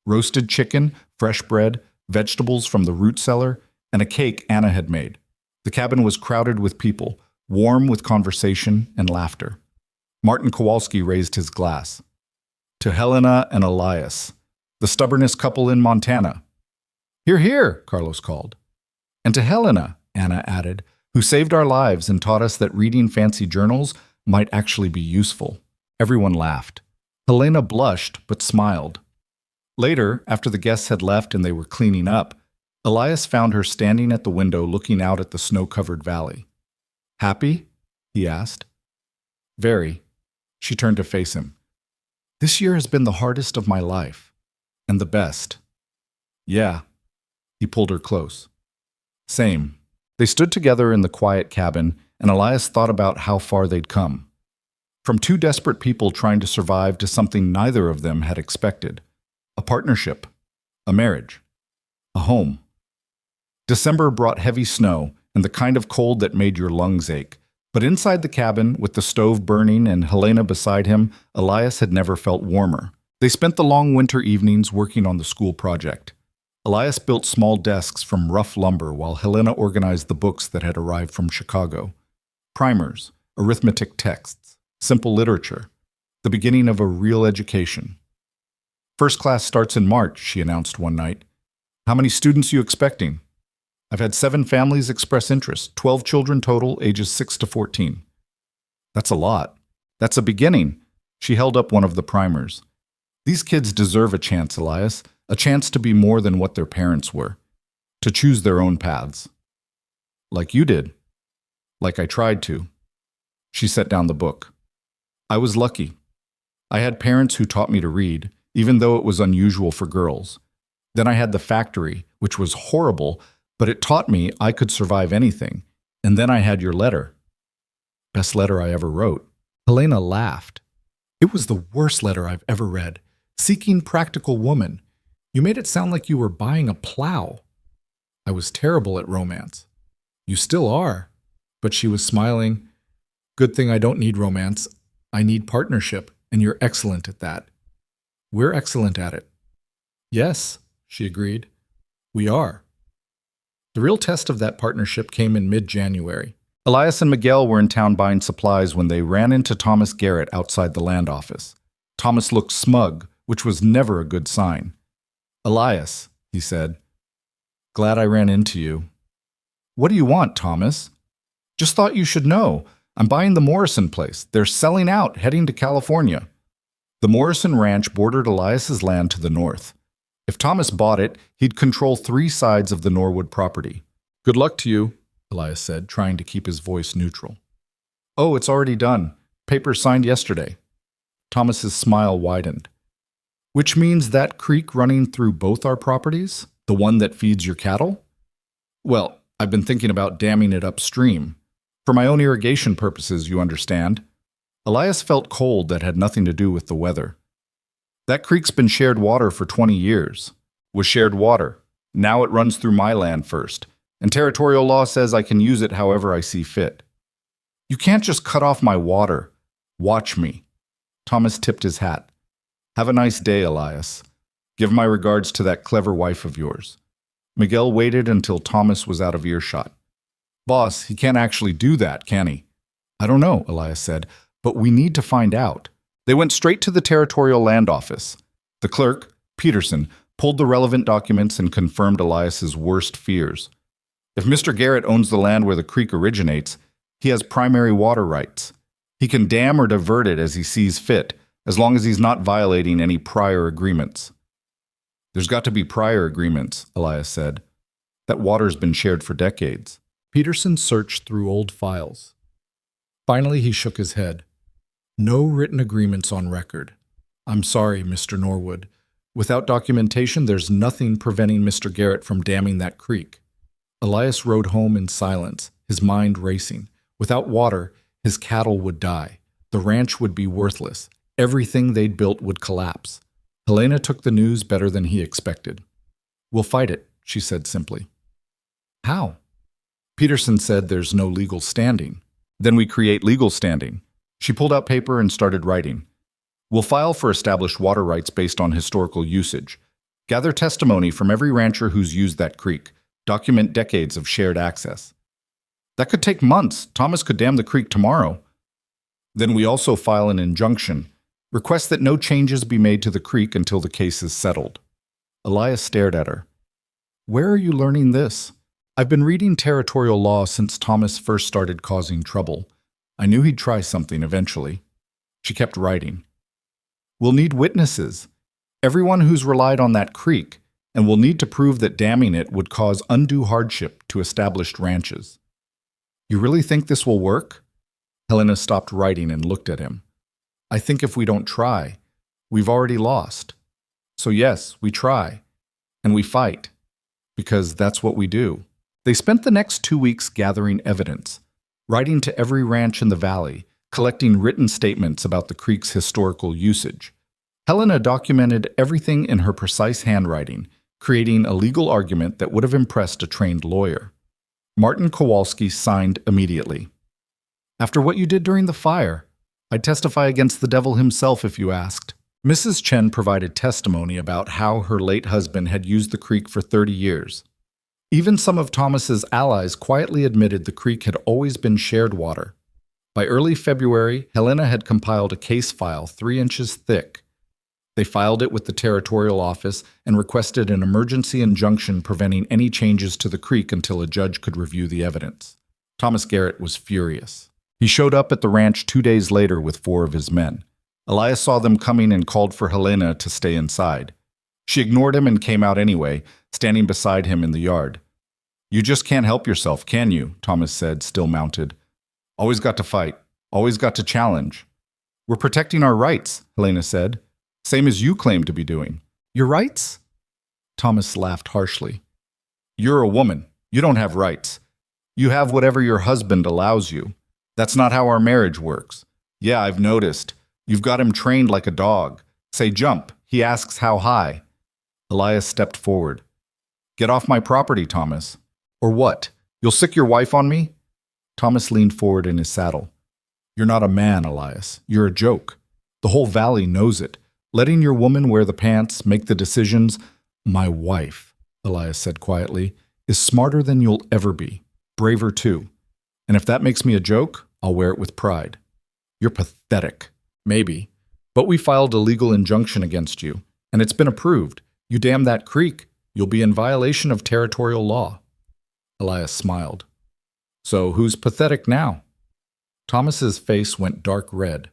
Roasted chicken, fresh bread, vegetables from the root cellar, and a cake Anna had made. The cabin was crowded with people, warm with conversation and laughter. Martin Kowalski raised his glass. To Helena and Elias, the stubbornest couple in Montana. Hear, hear, Carlos called. And to Helena, Anna added, who saved our lives and taught us that reading fancy journals might actually be useful. Everyone laughed. Helena blushed but smiled. Later, after the guests had left and they were cleaning up, Elias found her standing at the window looking out at the snow-covered valley. Happy? He asked. Very. She turned to face him. This year has been the hardest of my life. And the best. Yeah. He pulled her close. Same. They stood together in the quiet cabin, and Elias thought about how far they'd come. From two desperate people trying to survive to something neither of them had expected. A partnership. A marriage. A home. December brought heavy snow and the kind of cold that made your lungs ache. But inside the cabin, with the stove burning and Helena beside him, Elias had never felt warmer. They spent the long winter evenings working on the school project. Elias built small desks from rough lumber while Helena organized the books that had arrived from Chicago. Primers, arithmetic texts, simple literature, the beginning of a real education. First class starts in March, she announced one night. How many students you expecting? I've had 7 families express interest, 12 children total, ages 6 to 14. That's a lot. That's a beginning. She held up one of the primers. These kids deserve a chance, Elias, a chance to be more than what their parents were, to choose their own paths. Like you did. Like I tried to. She set down the book. I was lucky. I had parents who taught me to read, even though it was unusual for girls. Then I had the factory, which was horrible, but it taught me I could survive anything. And then I had your letter. Best letter I ever wrote. Helena laughed. It was the worst letter I've ever read. Seeking practical woman. You made it sound like you were buying a plow. I was terrible at romance. You still are. But she was smiling. Good thing I don't need romance. I need partnership, and you're excellent at that. We're excellent at it. Yes, she agreed. We are. The real test of that partnership came in mid-January. Elias and Miguel were in town buying supplies when they ran into Thomas Garrett outside the land office. Thomas looked smug, which was never a good sign. Elias, he said, glad I ran into you. What do you want, Thomas? Just thought you should know. I'm buying the Morrison place. They're selling out, heading to California. The Morrison Ranch bordered Elias's land to the north. If Thomas bought it, he'd control 3 sides of the Norwood property. Good luck to you, Elias said, trying to keep his voice neutral. Oh, it's already done. Papers signed yesterday. Thomas's smile widened. Which means that creek running through both our properties? The one that feeds your cattle? Well, I've been thinking about damming it upstream. For my own irrigation purposes, you understand. Elias felt cold that had nothing to do with the weather. That creek's been shared water for 20 years. Was shared water. Now it runs through my land first, and territorial law says I can use it however I see fit. You can't just cut off my water. Watch me. Thomas tipped his hat. Have a nice day, Elias. Give my regards to that clever wife of yours. Miguel waited until Thomas was out of earshot. Boss, he can't actually do that, can he? I don't know, Elias said, but we need to find out. They went straight to the territorial land office. The clerk, Peterson, pulled the relevant documents and confirmed Elias's worst fears. If Mr. Garrett owns the land where the creek originates, he has primary water rights. He can dam or divert it as he sees fit, as long as he's not violating any prior agreements. There's got to be prior agreements, Elias said. That water's been shared for decades. Peterson searched through old files. Finally, he shook his head. No written agreements on record. I'm sorry, Mr. Norwood. Without documentation, there's nothing preventing Mr. Garrett from damming that creek. Elias rode home in silence, his mind racing. Without water, his cattle would die. The ranch would be worthless. Everything they'd built would collapse. Helena took the news better than he expected. We'll fight it, she said simply. How? Peterson said there's no legal standing. Then we create legal standing. She pulled out paper and started writing. We'll file for established water rights based on historical usage. Gather testimony from every rancher who's used that creek. Document decades of shared access. That could take months. Thomas could dam the creek tomorrow. Then we also file an injunction. Request that no changes be made to the creek until the case is settled. Elias stared at her. Where are you learning this? I've been reading territorial law since Thomas first started causing trouble. I knew he'd try something eventually. She kept writing. We'll need witnesses. Everyone who's relied on that creek, and we'll need to prove that damming it would cause undue hardship to established ranches. You really think this will work? Helena stopped writing and looked at him. I think if we don't try, we've already lost. So yes, we try, and we fight, because that's what we do. They spent the next 2 weeks gathering evidence, writing to every ranch in the valley, collecting written statements about the creek's historical usage. Helena documented everything in her precise handwriting, creating a legal argument that would have impressed a trained lawyer. Martin Kowalski signed immediately. After what you did during the fire, I'd testify against the devil himself if you asked. Mrs. Chen provided testimony about how her late husband had used the creek for 30 years. Even some of Thomas's allies quietly admitted the creek had always been shared water. By early February, Helena had compiled a case file 3 inches thick. They filed it with the territorial office and requested an emergency injunction preventing any changes to the creek until a judge could review the evidence. Thomas Garrett was furious. He showed up at the ranch 2 days later with 4 of his men. Elias saw them coming and called for Helena to stay inside. She ignored him and came out anyway, standing beside him in the yard. You just can't help yourself, can you? Thomas said, still mounted. Always got to fight. Always got to challenge. We're protecting our rights, Helena said. Same as you claim to be doing. Your rights? Thomas laughed harshly. You're a woman. You don't have rights. You have whatever your husband allows you. That's not how our marriage works. Yeah, I've noticed. You've got him trained like a dog. Say jump. He asks how high. Elias stepped forward. Get off my property, Thomas. Or what? You'll sick your wife on me? Thomas leaned forward in his saddle. You're not a man, Elias. You're a joke. The whole valley knows it. Letting your woman wear the pants, make the decisions. My wife, Elias said quietly, is smarter than you'll ever be. Braver too. And if that makes me a joke, I'll wear it with pride. You're pathetic. Maybe. But we filed a legal injunction against you, and it's been approved. You dam that creek, you'll be in violation of territorial law. Elias smiled. So who's pathetic now? Thomas's face went dark red.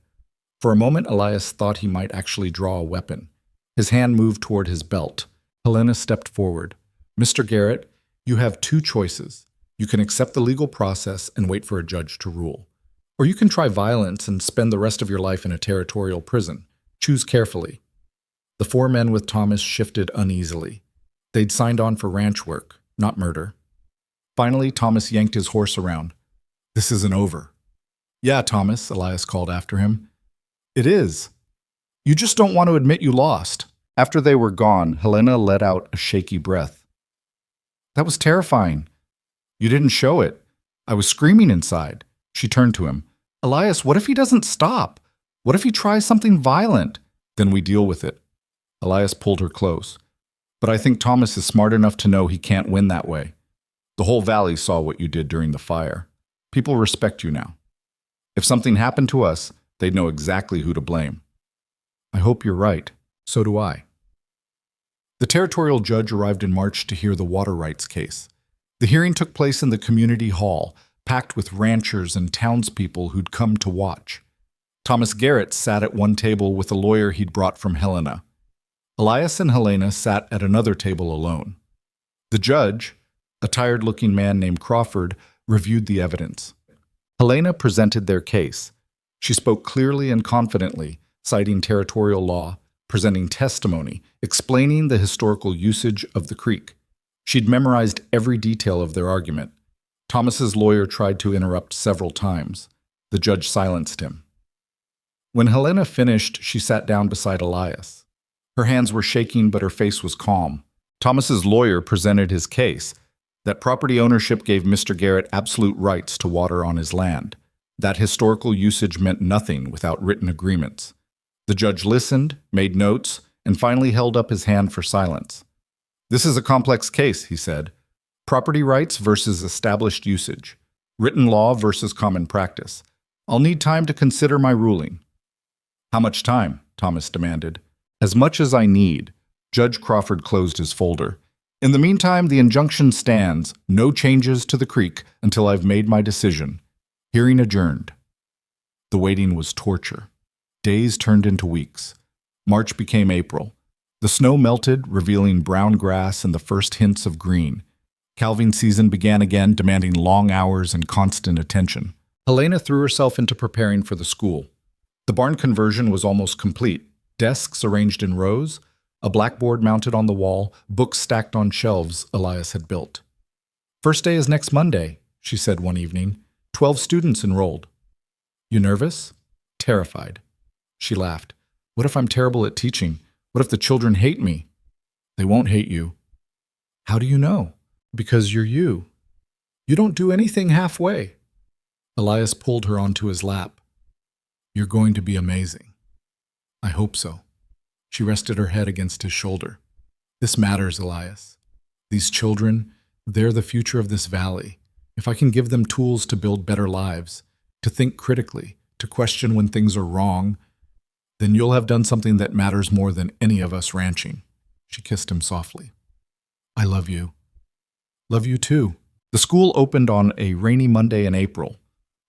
For a moment, Elias thought he might actually draw a weapon. His hand moved toward his belt. Helena stepped forward. Mr. Garrett, you have 2 choices. You can accept the legal process and wait for a judge to rule. Or you can try violence and spend the rest of your life in a territorial prison. Choose carefully. The 4 men with Thomas shifted uneasily. They'd signed on for ranch work, not murder. Finally, Thomas yanked his horse around. This isn't over. Yeah, Thomas, Elias called after him. It is. You just don't want to admit you lost. After they were gone, Helena let out a shaky breath. That was terrifying. You didn't show it. I was screaming inside. She turned to him. Elias, what if he doesn't stop? What if he tries something violent? Then we deal with it. Elias pulled her close. But I think Thomas is smart enough to know he can't win that way. The whole valley saw what you did during the fire. People respect you now. If something happened to us, they'd know exactly who to blame. I hope you're right. So do I. The territorial judge arrived in March to hear the water rights case. The hearing took place in the community hall, packed with ranchers and townspeople who'd come to watch. Thomas Garrett sat at one table with a lawyer he'd brought from Helena. Elias and Helena sat at another table alone. The judge, a tired-looking man named Crawford, reviewed the evidence. Helena presented their case. She spoke clearly and confidently, citing territorial law, presenting testimony, explaining the historical usage of the creek. She'd memorized every detail of their argument. Thomas's lawyer tried to interrupt several times. The judge silenced him. When Helena finished, she sat down beside Elias. Her hands were shaking, but her face was calm. Thomas's lawyer presented his case, that property ownership gave Mr. Garrett absolute rights to water on his land, that historical usage meant nothing without written agreements. The judge listened, made notes, and finally held up his hand for silence. "This is a complex case," he said. "Property rights versus established usage. Written law versus common practice. I'll need time to consider my ruling." "How much time?" Thomas demanded. "As much as I need." Judge Crawford closed his folder. "In the meantime, the injunction stands. No changes to the creek until I've made my decision. Hearing adjourned." The waiting was torture. Days turned into weeks. March became April. The snow melted, revealing brown grass and the first hints of green. Calving season began again, demanding long hours and constant attention. Helena threw herself into preparing for the school. The barn conversion was almost complete. Desks arranged in rows, a blackboard mounted on the wall, books stacked on shelves Elias had built. "First day is next Monday," she said one evening. 12 students enrolled. "You nervous?" "Terrified." She laughed. "What if I'm terrible at teaching? What if the children hate me?" "They won't hate you." "How do you know?" "Because you're you. You don't do anything halfway." Elias pulled her onto his lap. "You're going to be amazing." "I hope so." She rested her head against his shoulder. "This matters, Elias. These children, they're the future of this valley. If I can give them tools to build better lives, to think critically, to question when things are wrong, then you'll have done something that matters more than any of us ranching." She kissed him softly. "I love you." "Love you too." The school opened on a rainy Monday in April.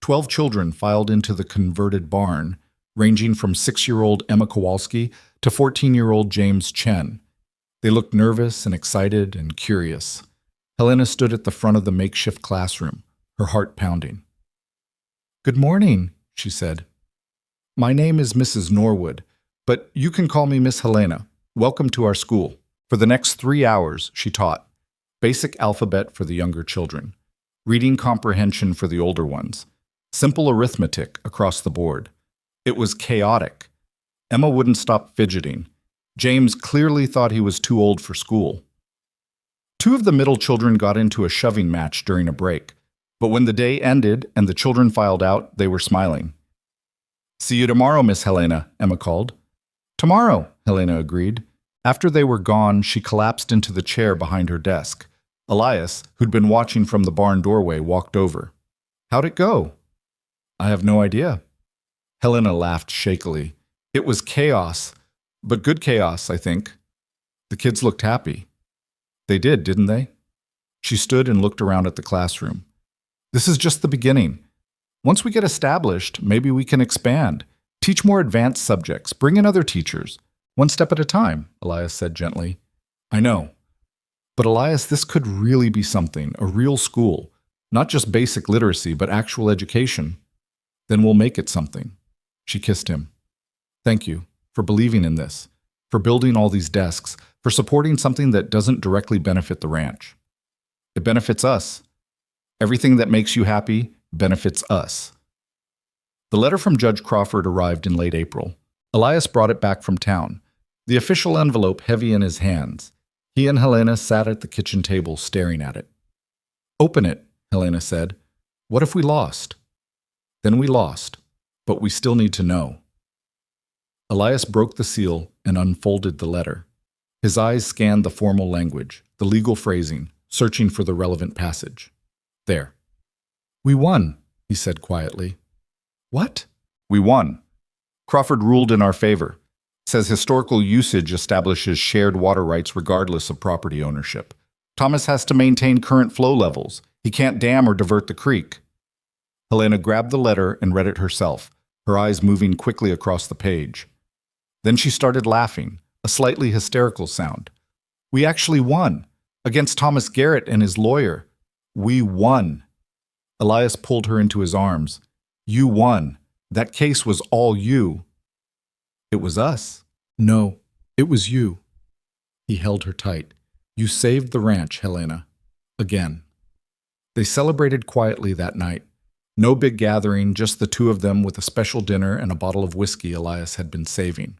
12 children filed into the converted barn, ranging from 6-year-old Emma Kowalski to 14-year-old James Chen. They looked nervous and excited and curious. Helena stood at the front of the makeshift classroom, her heart pounding. "Good morning," she said. "My name is Mrs. Norwood, but you can call me Miss Helena. Welcome to our school." For the next 3 hours, she taught. Basic alphabet for the younger children. Reading comprehension for the older ones. Simple arithmetic across the board. It was chaotic. Emma wouldn't stop fidgeting. James clearly thought he was too old for school. 2 of the middle children got into a shoving match during a break, but when the day ended and the children filed out, they were smiling. "See you tomorrow, Miss Helena," Emma called. "Tomorrow," Helena agreed. After they were gone, she collapsed into the chair behind her desk. Elias, who'd been watching from the barn doorway, walked over. "How'd it go?" "I have no idea." Helena laughed shakily. "It was chaos, but good chaos, I think." The kids looked happy. They did, didn't they? She stood and looked around at the classroom. "This is just the beginning. Once we get established, maybe we can expand. Teach more advanced subjects. Bring in other teachers. One step at a time," Elias said gently. "I know. But Elias, this could really be something, a real school. Not just basic literacy, but actual education. Then we'll make it something." She kissed him. "Thank you for believing in this, for building all these desks, for supporting something that doesn't directly benefit the ranch. It benefits us. Everything that makes you happy benefits us." The letter from Judge Crawford arrived in late April. Elias brought it back from town, the official envelope heavy in his hands. He and Helena sat at the kitchen table staring at it. "Open it," Helena said. "What if we lost?" "Then we lost, but we still need to know." Elias broke the seal and unfolded the letter. His eyes scanned the formal language, the legal phrasing, searching for the relevant passage. There. "We won," he said quietly. "What?" "We won. Crawford ruled in our favor. Says historical usage establishes shared water rights regardless of property ownership. Thomas has to maintain current flow levels. He can't dam or divert the creek." Helena grabbed the letter and read it herself. her eyes moving quickly across the page. Then she started laughing, a slightly hysterical sound. "We actually won! Against Thomas Garrett and his lawyer. We won!" Elias pulled her into his arms. "You won. That case was all you." "It was us." "No, it was you." He held her tight. "You saved the ranch, Helena. Again." They celebrated quietly that night. No big gathering, just the two of them with a special dinner and a bottle of whiskey Elias had been saving.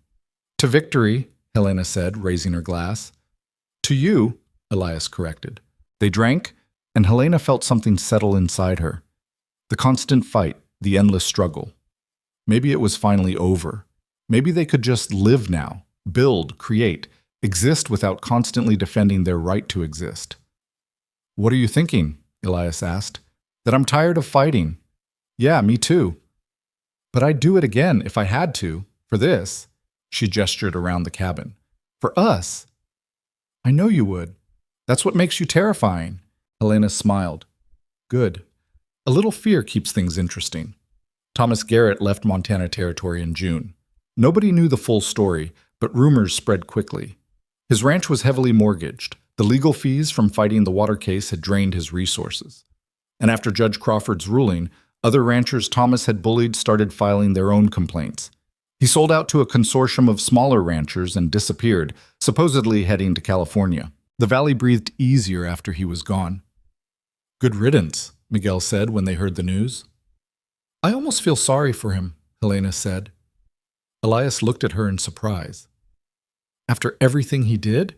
"To victory," Helena said, raising her glass. "To you," Elias corrected. They drank, and Helena felt something settle inside her. The constant fight, the endless struggle. Maybe it was finally over. Maybe they could just live now, build, create, exist without constantly defending their right to exist. "What are you thinking?" Elias asked. "That I'm tired of fighting." "Yeah, me too." "But I'd do it again if I had to, for this." She gestured around the cabin. "For us." "I know you would. That's what makes you terrifying." Helena smiled. "Good. A little fear keeps things interesting." Thomas Garrett left Montana Territory in June. Nobody knew the full story, but rumors spread quickly. His ranch was heavily mortgaged. The legal fees from fighting the water case had drained his resources. And after Judge Crawford's ruling, other ranchers Thomas had bullied started filing their own complaints. He sold out to a consortium of smaller ranchers and disappeared, supposedly heading to California. The valley breathed easier after he was gone. "Good riddance," Miguel said when they heard the news. "I almost feel sorry for him," Helena said. Elias looked at her in surprise. "After everything he did?"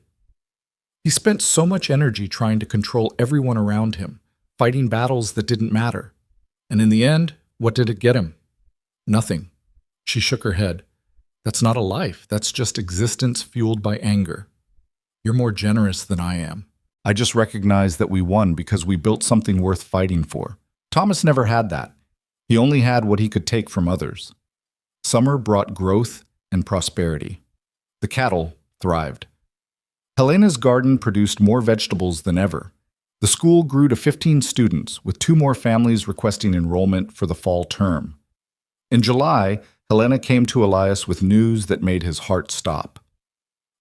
"He spent so much energy trying to control everyone around him, fighting battles that didn't matter. And in the end, what did it get him? Nothing." She shook her head. "That's not a life. That's just existence fueled by anger. You're more generous than I am. I just recognize that we won because we built something worth fighting for." Thomas never had that. He only had what he could take from others. Summer brought growth and prosperity. The cattle thrived. Helena's garden produced more vegetables than ever. The school grew to 15 students, with 2 more families requesting enrollment for the fall term. In July, Helena came to Elias with news that made his heart stop.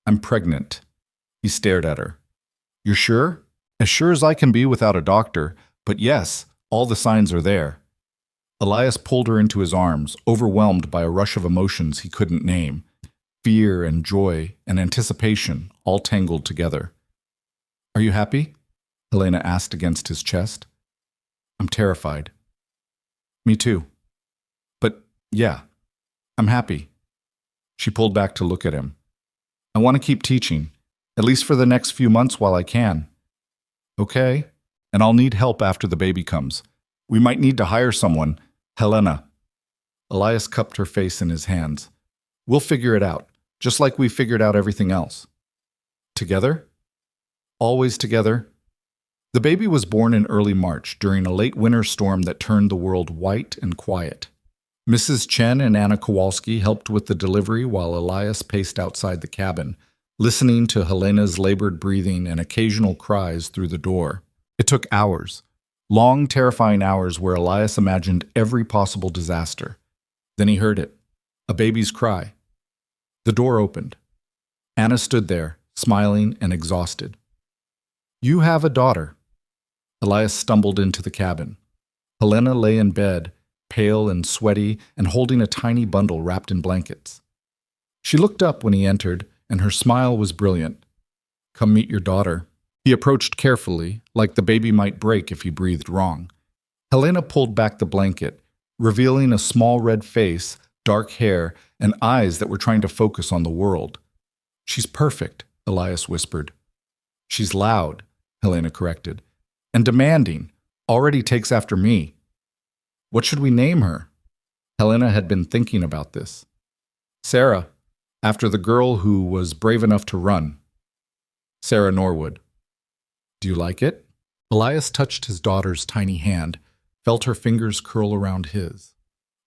"I'm pregnant." He stared at her. "You're sure?" "As sure as I can be without a doctor, but yes, all the signs are there." Elias pulled her into his arms, overwhelmed by a rush of emotions he couldn't name. Fear and joy and anticipation, all tangled together. "Are you happy?" Helena asked against his chest. "I'm terrified." "Me too. But, yeah, I'm happy." She pulled back to look at him. "I want to keep teaching, at least for the next few months while I can." "Okay, and I'll need help after the baby comes. We might need to hire someone." "Helena." Elias cupped her face in his hands. "We'll figure it out, just like we figured out everything else." "Together?" "Always together." The baby was born in early March during a late winter storm that turned the world white and quiet. Mrs. Chen and Anna Kowalski helped with the delivery while Elias paced outside the cabin, listening to Helena's labored breathing and occasional cries through the door. It took hours, long, terrifying hours where Elias imagined every possible disaster. Then he heard it, a baby's cry. The door opened. Anna stood there, smiling and exhausted. "You have a daughter." Elias stumbled into the cabin. Helena lay in bed, pale and sweaty, and holding a tiny bundle wrapped in blankets. She looked up when he entered, and her smile was brilliant. "Come meet your daughter." He approached carefully, like the baby might break if he breathed wrong. Helena pulled back the blanket, revealing a small red face, dark hair, and eyes that were trying to focus on the world. "She's perfect," Elias whispered. "She's loud," Helena corrected, "and demanding, already takes after me." "What should we name her?" Helena had been thinking about this. "Sarah, after the girl who was brave enough to run." "Sarah Norwood." "Do you like it?" Elias touched his daughter's tiny hand, felt her fingers curl around his.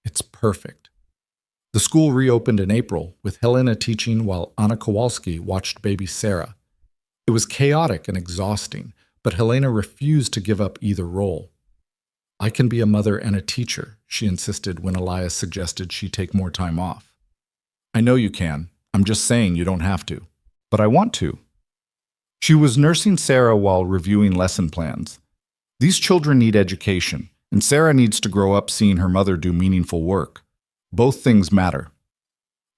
"It's perfect." The school reopened in April, with Helena teaching while Anna Kowalski watched baby Sarah. It was chaotic and exhausting, but Helena refused to give up either role. I can be a mother and a teacher, she insisted when Elias suggested she take more time off. I know you can. I'm just saying you don't have to. But I want to. She was nursing Sarah while reviewing lesson plans. These children need education, and Sarah needs to grow up seeing her mother do meaningful work. Both things matter.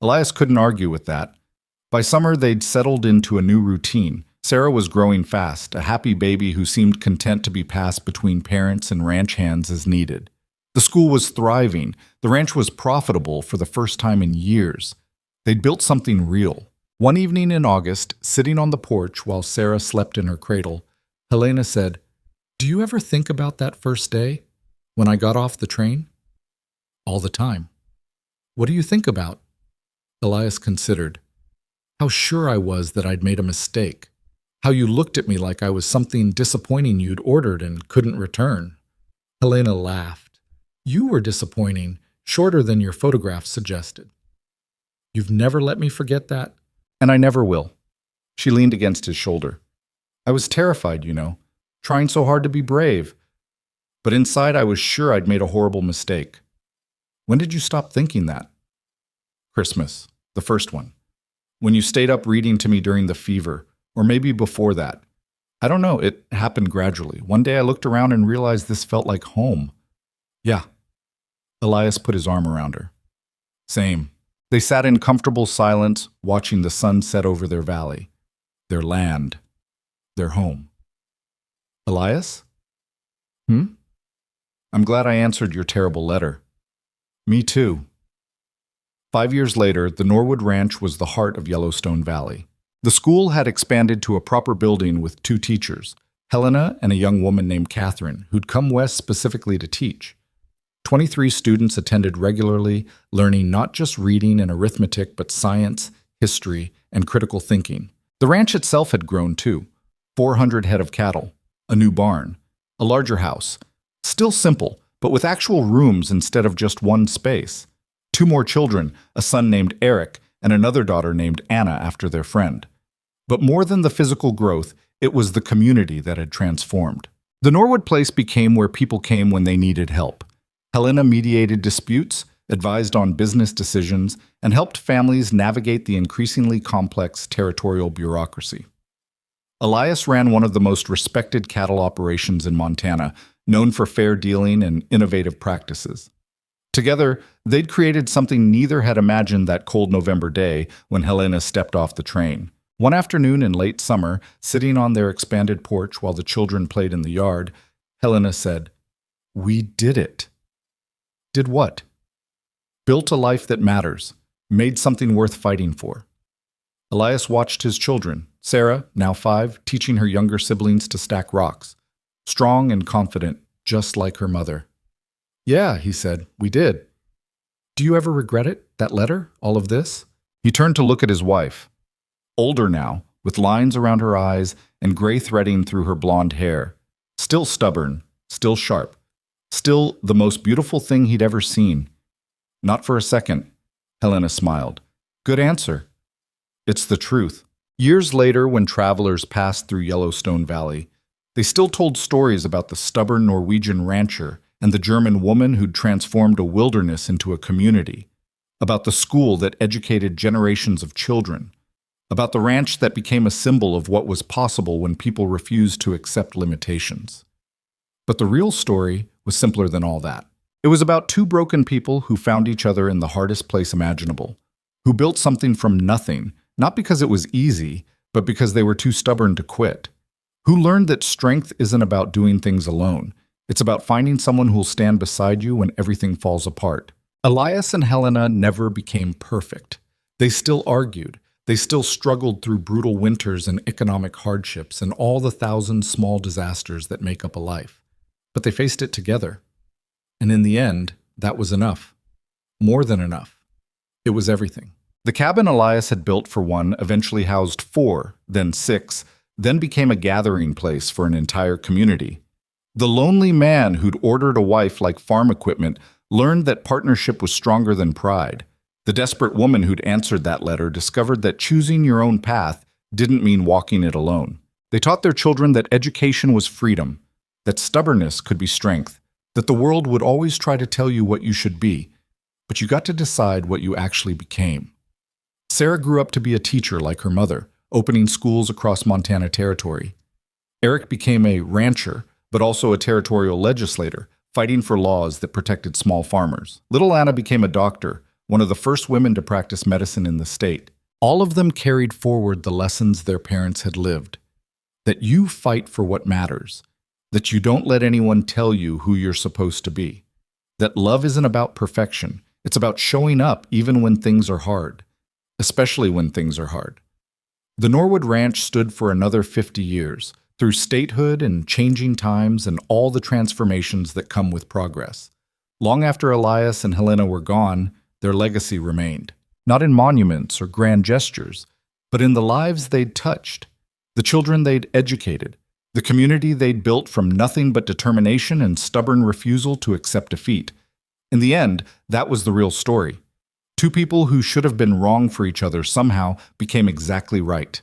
Elias couldn't argue with that. By summer, they'd settled into a new routine. Sarah was growing fast, a happy baby who seemed content to be passed between parents and ranch hands as needed. The school was thriving. The ranch was profitable for the first time in years. They'd built something real. One evening in August, sitting on the porch while Sarah slept in her cradle, Helena said, "Do you ever think about that first day, when I got off the train?" "All the time." "What do you think about?" Elias considered. "How sure I was that I'd made a mistake. How you looked at me like I was something disappointing you'd ordered and couldn't return." Helena laughed. "You were disappointing, shorter than your photograph suggested." "You've never let me forget that?" "And I never will." She leaned against his shoulder. "I was terrified, trying so hard to be brave. But inside I was sure I'd made a horrible mistake." "When did you stop thinking that?" "Christmas, the first one. When you stayed up reading to me during the fever, or maybe before that. I don't know, it happened gradually. One day I looked around and realized this felt like home." "Yeah." Elias put his arm around her. "Same." They sat in comfortable silence, watching the sun set over their valley, their land, their home. "Elias?" "I'm glad I answered your terrible letter." "Me too." 5 years later, the Norwood Ranch was the heart of Yellowstone Valley. The school had expanded to a proper building with 2 teachers, Helena and a young woman named Catherine, who'd come west specifically to teach. 23 students attended regularly, learning not just reading and arithmetic, but science, history, and critical thinking. The ranch itself had grown too. 400 head of cattle, a new barn, a larger house. Still simple, but with actual rooms instead of just one space. 2 more children, a son named Eric and another daughter named Anna after their friend. But more than the physical growth, it was the community that had transformed. The Norwood place became where people came when they needed help. Helena mediated disputes, advised on business decisions, and helped families navigate the increasingly complex territorial bureaucracy. Elias ran one of the most respected cattle operations in Montana, known for fair dealing and innovative practices. Together, they'd created something neither had imagined that cold November day when Helena stepped off the train. One afternoon in late summer, sitting on their expanded porch while the children played in the yard, Helena said, "We did it." "Did what?" "Built a life that matters, made something worth fighting for." Elias watched his children, Sarah, now 5, teaching her younger siblings to stack rocks. Strong and confident, just like her mother. "Yeah," he said, "we did." "Do you ever regret it, that letter, all of this?" He turned to look at his wife. Older now, with lines around her eyes and gray threading through her blonde hair. Still stubborn, still sharp. Still the most beautiful thing he'd ever seen. "Not for a second," Helena smiled. "Good answer." It's the truth. Years later, when travelers passed through Yellowstone Valley, they still told stories about the stubborn Norwegian rancher and the German woman who'd transformed a wilderness into a community, about the school that educated generations of children, about the ranch that became a symbol of what was possible when people refused to accept limitations. But the real story was simpler than all that. It was about 2 broken people who found each other in the hardest place imaginable, who built something from nothing, not because it was easy, but because they were too stubborn to quit, who learned that strength isn't about doing things alone. It's about finding someone who'll stand beside you when everything falls apart. Elias and Helena never became perfect. They still argued. They still struggled through brutal winters and economic hardships and all the 1,000 small disasters that make up a life. But they faced it together. And in the end, that was enough. More than enough. It was everything. The cabin Elias had built for one eventually housed 4, then 6, then became a gathering place for an entire community. The lonely man who'd ordered a wife like farm equipment learned that partnership was stronger than pride. The desperate woman who'd answered that letter discovered that choosing your own path didn't mean walking it alone. They taught their children that education was freedom, that stubbornness could be strength, that the world would always try to tell you what you should be, but you got to decide what you actually became. Sarah grew up to be a teacher like her mother, opening schools across Montana Territory. Eric became a rancher, but also a territorial legislator, fighting for laws that protected small farmers. Little Anna became a doctor, one of the first women to practice medicine in the state. All of them carried forward the lessons their parents had lived. That you fight for what matters. That you don't let anyone tell you who you're supposed to be. That love isn't about perfection. It's about showing up even when things are hard. Especially when things are hard. The Norwood Ranch stood for another 50 years, through statehood and changing times and all the transformations that come with progress. Long after Elias and Helena were gone, their legacy remained. Not in monuments or grand gestures, but in the lives they'd touched, the children they'd educated, the community they'd built from nothing but determination and stubborn refusal to accept defeat. In the end, that was the real story. Two people who should have been wrong for each other somehow became exactly right.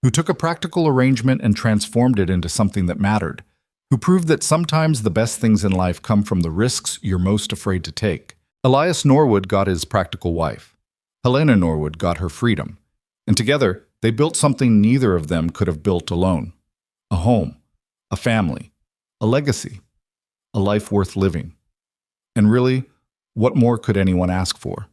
Who took a practical arrangement and transformed it into something that mattered. Who proved that sometimes the best things in life come from the risks you're most afraid to take. Elias Norwood got his practical wife. Helena Norwood got her freedom. And together, they built something neither of them could have built alone. A home, a family, a legacy, a life worth living. And really, what more could anyone ask for?